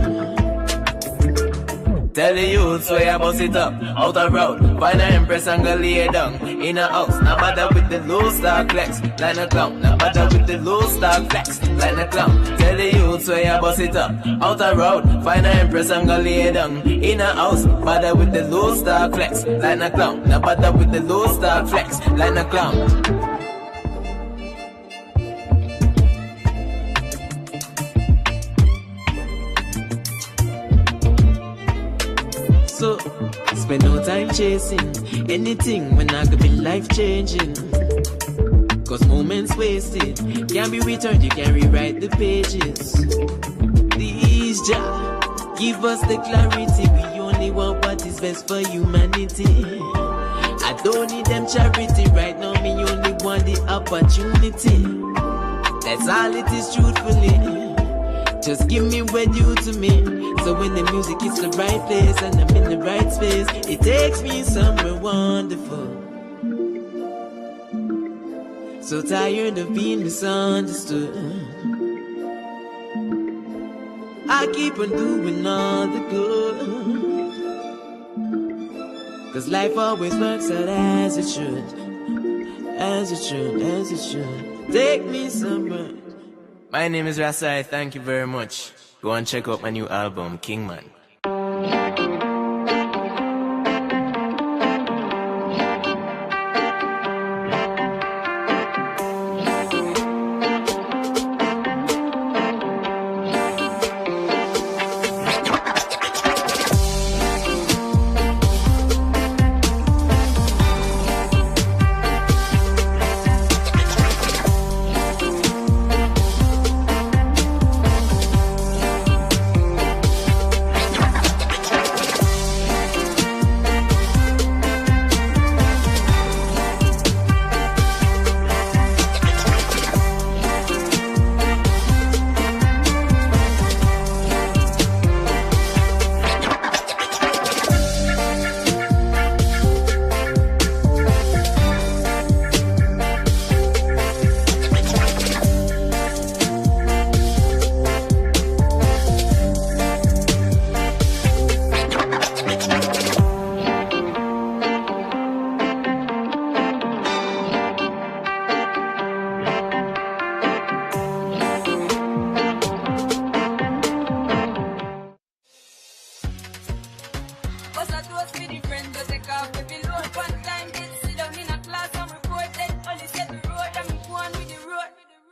Tell the youth so you bust it up, out the road. Find an empress and go lay down in a house. Not bother with the low stock flex, like a clown. Not bother with the low stock flex, like a clown. Tell the youth so you bust it up, out the road. Find an empress and go lay down in a house. Bother with the low stock flex, like a clown. Not bother with the low stock flex, like a clown. So, spend no time chasing anything when I could be life changing. 'Cause moments wasted can't be returned, you can rewrite the pages. Please, Jah, give us the clarity. We only want what is best for humanity. I don't need them charity right now, me only want the opportunity. That's all it is, truthfully. Just give me what due to me. So when the music hits the right place and I'm in the right space, it takes me somewhere wonderful. So tired of being misunderstood. I keep on doing all the good, 'cause life always works out as it should. As it should, as it should. Take me somewhere. My name is Rasai, thank you very much. Go and check out my new album, Kingman.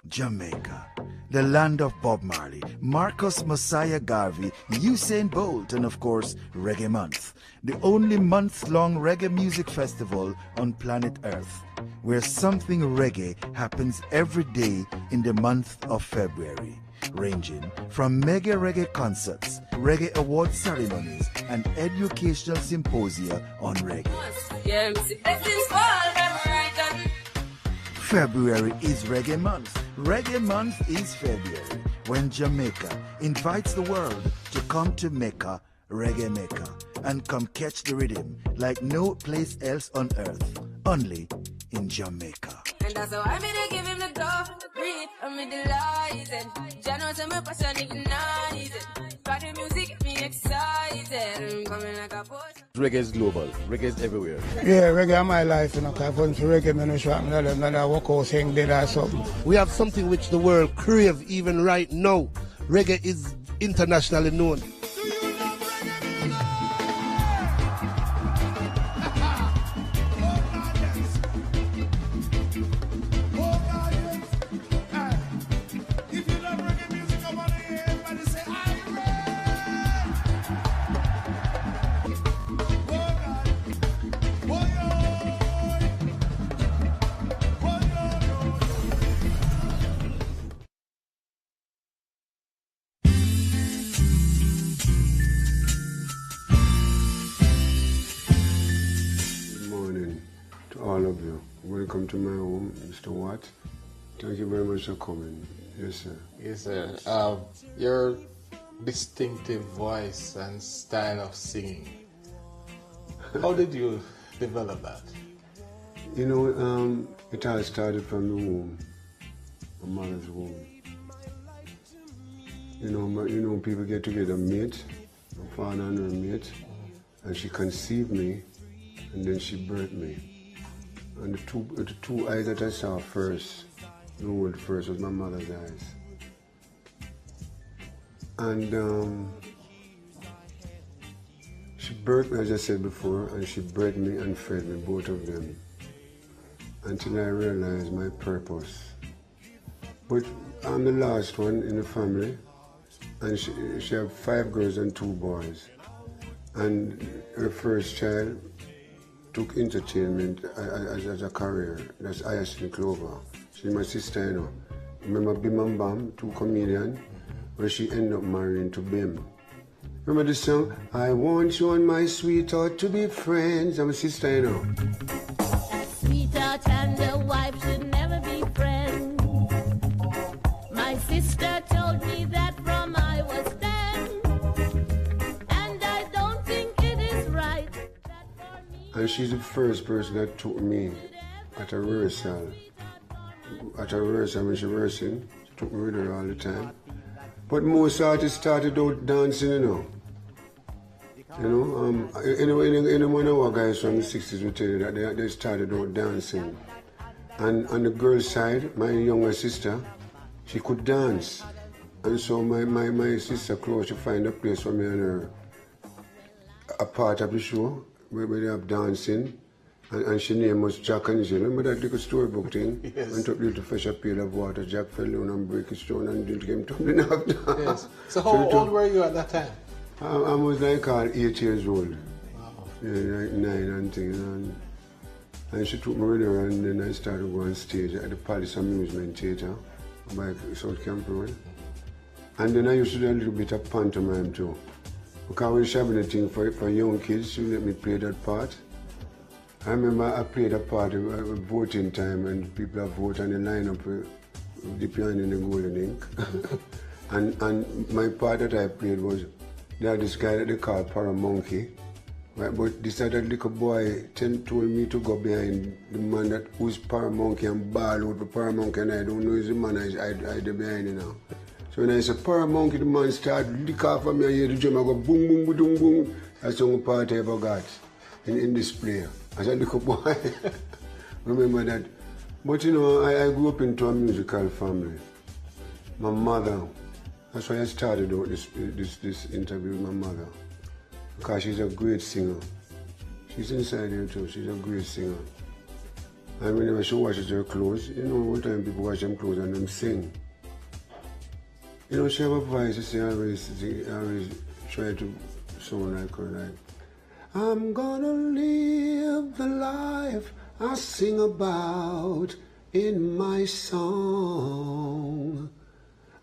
Jamaica, the land of Bob Marley, Marcus Messiah Garvey, Usain Bolt, and of course, Reggae Month. the only months-long reggae music festival on planet Earth, where something reggae happens every day in the month of February, ranging from mega reggae concerts, reggae award ceremonies, and educational symposia on reggae. February is Reggae Month. Reggae Month is February, when Jamaica invites the world to come to Mecca, Reggae Mecca, and come catch the rhythm like no place else on earth, only in Jamaica. And that's how I'm gonna give him the go, the breathe, I'm delighted. Janos and my passion ignited. Party music get me excited. I'm coming like a potion. Reggae is global. Reggae is everywhere. Yeah, reggae is my life, you know, because for reggae, I don't know, I walk out saying dead or something. We have something which the world crave even right now. Reggae is internationally known. Welcome to my home, Mr. Watt. Thank you very much for coming. Yes, sir. Yes, sir. Your distinctive voice and style of singing. How did you develop that? You know, it all started from the womb, my mother's womb. You know, people get together, mate, my father and her mate, and she conceived me, and then she birthed me. And the two eyes that I saw first, the world first, was my mother's eyes. And she birthed me, as I said before, and she bred me and fed me, both of them, until I realized my purpose. But I'm the last one in the family, and she had 5 girls and 2 boys. And her first child took entertainment as a career. That's Hyacinth Clover. She's my sister, you know. Remember Bim and Bam, 2 comedians, where she ended up marrying to Bim. Remember the song, I want you and my sweetheart to be friends. I'm a sister, you know. Sweetheart and the wife should never be friends. My sister told me that from I was 10, and I don't think it is right. And she's the first person that took me at a rehearsal. At a rehearsal, when she rehearsing, she took me with her all the time. But most artists started out dancing, you know. Any one of our guys from the 60s will tell you that they started out dancing. And on the girl's side, my younger sister, she could dance. And so my sister Chloe, she find a place for me and her, a part of the show, where they have dancing, and she name was Jack and Jill. Remember that little storybook thing? Yes. Went up there to fetch a pail of water, Jack fell down and break his stone and didn't came tumbling after. Yes. So how old were you at that time? I was like 8 years old. Wow. Yeah, like 9 and things. And she took me with her, and then I started going on stage at the Palace Amusement Theatre by South Camp Road. And then I used to do a little bit of pantomime too. Because when she having a thing for young kids, she let me play that part. I remember I played a part at voting time, and people have voted and they line up with the piano in the golden ink. and my part that I played was, they had this guy that they call Paramonkey. Right? But this other little boy told me to go behind the man that who's Paramonkey and ball out for Paramonkey, and I don't know is the man I hide behind you now. So when I say Paramonkey, the man started lick off of me, and hear the drum, I go boom, boom, boom, boom. That's the only part I ever got in this play. As a little boy, remember that. But you know, I grew up into a musical family. My mother, that's why I started out this interview with my mother. Because she's a great singer. She's inside here too, she's a great singer. And whenever she washes her clothes, you know, one time people wash them clothes and them sing. You know, she have a voice, she always try to sound like her, like. I'm gonna live the life I sing about in my song.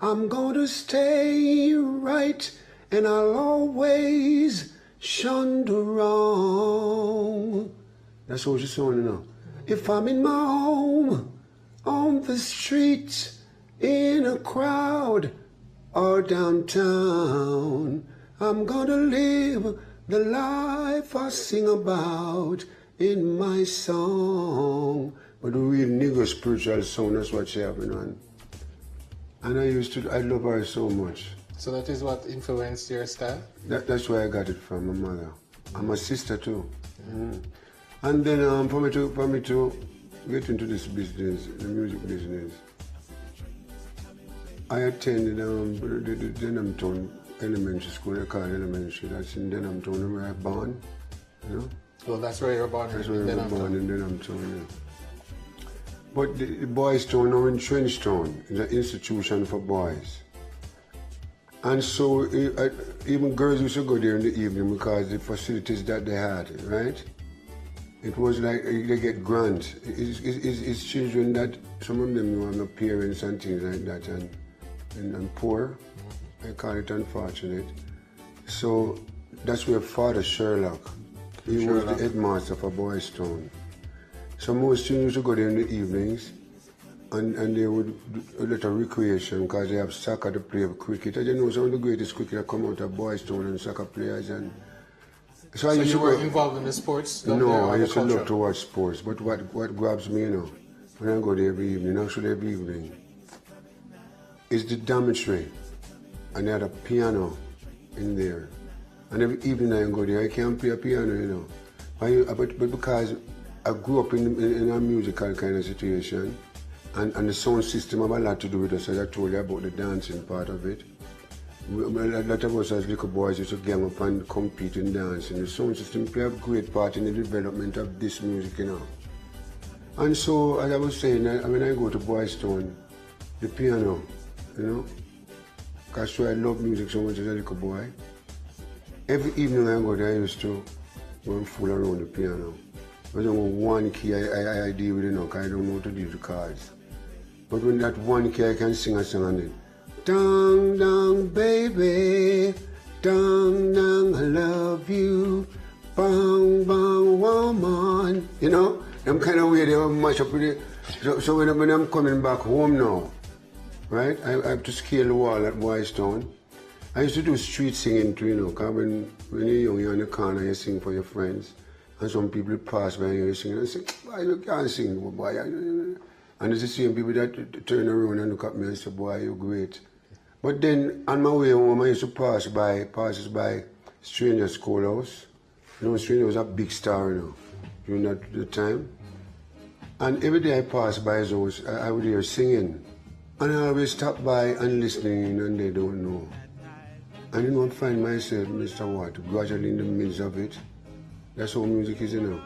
I'm gonna stay right and I'll always shun the wrong. That's what she's saying, you know. If I'm in my home, on the street, in a crowd, or downtown, I'm gonna live the life I sing about in my song. But the real nigger spiritual sound, that's what she having on. And I love her so much. So that is what influenced your style? That's where I got it from, my mother. And my sister too. Mm. And then for me to get into this business, the music business, I attended the Denhamton Elementary School. They call it elementary. That's in Denhamton where I was born. You know? Well, that's where you're born. That's where I was born in Denhamton. Yeah. But the boys' town now in Trenchtown is an institution for boys. And so even girls used to go there in the evening because the facilities that they had, right? It was like they get grants. It's children that, some of them have no parents and things like that and poor. I call it unfortunate. So that's where Father Sherlock, he was the headmaster for Boys Town. So most students would go there in the evenings and they would do a little recreation because they have soccer to play, cricket. I didn't know some of the greatest cricket that come out of Boys Town and soccer players. And so you were involved in the sports? No, I used to love to watch sports. But what grabs me, you know, when I go there every evening, actually every evening, is the dormitory. And they had a piano in there. And every evening I go there, I can't play a piano, you know. But because I grew up in a musical kind of situation, and the sound system have a lot to do with us, as I told you about the dancing part of it. A lot of us as little boys used to gang up and compete in dancing. The sound system play a great part in the development of this music, you know. And so, as I was saying, when I go to Boys Town, the piano, you know, because I love music so much as a little boy. Every evening I go there, I used to go and fool around the piano. There's only one key I deal with, you know, because I don't know how to deal with the chords. But when that one key, I can sing a song on it. Dong, dong, baby, dong, dong, I love you, bong, bong, woman. You know, them kind of way they mash up with it. So when I'm coming back home now, right, I have to scale the wall at Boys Town. I used to do street singing too, you know, because when you're young, you're on the corner, you sing for your friends. And some people pass by and you sing and say, boy, you can't sing, boy. And it's the same people that turn around and look at me and say, boy, you're great. But then on my way home, I used to pass by Stranger Schoolhouse. You know, Stranger was a big star, you know, during that time. And every day I passed by his house, I would hear singing. And I always stop by and listening and they don't know. And you know, I find myself, Mr. Watt, gradually in the midst of it. That's how music is, you know.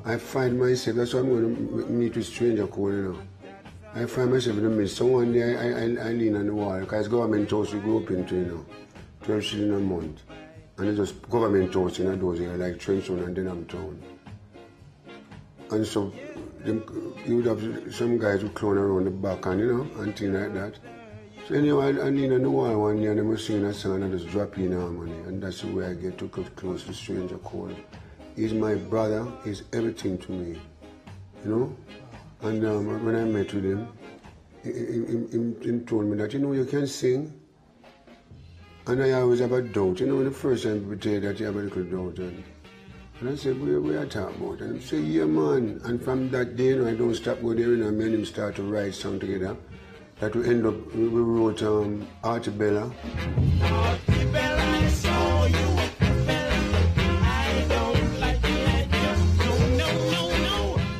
I find myself, that's why I'm going to meet with Stranger Code, you know. I find myself in the midst. So one day I lean on the wall, because government house we grew up into, you know, 12 shillings a month. And it's just government house in those areas, like Trenchtown and Denhamton. And so you would have some guys who clown around the back and, you know, and things like that. So anyway, I lean on the wall one day and they were singing a song and I just drop in harmony. And that's the way I get to close to Stranger Code. He's my brother, he's everything to me, you know. And when I met with him, he told me that, you know, you can sing. And I always have a doubt, you know, the first time people tell you that you have a little doubt. And I said, what are you talking about? And he said, yeah, man. And from that day, you know, I don't stop going there, you know, me and him start to write songs together. That we end up, we wrote Artibella. Artibella, I saw you.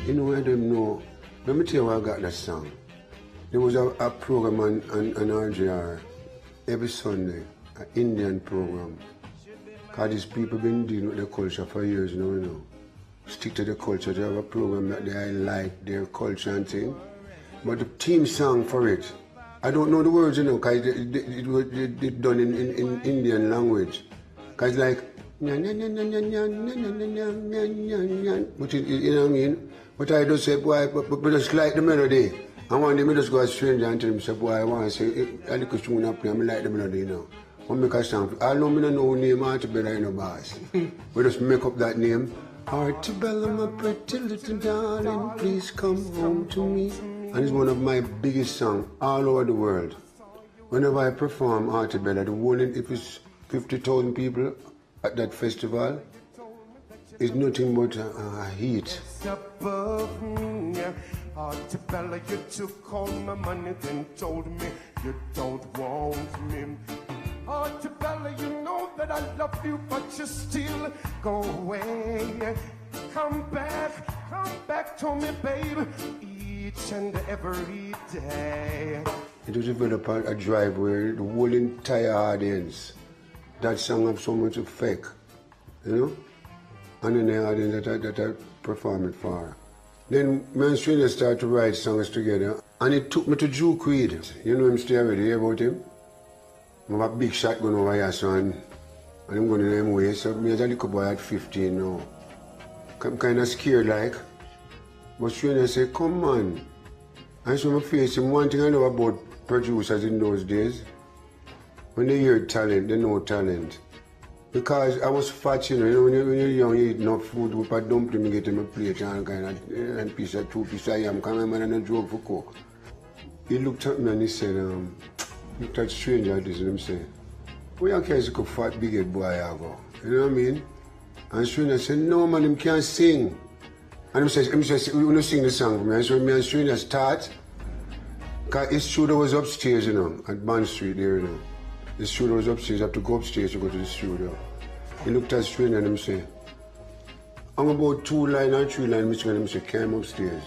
You know, I don't know. Let me tell you where I got that song. There was a program on RJR every Sunday, an Indian program. Because these people been dealing with their culture for years, you know. Stick to the culture. They have a program that they highlight their culture and thing. But the theme song for it, I don't know the words, you know, because it done in Indian language. Because like, But you know what I mean? But I just say, boy, but just like the melody. I want them to just go a stranger and tell them, say, boy, I want to say, I like a tune up here, I like the melody, you know. I make a song. I know me don't know name Artibella, you know, boss. We just make up that name. Artibella, my pretty little darling, please come home to me. And it's one of my biggest songs all over the world. Whenever I perform Artibella, the whole, if it's 50,000 people at that festival, it's nothing but a heat. Artibella, you took all my money, then told me you don't want me. Artibella, you know that I love you, but you still go away. Come back to me, baby, each and every day. It was developed a drive where the whole entire audience, that song have so much effect, you know? And then the audience that I perform it for. Then me and Stranger started to write songs together, and it took me to Jew Creed. You know him still already, hear about him? I have a big shotgun over here, son, and I'm going in them way. So me as a little boy at 15 now. I'm kind of scared like. But Stranger said, come on. And so I face him. One thing I know about producers in those days, when they hear talent, they know talent. Because I was fat, you know, when you're young, you eat enough food, with a dumpling, you get him a plate and kind of and piece of 2 pieces of yam, come man and a joke for cook. He looked at me and he said, looked at Stranger at this and he said, where you can't see a fat big head boy I go? You know what I mean? And Stranger said, no man, him can't sing. And he said, you want to sing the song for me? And so me and Stranger start, because his studio was upstairs, you know, at Bond Street there, you know. The studio was upstairs, you have to go upstairs to go to the studio. He looked at Stranger and he said, I'm about 2 line or 3 line, Mr. And he said, came upstairs.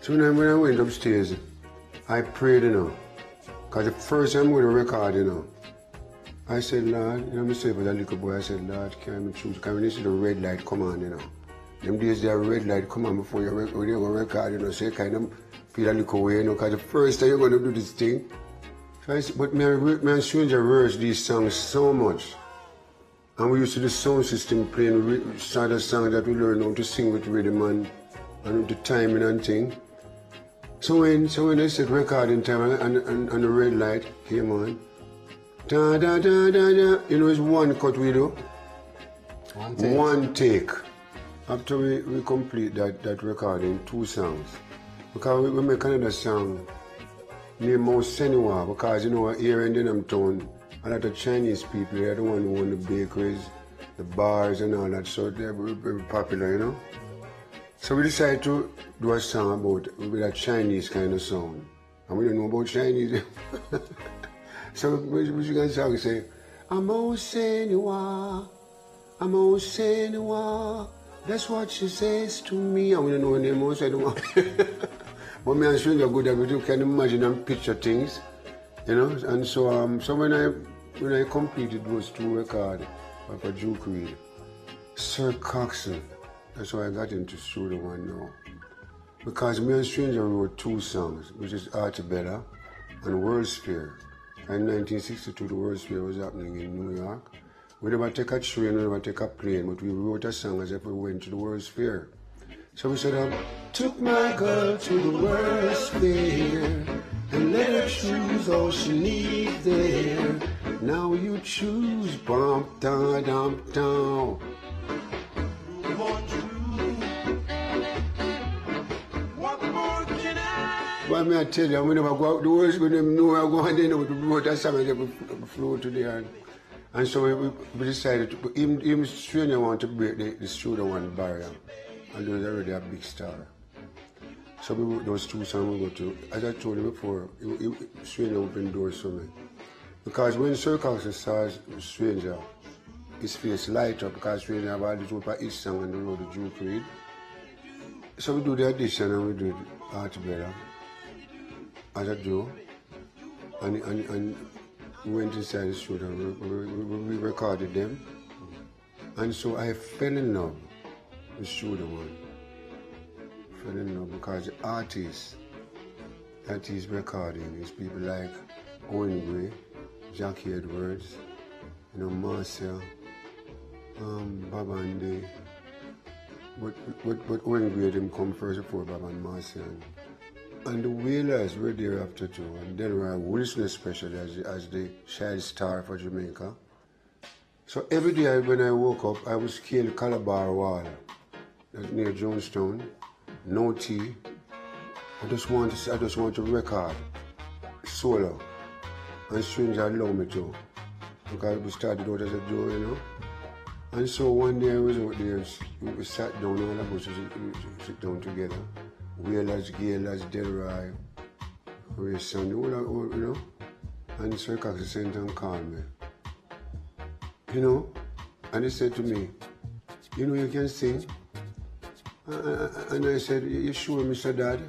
So when I went upstairs, I prayed, you know. Because the first time I'm going to record, you know, I said, Lord, you know, I said for that little boy, I said, Lord, can I choose? Because when you see the red light come on, you know. Them days there red light come on before you're going to record, you know, so you kind of feel a little way, you know, because the first time you're going to do this thing. So I said, but me and Stranger rehearsed these songs so much. And we used to do the sound system playing other songs that we learned how to sing with rhythm and with the timing and thing. So when they said recording time and the red light came on, da da da da da, you know, it's one cut we do. One take. After we complete that recording, 2 songs. Because we make another song named Mount Senua, because you know here in Denham Town, a lot of Chinese people, they're the one who own the bakeries, the bars and all that, so they're very popular, you know. So we decided to do a song with a Chinese kind of sound. And we don't know about Chinese. So we can song say, I'm Mount Senua, I'm Mount Senua. That's what she says to me. And we don't know her name, Mount Senua. But me and Stranger good at we can imagine and picture things, you know. And so so when I completed those 2 records for Jew Creed, Sir Coxsone, that's why I got into Studio One now. Because me and Stranger wrote 2 songs, which is Artibella and World's Fair. In 1962, the World's Fair was happening in New York. We never take a train, we never take a plane, but we wrote a song as if we went to the World's Fair. So we said, took my girl to the World's Fair and let her choose all she needs there. Now you choose, bump, down, dump, down. But me I tell you, we never go out the world with them, know I go and then we wrote a song and we flew to there. And so we decided to, even Stranger want to break the Studio One barrier. And there was already a big star. So we wrote those 2 songs we go to. As I told you before, Stranger opened doors for me. Because when Sir Coxsone saw Stranger, his face light up because Stranger have all this over each song on the road to Jew Creed. So we do the audition and we do Artibella as a duo. And we went inside the studio and we recorded them. And so I fell in love. The Studio One. Fell in love because the artists that he's recording is people like Owen Gray, Jackie Edwards, you know, Marcia, Baba and they, but when grade him come first before Baba and Marcian. And the Wailers were there after too, and then we Wilson especially as the child star for Jamaica. So every day when I woke up, I would scale Calabar Wall, that's near Jonestown, no tea. I just want to record solo, and strangers allow me to, because we started out as a duo, you know. And so one day I was out there, we sat down, all of us sit down together. Wailers, Gailers, Delroy, Ray Son, you know. And so Cox sent and called me. You know, and he said to me, you know you can sing? And I said, you sure, Mr. Dad?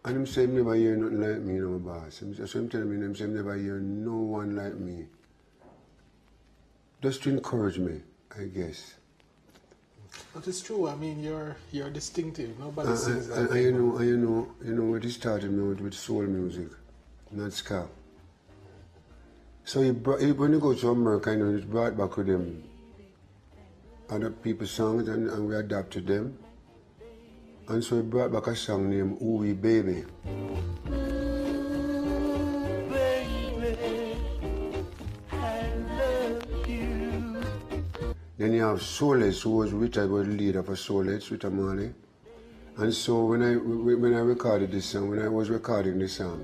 And he said, never hear nothing like me, you know, boss. So I'm telling him, he never hear no one like me. Just to encourage me, I guess. But it's true. I mean, you're distinctive. Nobody sings like you know what he started me with soul music, not ska. So when he goes to America, you know, he's brought back with him other people's songs and we adapted them. And so he brought back a song named Ooh Baby. Then you have Solis, who was the leader for Solis, Rita Marley. And so when I recorded this song, when I was recording this song,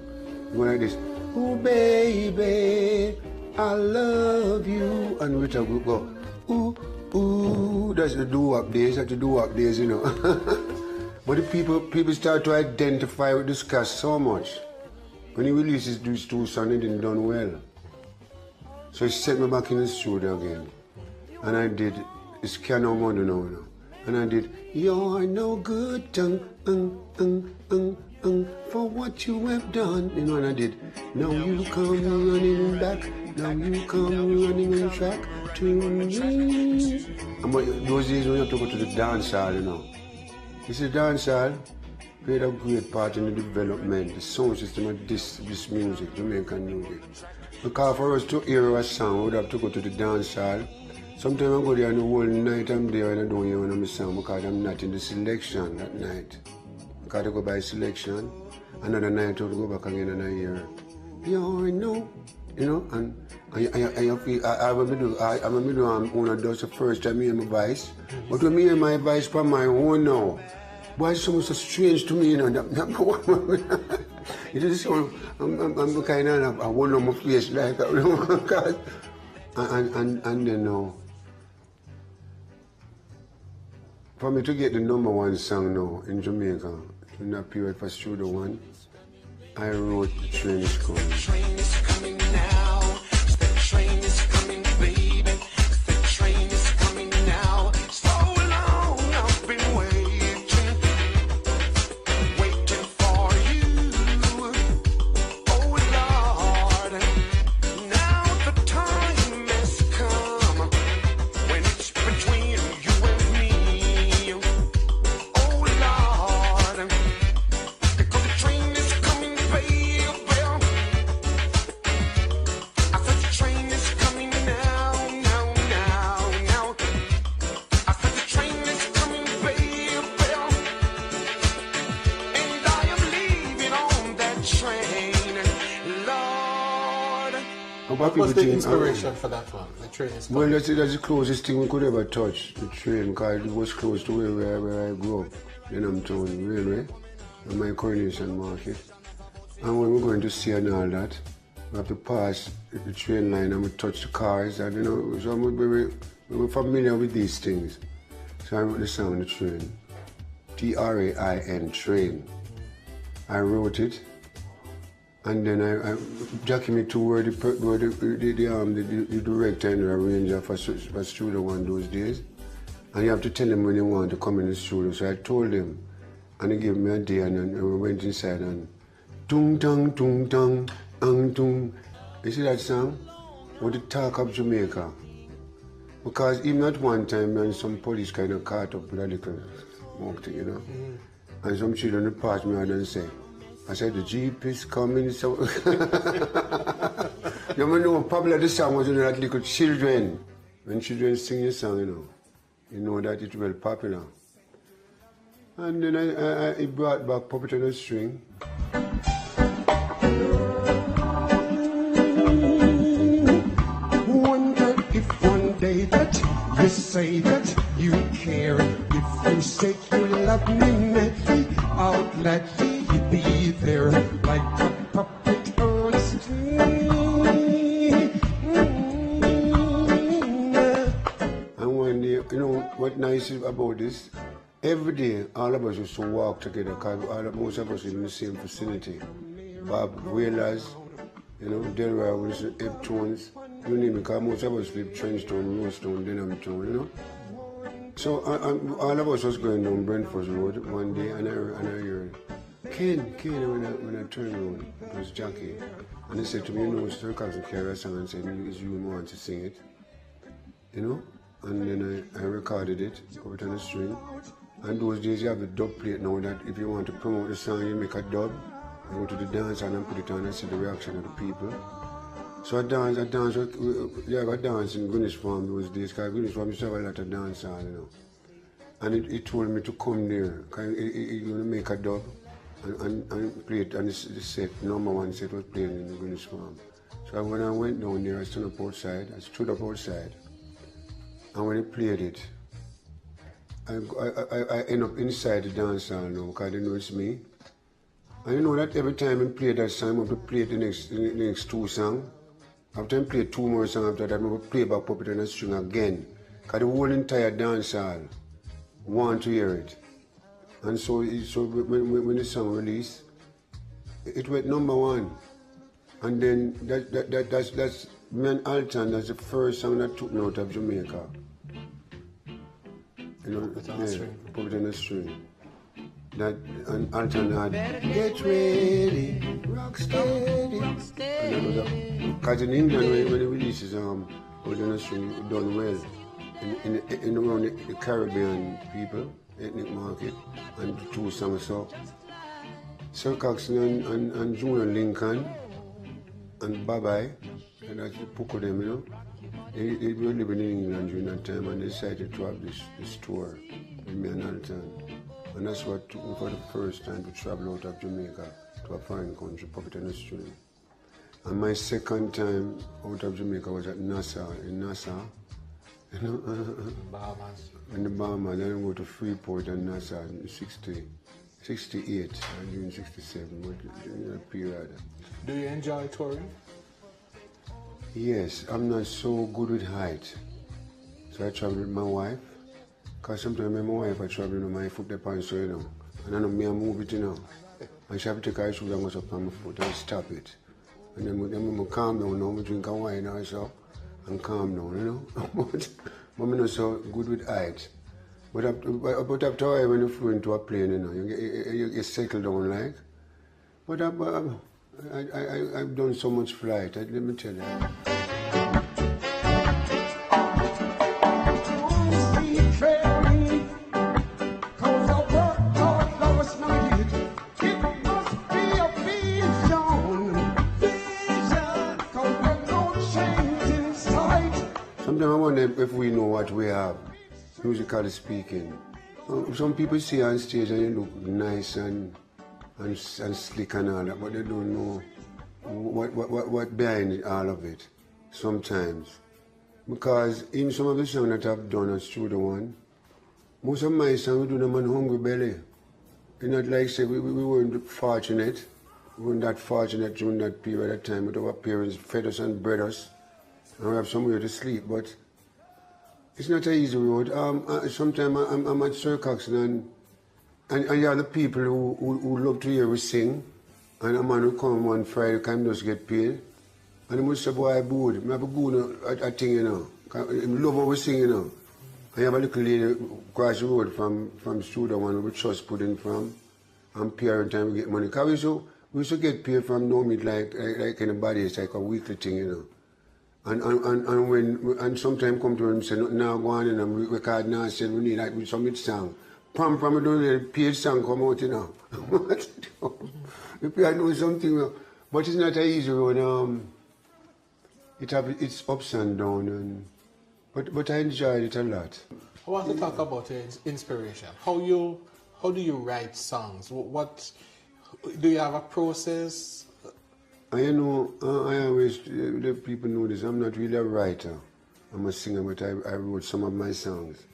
it went like this, ooh baby, I love you. And Rita would go, ooh, ooh, that's the doo-wop days, you know. But the people start to identify with this cast so much. When he releases these two songs, it didn't done well. So he sent me back in the studio again. And I did It's Can No More Now. And I did You're No Good for what you have done. You know, and I did Now You Come Running Back, Now You Come Running on Track to Me. And those days when you have to go to the dance hall, you know. This is dance hall played a great part in the development, the sound system of this music, Jamaican music. Because for us to hear a song, we would have to go to the dance hall. Sometimes I go there and the whole night I'm there and I don't hear one of my song because I'm not in the selection that night. Because I go by selection. Another night I would go back again and I hear, you know, and I feel I remember when I does the first time I hear my voice. But when I hear my voice from my own now, why is so strange to me, you know? It is so, I'm kind of, I wonder my face like that, you know? And then now, for me to get the #1 song now in Jamaica, in that period for Studio One, I wrote The Train Is Coming. The train is coming now, the train is coming, baby, the train is coming now. So long I've been waiting for you. Oh Lord, now the time has come when it's between you and me. Oh Lord, because the train is coming, baby. I said the train is coming now. I said the train is coming, baby. And I am leaving on that train, Lord. What was the inspiration for that one? The train is coming. Well, that's the closest thing we could ever touch, the train, because it was close to where I grew up, in Amtown Railway, and my Coronation Market. And when we're going to see and all that, we have to pass the train line and we touch the cars, and you know, so we're familiar with these things. So I wrote the song, The Train, T-R-A-I-N, Train. I wrote it, and then I Jackie me to where the director and the arranger for Studio One those days. And you have to tell him when you want to come in the studio. So I told him, and he gave me a day, and then we went inside and tung tang ang tung. You see that song? With the talk of Jamaica. Because even at one time, and some police kind of caught up with a little smoke thing, you know. And some children would pass me out and say, I said, the Jeep is coming, so... You know, probably the song was, you know, that little children. when children sing your song, you know that it's well popular. And then I brought back Puppet on a String. Wonder if one day that you say that you care, if you say you love me, maybe I'll gladly be there like a puppet on a string. And one day, you know what nice is about this? Every day, all of us used to walk together because most of us live in the same vicinity. Bob Whalers, Delaware, Eptones, you name it, because most of us live Trenchtown, Rosetown, Denhamtown, So all of us was going down Brentford Road one day, and I heard, Ken, when I turned around, it was Jackie. And he said to me, Sir Cox and carry a song and said, is you want to sing it? And then I recorded it, put it on a string. And those days you have a dub plate now that if you want to promote the song, you make a dub, you go to the dance and put it on and see the reaction of the people. So I dance, I got dance in Greenwich Farm those days, because Greenwich Farm used to have a lot of dance hall, And it told me to come there, because it going to make a dub and play it, and the set, number one set was playing in the Greenwich Farm. So when I went down there, I stood up outside, and when he played it, I end up inside the dance hall now because they know it's me. And you know that every time I play that song, I have to play the next two songs. After I play two more songs after that, I will play back Puppet on a String again. Because the whole entire dance hall want to hear it. And so when the song released, it went number one. And then that's me and Alton, that's the first song that took me out of Jamaica. Puppet on a String. That and Alton had Get Ready, Rock Steady. Because in England, when it releases Puppet on a String, it done well. In around the Caribbean people, ethnic market, and the two songs. So Sir Coxon and Junior Lincoln and Babai, and that's the book of them, They were living in England during that time, and they decided to have this tour with me and Alton. And that's what took me for the first time to travel out of Jamaica to a foreign country, Puppet on a String. And my second time out of Jamaica was at Nassau, in Nassau. Bahamas. In the Bahamas, then I go to Freeport and Nassau in 68, and June 67, but in that period. Do you enjoy touring? Yes, I'm not so good with height. So I travel with my wife. Because sometimes my wife, I travel with my foot up on so, and I know me, I move it, And she have to take her shoes and go up on my foot and stop it. And then I calm down now, I drink a wine also, and calm down, But I'm not so good with height. But after a while, when you flew into a plane, you settle down like. But I've done so much flight, let me tell you. Sometimes I wonder if we know what we have, musically speaking. Some people see you on stage and you look nice and slick and all that, but they don't know what behind all of it sometimes. Because in some of the songs that I've done at Studio One, most of my songs we do them on hungry belly. It's not like say we weren't fortunate. We weren't that fortunate during that period of time, but our parents fed us and bred us, and we have somewhere to sleep. But it's not an easy road. Sometimes I'm at Sir Coxon and you have the people who love to hear us sing, and a man will come one Friday, come just get paid, and he must say, boy, Boothe, I have a good a thing, I love what we sing, And you have a little lady across the road from Studio One, we trust pudding from, and pay every time we get money. Because we used to get paid from no meat like anybody, it's like a weekly thing, And sometimes come to him and say, now go on and we record now, said we need like some song. From the paid song come out, If I know something, but it's not an easy road. It's ups and downs, But I enjoyed it a lot. I want to talk about your inspiration. How do you write songs? What do you have a process? I always let people know this. I'm not really a writer. I'm a singer, but I wrote some of my songs.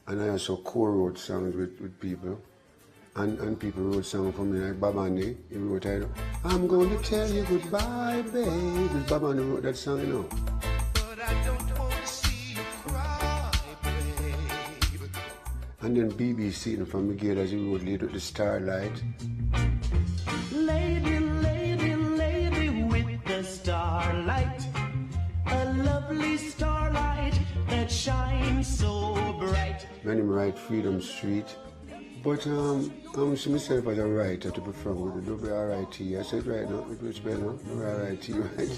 And I also co-wrote songs with people. And people wrote songs for me, like Babandi. He wrote, I'm going to tell you goodbye, babe. Babandi wrote that song, you know. But I don't want to see you cry, babe. And then BBC from Miguel, as he wrote, Lead with the Starlight. Lady, lady, lady with the starlight, a lovely starlight that shines so bright. When him write Freedom Street. But I see myself as a writer to perform with the W-R-I-T. I said right now, which spell now? W-R-I-T, right?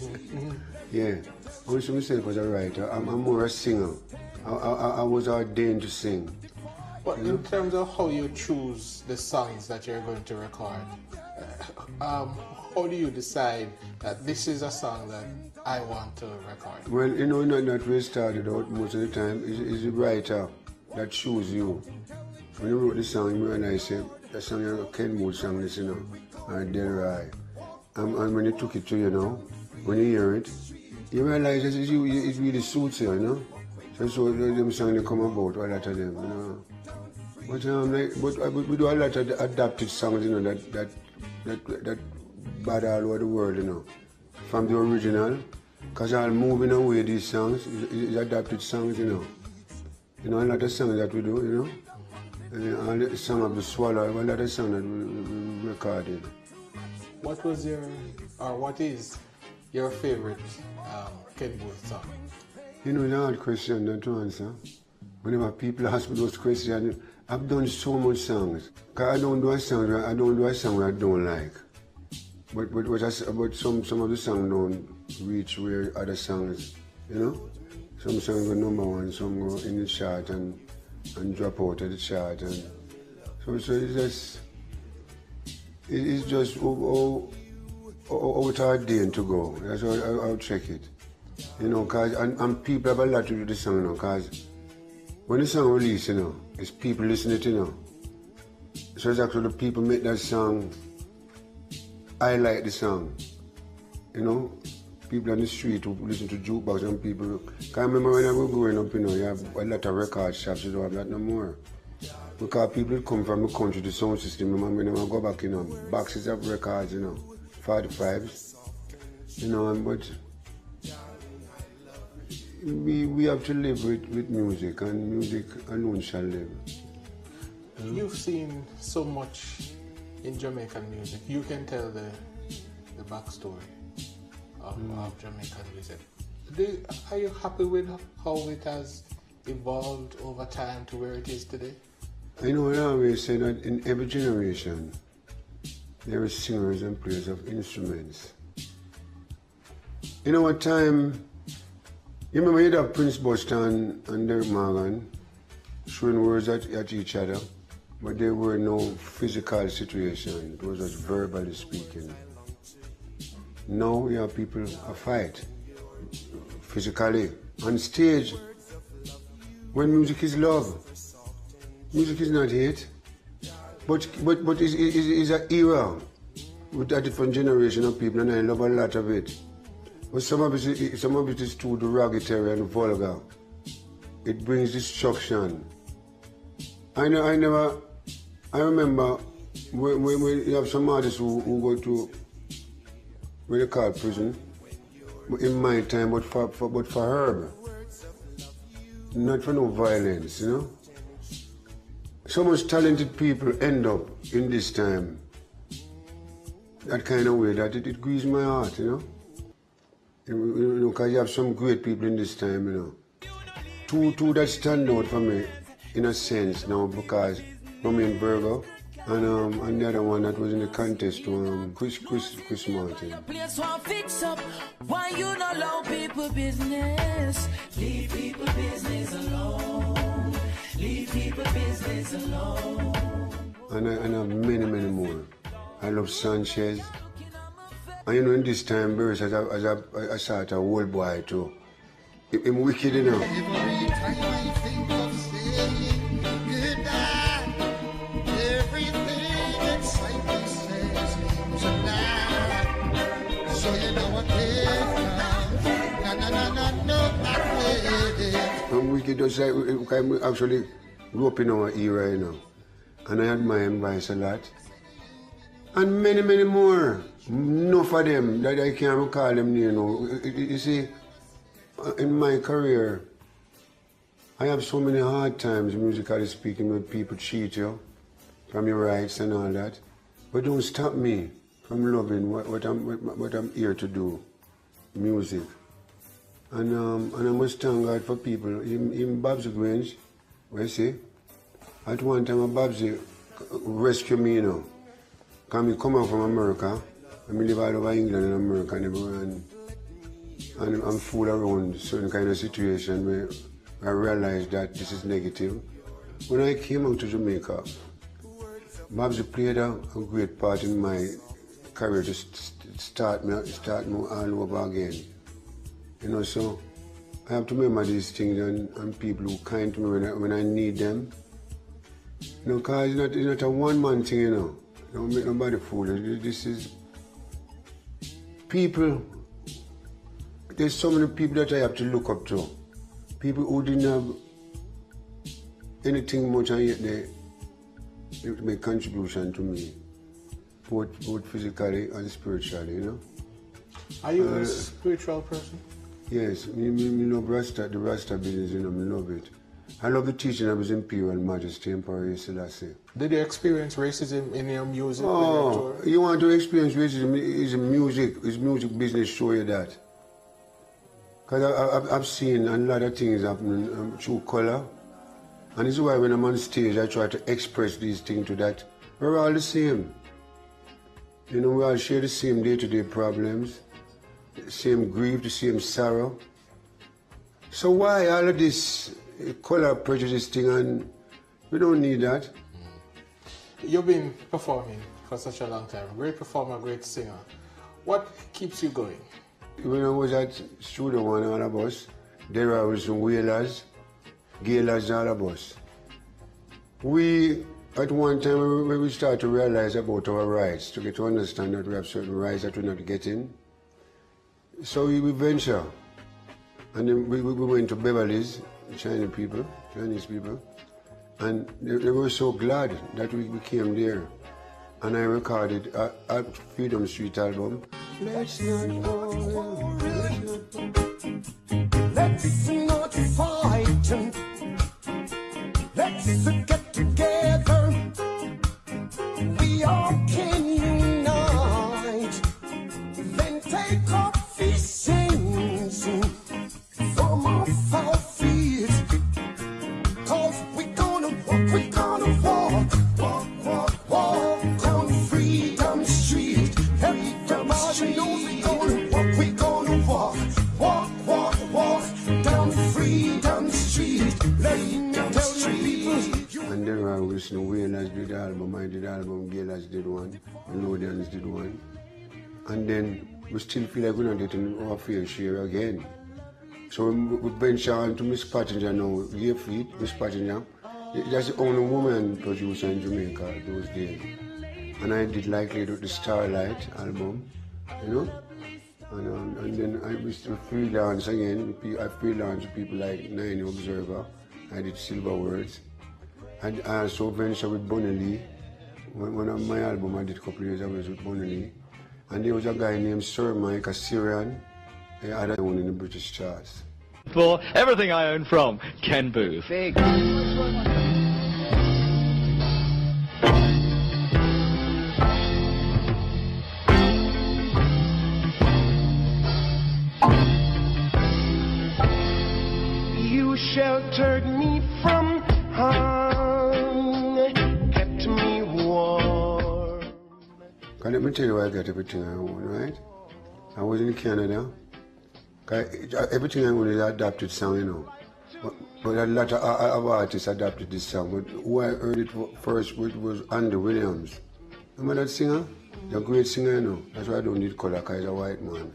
Yeah. I see myself as a writer. I'm more a singer. I was ordained to sing. But in terms of how you choose the songs that you're going to record, how do you decide that this is a song that I want to record? Well, not that we started out most of the time. It's the writer that chooses you. When you wrote the song, you realize that song is a Kenwood song, this, or JARIA. And when you took it to when you hear it, you realize that it really suits you, So them songs they come about, a lot of them, But we do a lot of adapted songs, that bad all over the world, from the original. Because all moving away these songs is adapted songs, a lot of songs that we do, all the song of the Swallow, a lot of songs that we recorded. What is your favorite Kenwood song? It's a hard question not to answer. Whenever people ask me those questions, I've done so much songs. Cause I don't do a song where I don't like. But some of the songs don't reach where other songs, Some songs go #1, some go in the chart and drop out of the chart, and so it's just how it's ordained to go. That's how I'll check it. Cause and people have a lot to do with the song cause when the song releases, it's people listening to it, So it's actually the people make that song. I like the song, People on the street who listen to jukebox and people. Cause I remember when I was growing up, you have a lot of record shops, you don't have that no more. Because people come from the country, the sound system, when I go back, boxes of records, 45s, but we have to live with music, and music alone shall live. You've seen so much in Jamaican music. You can tell the backstory of Jamaican music. Are you happy with how it has evolved over time to where it is today? I always say that in every generation there are singers and players of instruments. In our time, you remember you'd have Prince Buster and Derek Morgan throwing words at each other, but there were no physical situation. It was just verbally speaking. Now you have people a fight physically on stage. When music is love, music is not hate, but it's an era with a different generation of people, and I love a lot of it. But some of it is too derogatory and vulgar. It brings destruction. I remember when you have some artists who go to what they call prison, in my time, but for herb, not for no violence, So much talented people end up in this time that kind of way that it grieves my heart, Because you have some great people in this time, Two that stand out for me, in a sense now, because Romain Berger and the other one that was in the contest, Chris Martin. Place one fix up. Why you not allow people business? Leave people business alone. Leave people business alone. And I have many more. I love Sanchez. And in this time, Burris as a sort of old boy too. I'm wicked, you know. Every time I think of saying goodbye, everything inside me says tonight. So you know what I'm wicked, just like I'm actually grew up in our era, you know. And I admire him voice a lot. And many, many more. Enough of them that I can't recall them, you know. You see, in my career, I have so many hard times musically speaking when people cheat you from your rights and all that. But don't stop me from loving what I'm here to do, music. And I must thank God for people. In Babsy Grange, where you see, at one time Babsy rescued me, you know. Because I come out from America, and I live all over England and America and everywhere, and I'm fooled around certain kind of situation where I realized that this is negative. When I came out to Jamaica, Babsy played a great part in my career to start me all over again. You know, so I have to remember these things and people who kind to me when I need them. You know, because it's not a one-man thing, you know. Don't make nobody fool. This is people. There's so many people that I have to look up to. People who didn't have anything much and yet they make contribution to me. Both physically and spiritually, you know. Are you a spiritual person? Yes, me love Rasta, the Rasta business, you know, me love it. I love the teaching of His Imperial Majesty, Emperor Selassie. Did you experience racism in your music? Oh, you want to experience racism? His music business show you that. Because I've seen a lot of things happening through color. And this is why when I'm on stage, I try to express these things to that. We're all the same. You know, we all share the same day-to-day problems, the same grief, the same sorrow. So why all of this color prejudice thing, and we don't need that. You've been performing for such a long time. Great performer, great singer. What keeps you going? When I was at Studio One, all of us, there were some whalers, gailers, all of us. We, at one time, when we started to realize about our rights, to get to understand that we have certain rights that we're not getting, so we venture. And then we went to Beverly's, Chinese people, and they were so glad that we came there. And I recorded a Freedom Street album. Let's not quarrel, let's not fight, let's get together, we all can unite, then take off these sins from off our feet, cause we're gonna walk down Freedom Street. Everybody knows we're gonna walk down Freedom Street. Let me tell you people. And there I was, Whalers did the album, I did the album, Gailers did one, Melodians did one. And then we still feel like we're not getting our fair share again. So we venture on to Miss Pottinger now, Gear Feet, Miss Pottinger. That's the only woman producer in Jamaica those days. And I did likely the Starlight album, you know. And then I was freelance again. I freelanced with people like Nine Observer. I did Silver Words. I also ventured with Bonnie Lee. One of my albums I did a couple of years I was with Bonnie Lee. And there was a guy named Sir Mike, a Syrian. I had that one in the British charts. For everything I own from Ken Boothe. Big. You sheltered me from harm, kept me warm. Let me tell you why I got everything I own, right? I was in Canada. Everything I own is adapted song, you know. But a lot of artists adapted this song. But who I heard it first with was Andy Williams. Remember that singer? The great singer, you know. That's why I don't need color, because he's a white man.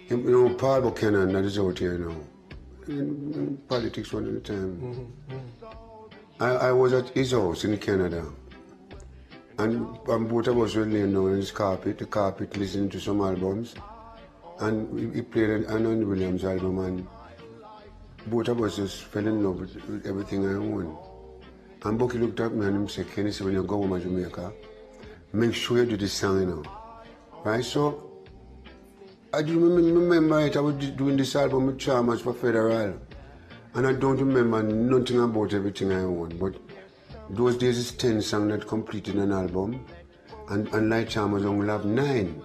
You know, Paul Buchanan, that is out here now. in politics one at the time. I was at his house in Canada. And both of us were laying down on his carpet, the carpet listening to some albums. And he played an Anand Williams album, and both of us just fell in love with everything I own. And Bucky looked at me and he said, Kenny, when you go home to Jamaica, make sure you do this song, you know. Right? So, I do remember it, I was doing this album with Chalmers for Federal. And I don't remember nothing about everything I own. But those days it's 10 songs that completed an album. And Light Chalmers only have 9.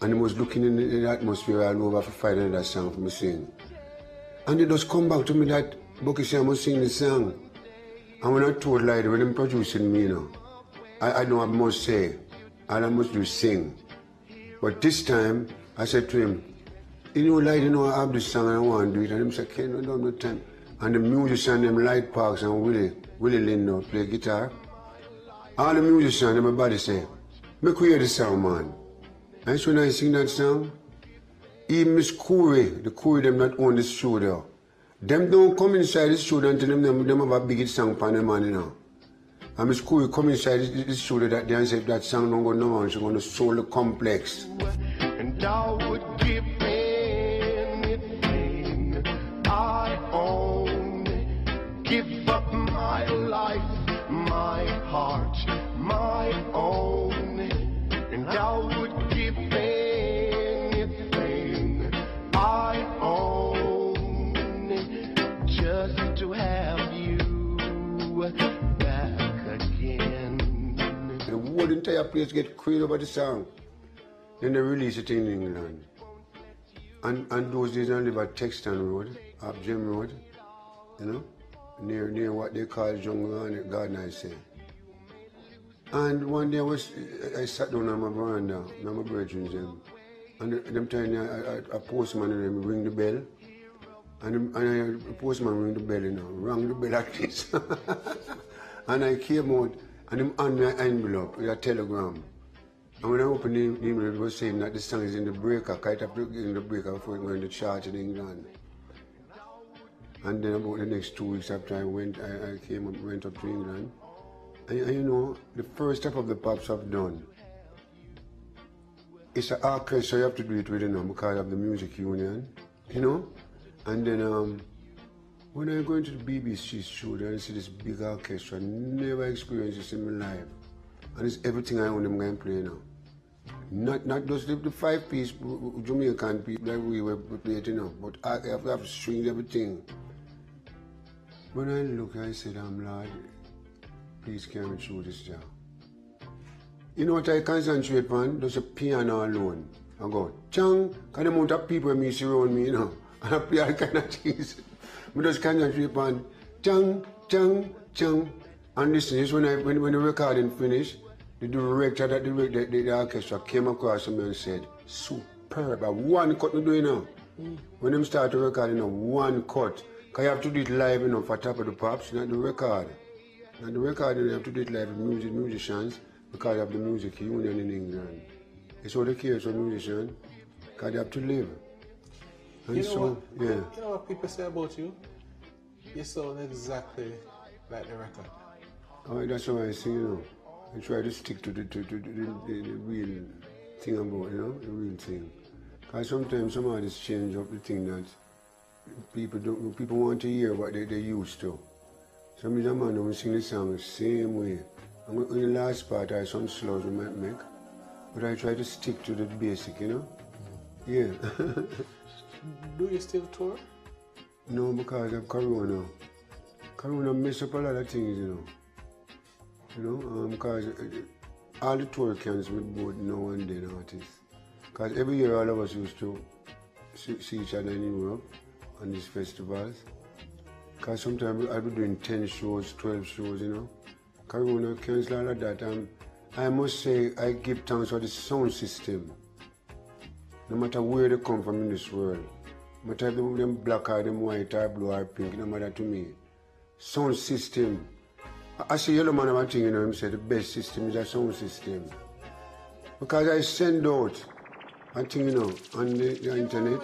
And he was looking in the atmosphere all over for finding that song for me to sing. And he just come back to me that Bucky said I must sing this song. And when I told Light, when I'm producing me, you know, I know I must say, all I must do is sing. But this time, I said to him, you know, Light, you know, I have this song and I want to do it. And he said, Ken, I don't have no time. And the musician, them Light Parks and Willie Lindo play guitar. All the musicians, everybody say, make we hear the song, man. And so when I sing that song, even Miss Corey, the Corey them that own the studio, them don't come inside the studio until them have a big song for them, man, you know. And Miss Corey come inside the studio that day and say, if that song don't go no on, she's going to soul the complex. And I would give anything I own, give up my life, my heart, my own, and I would give anything I own just to have you back again. The whole entire place get crazy over the song. Then they release it in England. And those days I live at Texton Road, up Gem Road, you know, near what they call Jungle Garden, I say. And one day I sat down on my veranda, on my brethren's them, and them time a postman and them ring the bell, and the postman ring the bell, you know, rang the bell like this. And I came out, and them hand me an envelope with a telegram. And when I opened the envelope, it was saying that the song is in the breaker, quite a in the breaker before it went to chart in England. And then about the next 2 weeks after I went up to England. And you know, the first step of the pops I've done, it's an orchestra, you have to do it with, you know, because of the music union, you know. And then when I go into the BBC studio and see this big orchestra, I never experienced this in my life. And it's everything I own them going to play now. Not just the 5-piece Jamaican people that we were playing, you know, but I have to string everything. When I look, I said, Lord, please carry me through this job. You know what I concentrate on? Just a piano alone. I go, chang, because the amount of people me see around me, you know, and I play all kind of things. I just concentrate on chang, chang, chang. And listen, just when the recording finished, the director that the orchestra came across me and said, superb, one cut me do, you know. When them start to record, you know, one cut. Because you have to do it live, you know, for Top of the Pops, not the record. Not the record, you have to do it live with musicians because of the music union in England. It's all the case for musicians, because they have to live. And you know so, what, yeah. You know what people say about you? You sound exactly like the record. Oh, that's why I sing, you know. I try to stick to the real thing about, you know, the real thing. Because sometimes some artists change up the thing that people want to hear what they used to. Some of the man will sing the song the same way. And in the last part I have some slows we might make. But I try to stick to the basic, you know? Yeah. Do you still tour? No, because of Corona. Corona mess up a lot of things, you know. Because all the tour cancel with both now and then artists. Because every year all of us used to see each other in Europe on these festivals. Because sometimes I'll be doing 10 shows, 12 shows, you know. Corona cancel all of that. I must say I give thanks for the sound system. No matter where they come from in this world. No matter if them black or them white or blue or pink, no matter to me. Sound system. I see Yellow Man about thing, you know, him say the best system is a sound system. Because I send out a thing, you know, on the internet,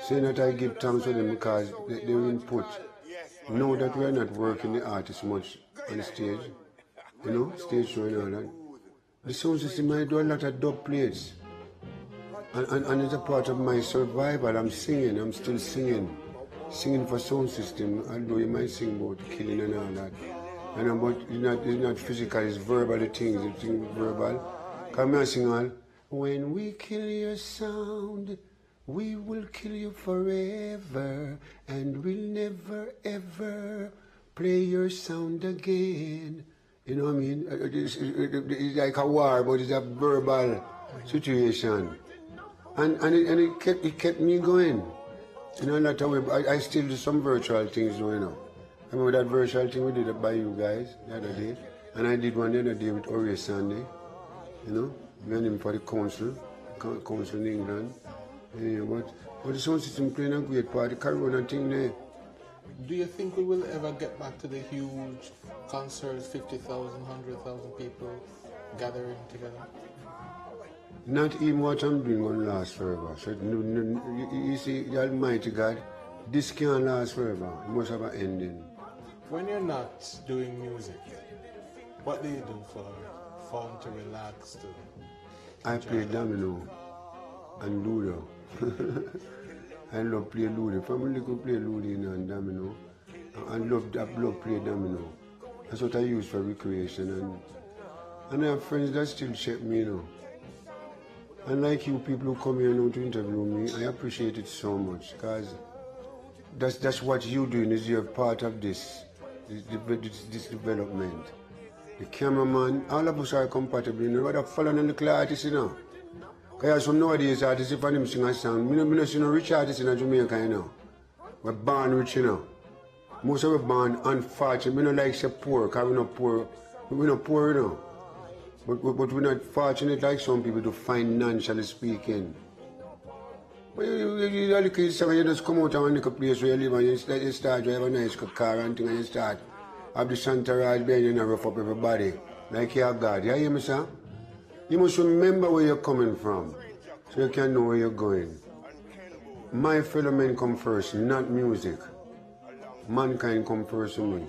saying that I give thanks to them because they input. Know that we're not working the artist much on the stage, you know, stage show and all that. The sound system, I do a lot of dub plates. And it's a part of my survival. I'm singing, I'm still singing. Singing for sound system, although you might sing about killing and all that. And about, it's not physical, it's verbal, the things verbal. Come here, sing all. When we kill your sound, we will kill you forever, and we'll never ever play your sound again. You know what I mean? It's like a war, but it's a verbal situation. And it kept me going. You know, not away. I still do some virtual things, you know. I remember that virtual thing we did by you guys the other day. And I did one the other day with Ori Sunday. You know, me and him for the council in England. Yeah, but the sound system playing a great part, the Corona thing there. Do you think we will ever get back to the huge concerts, 50,000, 100,000 people gathering together? Not even what I'm doing will last forever. So you see, the Almighty God, this can't last forever. It must have an ending. When you're not doing music, what do you do for fun, to relax, to I play domino and ludo. I love play ludo. Family could play ludo and domino. I love play domino. That's what I use for recreation. And I have friends that still check me, you know. And like you people who come here now to interview me, I appreciate it so much, because that's what you're doing, is you're part of this development. The cameraman, all of us are compatible, you know, rather follow a little artist, you know. Because some nowadays artists, if them sing a song, we don't see no rich artists in Jamaica, you know. We're born rich, you know. Most of us born unfortunate. We don't like say poor, because we're not poor, you know. But we're not fortunate like some people to financially speaking. But you look at yourself, you just come out and look a place where you live and you start drive a nice car and thing, and you start have the Santaraj behind you and rough up everybody. Like you're God. You hear me, sir? You must remember where you're coming from, so you can know where you're going. My fellow men come first, not music. Mankind come first to me.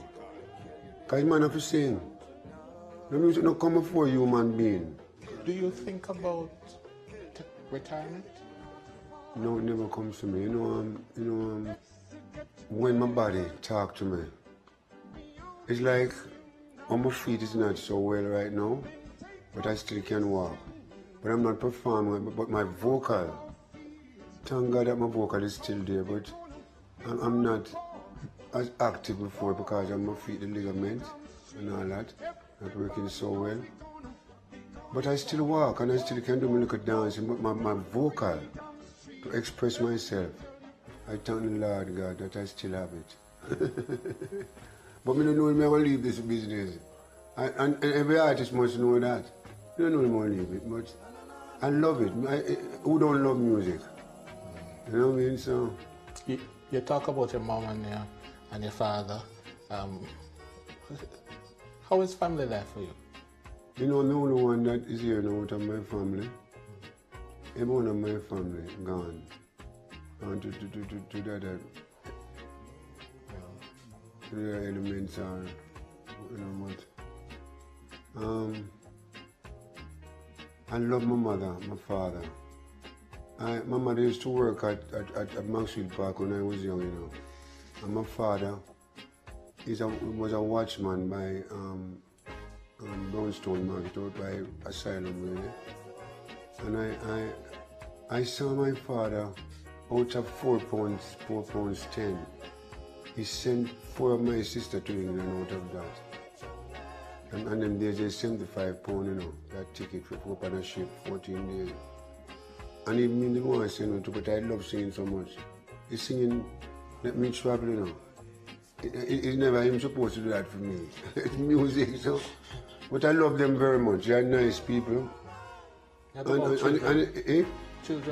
Because man have to sing. The music don't come before human being. Do you think about retirement? No, it never comes to me. You know, when my body talk to me, it's like on my feet is not so well right now, but I still can walk. But I'm not performing, but my vocal, thank God that my vocal is still there, but I'm not as active before because of my feet, the ligaments and all that. Not working so well. But I still walk and I still can do my little dancing, but my vocal to express myself, I thank the Lord God that I still have it. But I don't know if I will leave this business. And every artist must know that. I don't know if I will leave it, but I love it. Who don't love music? You know what I mean? So you talk about your mom and your father. How is family life for you? You know, I'm the only one that is here now out of my family. Every one of my family gone. And to the elements are, you know what. I love my mother, my father. My mother used to work at Maxfield Park when I was young, you know. And my father was a watchman by Brownstone Market out by Asylum, really. And I saw my father out of 4 pounds 10. He sent 4 of my sisters to England out of that. And then there's a 75 pound, you know, that ticket for up on a ship, 14 days. And even me didn't want to say no to, but I love singing so much. He's singing, let me travel, you know. It's never him supposed to do that for me. It's music, so. But I love them very much. They are nice people. Children and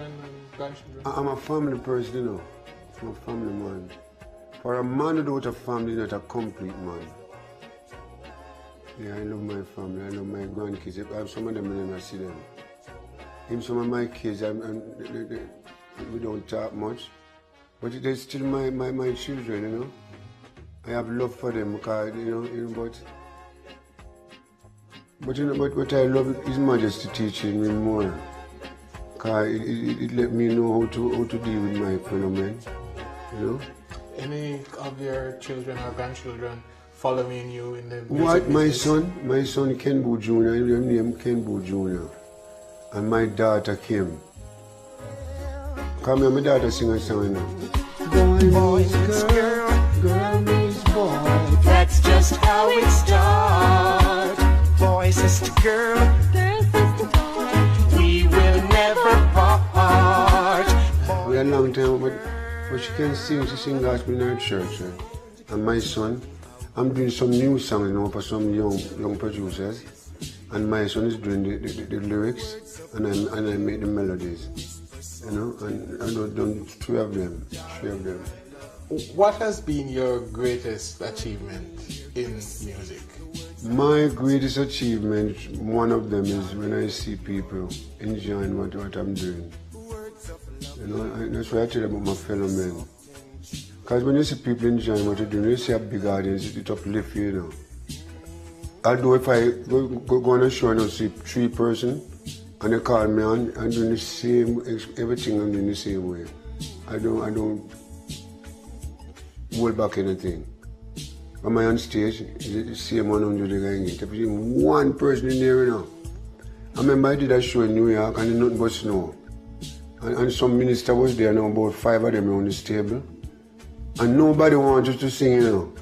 grandchildren? I'm a family person, you know. I'm a family man. For a man without a family, not a complete man. Yeah, I love my family. I love my grandkids. I have some of them and I never see them. Even some of my kids, we don't talk much. But they're still my children, you know. I have love for them because, but what I love His Majesty teaching me more. Because it let me know how to deal with my fellow men, you know. Any of your children or grandchildren following you in the music What? business? My son Ken Boothe Jr., his name Ken Boothe Jr. And my daughter Kim. Come here, my daughter sing a song now. Boy meets girl, girl meets boy. That's just how it starts. Boy says to girl, girl says to boy. We will never part. We a long time, but she can sing. She sing gospel in her church. Right? And my son, I'm doing some new songs now for some young producers. And my son is doing the lyrics, and I make the melodies. You know, and I've done three of them. What has been your greatest achievement in music? My greatest achievement, one of them is when I see people enjoying what I'm doing. You know, that's why I tell about my fellow men. Because when you see people enjoying what you're doing, you see a big audience, it uplifts you, you know. Although if I go on a show and I see 3 persons, and they call me on, I'm doing the same, everything I'm doing the same way. I don't hold back anything. When I'm on stage, it's the same 100 again. If there's one person in there, you know. I remember I did a show in New York and nothing but snow. And some minister was there now, about 5 of them on this table. And nobody wanted to sing, you know.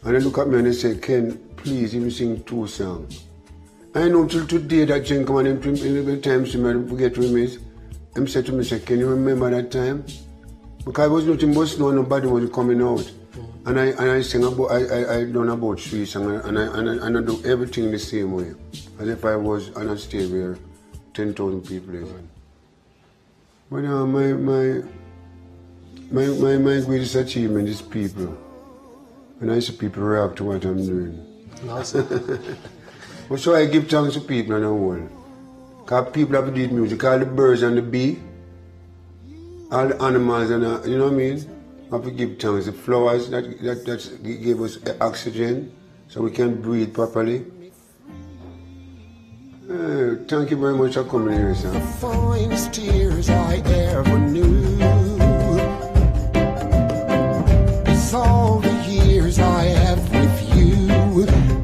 And they look at me and they say, Ken, please, even sing 2 songs. I know till today that gentleman every time she might forget with me. He said to me, can you remember that time? Because I was nothing but snow, nobody was coming out. And I sang about, I done about 3 songs and I do everything the same way. As if I was on a stage where 10,000 people is. But my greatest achievement is people. When I see people react to what I'm doing. Awesome. But so I give thanks to people in the world. Because people have to do music. All the birds and the bee, all the animals, and you know what I mean? I have to give thanks. The flowers that give us oxygen so we can breathe properly. Thank you very much for coming here, sir. The finest tears I ever knew. It's all the years I have with you.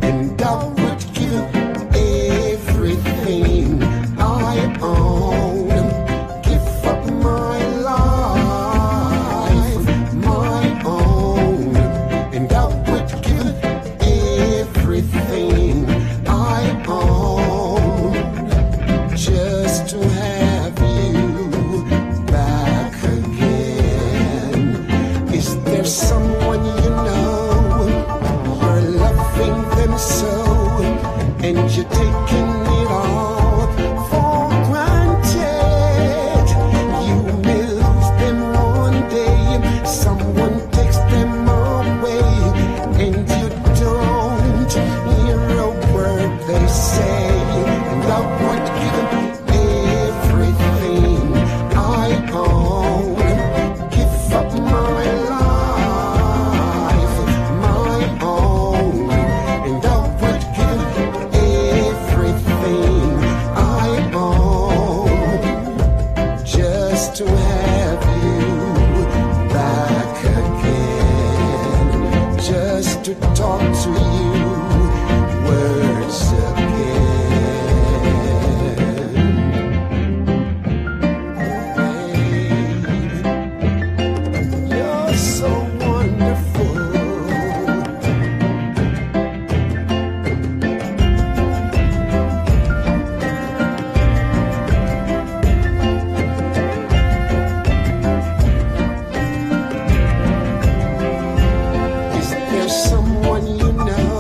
And I would give everything I own. Give up my life, my own. And I would give everything I own. Just to have you back again. Is there someone you know, you're loving them so, and you're taking it all for granted? You may lose them one day, someone takes them away, and you don't hear a word they say. And I would give everything I own. Give up my life, my own. And I would give everything I own, just to have you back again, just to talk to you words again. You're so wonderful. Is there someone you know,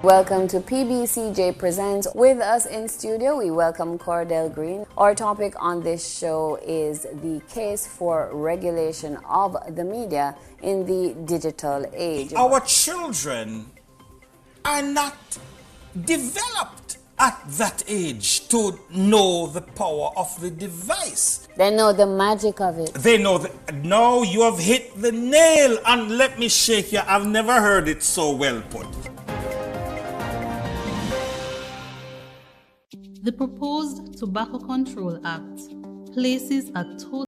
Welcome to PBCJ Presents. With us in studio, we welcome Cordell Green. Our topic on this show is the case for regulation of the media in the digital age. Our children are not developed at that age to know the power of the device. They know the magic of it. They know that. No, you have hit the nail, and let me shake you. I've never heard it so well put. The proposed Tobacco Control Act places a total